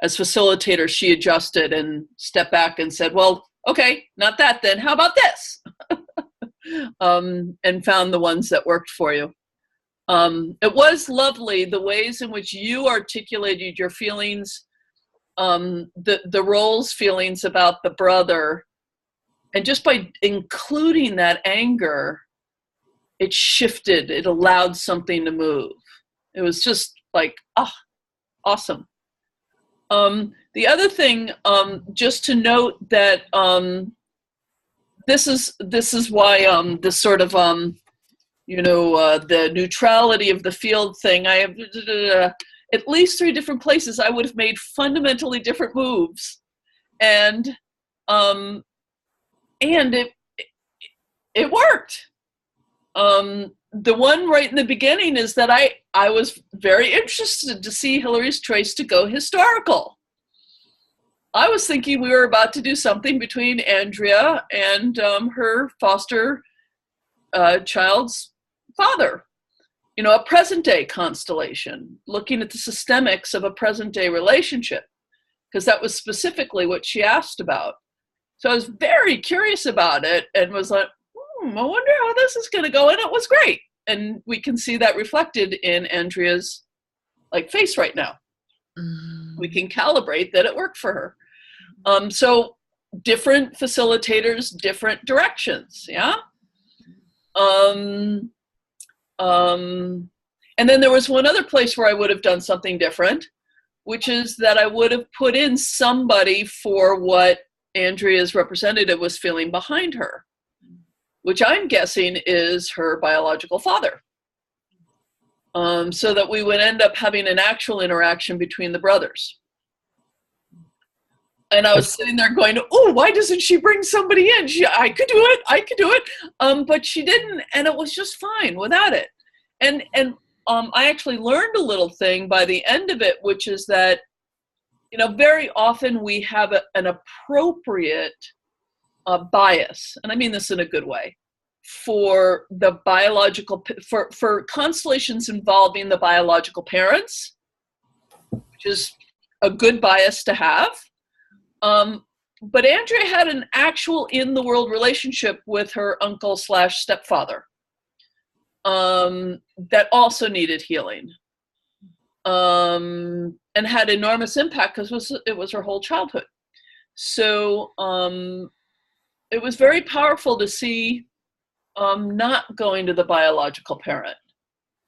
S1: As facilitator, she adjusted and stepped back and said, well, okay, not that then, how about this? And found the ones that worked for you. It was lovely, the ways in which you articulated your feelings, the role's feelings about the brother, and just by including that anger, it shifted, it allowed something to move. It was just like, awesome. The other thing, just to note that this is why this sort of the neutrality of the field thing. I have at least 3 different places I would have made fundamentally different moves, and it worked. The one right in the beginning is that I was very interested to see Hillary's choice to go historical. I was thinking we were about to do something between Andrea and her foster child's father. A present-day constellation, looking at the systemics of a present-day relationship, because that was specifically what she asked about. So I was very curious about it and was like, I wonder how this is going to go, and it was great. And we can see that reflected in Andrea's face right now. We can calibrate that it worked for her. So different facilitators, different directions. Yeah. And then there was one other place where I would have done something different, which is that I would have put in somebody for what Andrea's representative was feeling behind her, which I'm guessing is her biological father. So that we would end up having an actual interaction between the brothers. And I was sitting there going, oh, why doesn't she bring somebody in? I could do it. But she didn't, and it was just fine without it. And I actually learned a little thing by the end of it, which is that, very often we have an appropriate bias, and I mean this in a good way, for the biological, for constellations involving the biological parents, which is a good bias to have. But Andrea had an actual in-the-world relationship with her uncle/stepfather that also needed healing, and had enormous impact because it was her whole childhood. So it was very powerful to see not going to the biological parent.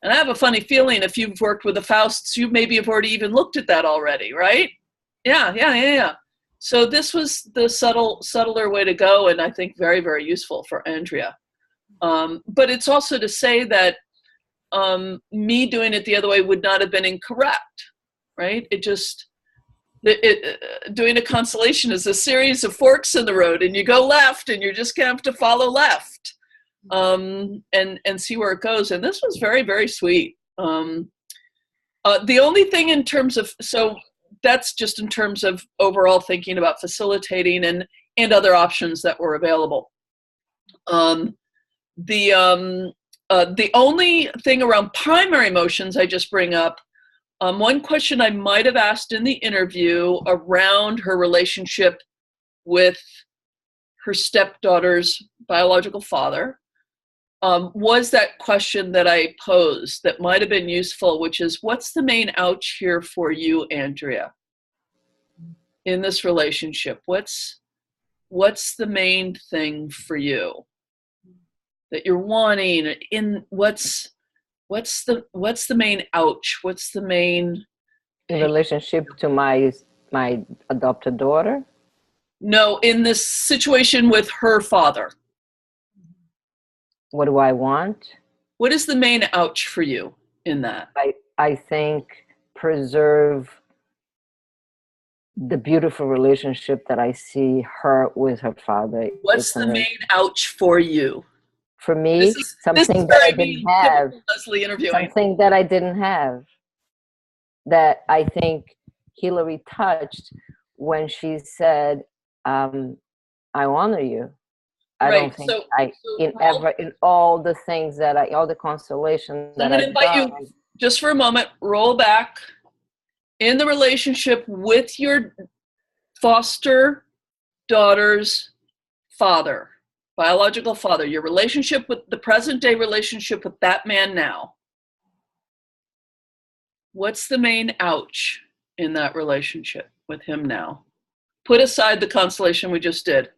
S1: And I have a funny feeling if you've worked with the Fausts, you maybe have already even looked at that already, right? Yeah. So this was the subtler way to go, and I think very, very useful for Andrea. But it's also to say that me doing it the other way would not have been incorrect, right? Doing a constellation is a series of forks in the road, and you go left, and you're just gonna have to follow left, and see where it goes. And this was very, very sweet. The only thing in terms of, so that's just in terms of overall thinking about facilitating and other options that were available. The only thing around primary motions I just bring up, one question I might have asked in the interview around her relationship with her stepdaughter's biological father, was that question that I posed that might have been useful, which is, what's the main ouch here for you, Andrea, in this relationship? What's the main thing for you that you're wanting in, what's the main ouch? What's the main
S2: in relationship to my adopted daughter?
S1: No, in this situation with her father.
S2: What do I want?
S1: What is the main ouch for you in that?
S2: I think preserve the beautiful relationship that I see her with her father.
S1: What's the main ouch for you?
S2: For me, something that I didn't have.
S1: Leslie interviewing.
S2: Something that I didn't have. That I think Hillary touched when she said, "I honor you." I don't think in all the things that all the constellations that
S1: I'm going to invite you just for a moment, roll back in the relationship with your foster daughter's father, biological father, your relationship with the present day relationship with that man now. What's the main ouch in that relationship with him now? Put aside the constellation we just did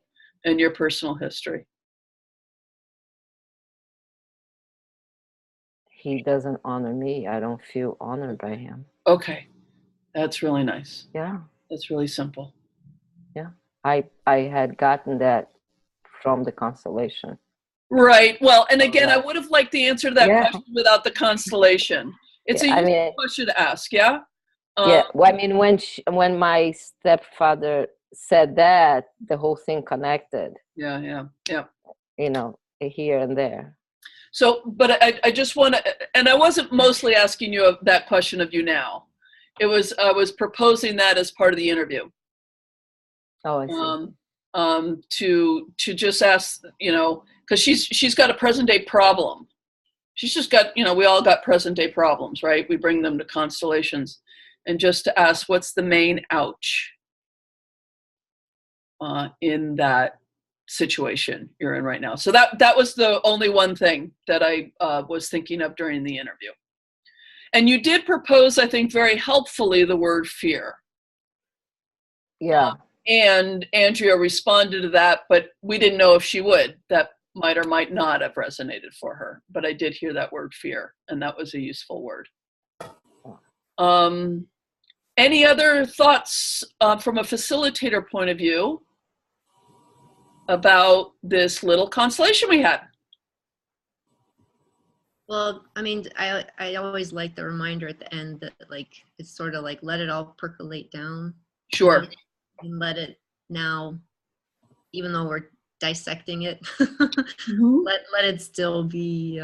S1: and your personal history.
S2: He doesn't honor me. I don't feel honored by him.
S1: Okay. That's really nice.
S2: Yeah.
S1: That's really simple.
S2: Yeah. I had gotten that from the constellation.
S1: Right. Well, and again, I would have liked the answer to that question without the constellation. It's a useful question to ask, yeah?
S2: Yeah. Well, I mean, when my stepfather said that, the whole thing connected.
S1: Yeah.
S2: You know, here and there. So,
S1: but I just want to, and I wasn't mostly asking you that question of you now. I was proposing that as part of the interview.
S2: Oh, I see.
S1: To just ask, because she's got a present day problem. She's just got, we all got present day problems, right? We bring them to constellations, and just to ask, what's the main ouch in that situation you're in right now? So that was the only one thing that I was thinking of during the interview. And you did propose, I think, very helpfully the word fear.
S2: Yeah.
S1: And Andrea responded to that, but we didn't know if she would. That might or might not have resonated for her. But I did hear that word fear, and that was a useful word. Any other thoughts from a facilitator point of view about this little constellation we had?
S3: Well, I mean, I always like the reminder at the end that like it's sort of like let it all percolate down.
S1: Sure.
S3: And let it now, even though we're dissecting it,
S1: Mm-hmm.
S3: let it still be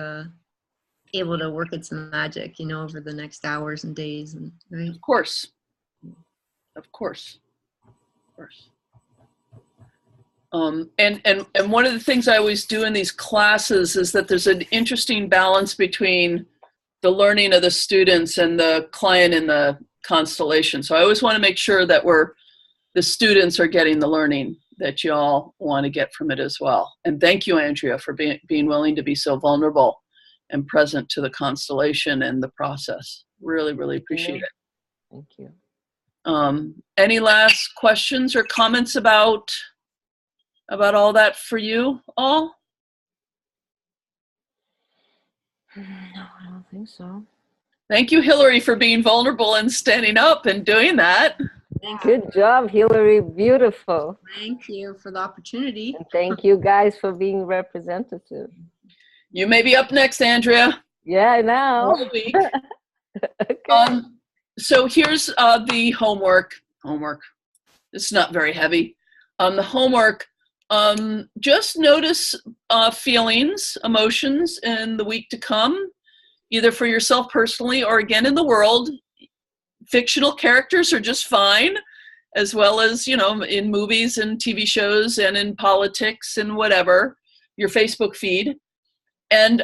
S3: able to work its magic, you know, over the next hours and days, and right.
S1: Of course. Of course. Of course. And one of the things I always do in these classes is that there's an interesting balance between the learning of the students and the client in the constellation. So I always want to make sure that the students are getting the learning that you all want to get from it as well. And thank you, Andrea, for being willing to be so vulnerable and present to the constellation and the process. Really, really appreciate it.
S2: Thank you.
S1: Any last questions or comments about all that for you all?
S2: No, I don't think so.
S1: Thank you, Hillary, for being vulnerable and standing up and doing that.
S2: Good job, Hillary. Beautiful.
S3: Thank you for the opportunity.
S2: And thank you guys for being representative.
S1: You may be up next, Andrea.
S2: Yeah, I know.
S1: All week.
S2: Okay.
S1: So here's the homework. It's not very heavy. The homework. Just notice feelings, emotions in the week to come, either for yourself personally or again in the world. Fictional characters are just fine, as well as, you know, in movies and TV shows and in politics and whatever, your Facebook feed. And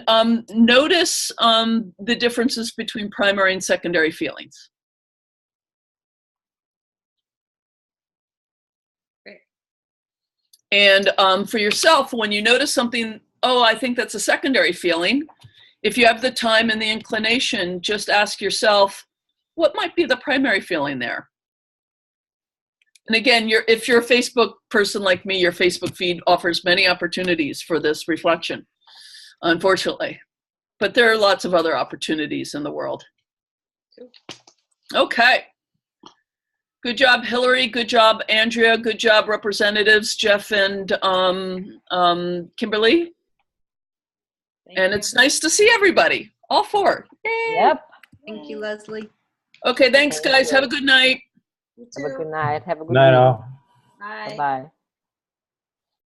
S1: notice the differences between primary and secondary feelings. And for yourself, when you notice something, oh, I think that's a secondary feeling, if you have the time and the inclination, just ask yourself, what might be the primary feeling there? And again, if you're a Facebook person like me, your Facebook feed offers many opportunities for this reflection, unfortunately. But there are lots of other opportunities in the world. Okay. Good job, Hillary. Good job, Andrea. Good job, representatives, Jeff and Kimberly. And it's nice to see everybody, all four. Yay.
S2: Yep.
S3: Thank you, Leslie.
S1: Okay, thanks, guys. Have a good night.
S4: You
S2: Have a
S4: too.
S2: good night. Have a good
S5: Night
S2: week.
S5: all.
S4: Bye.
S2: Bye-bye.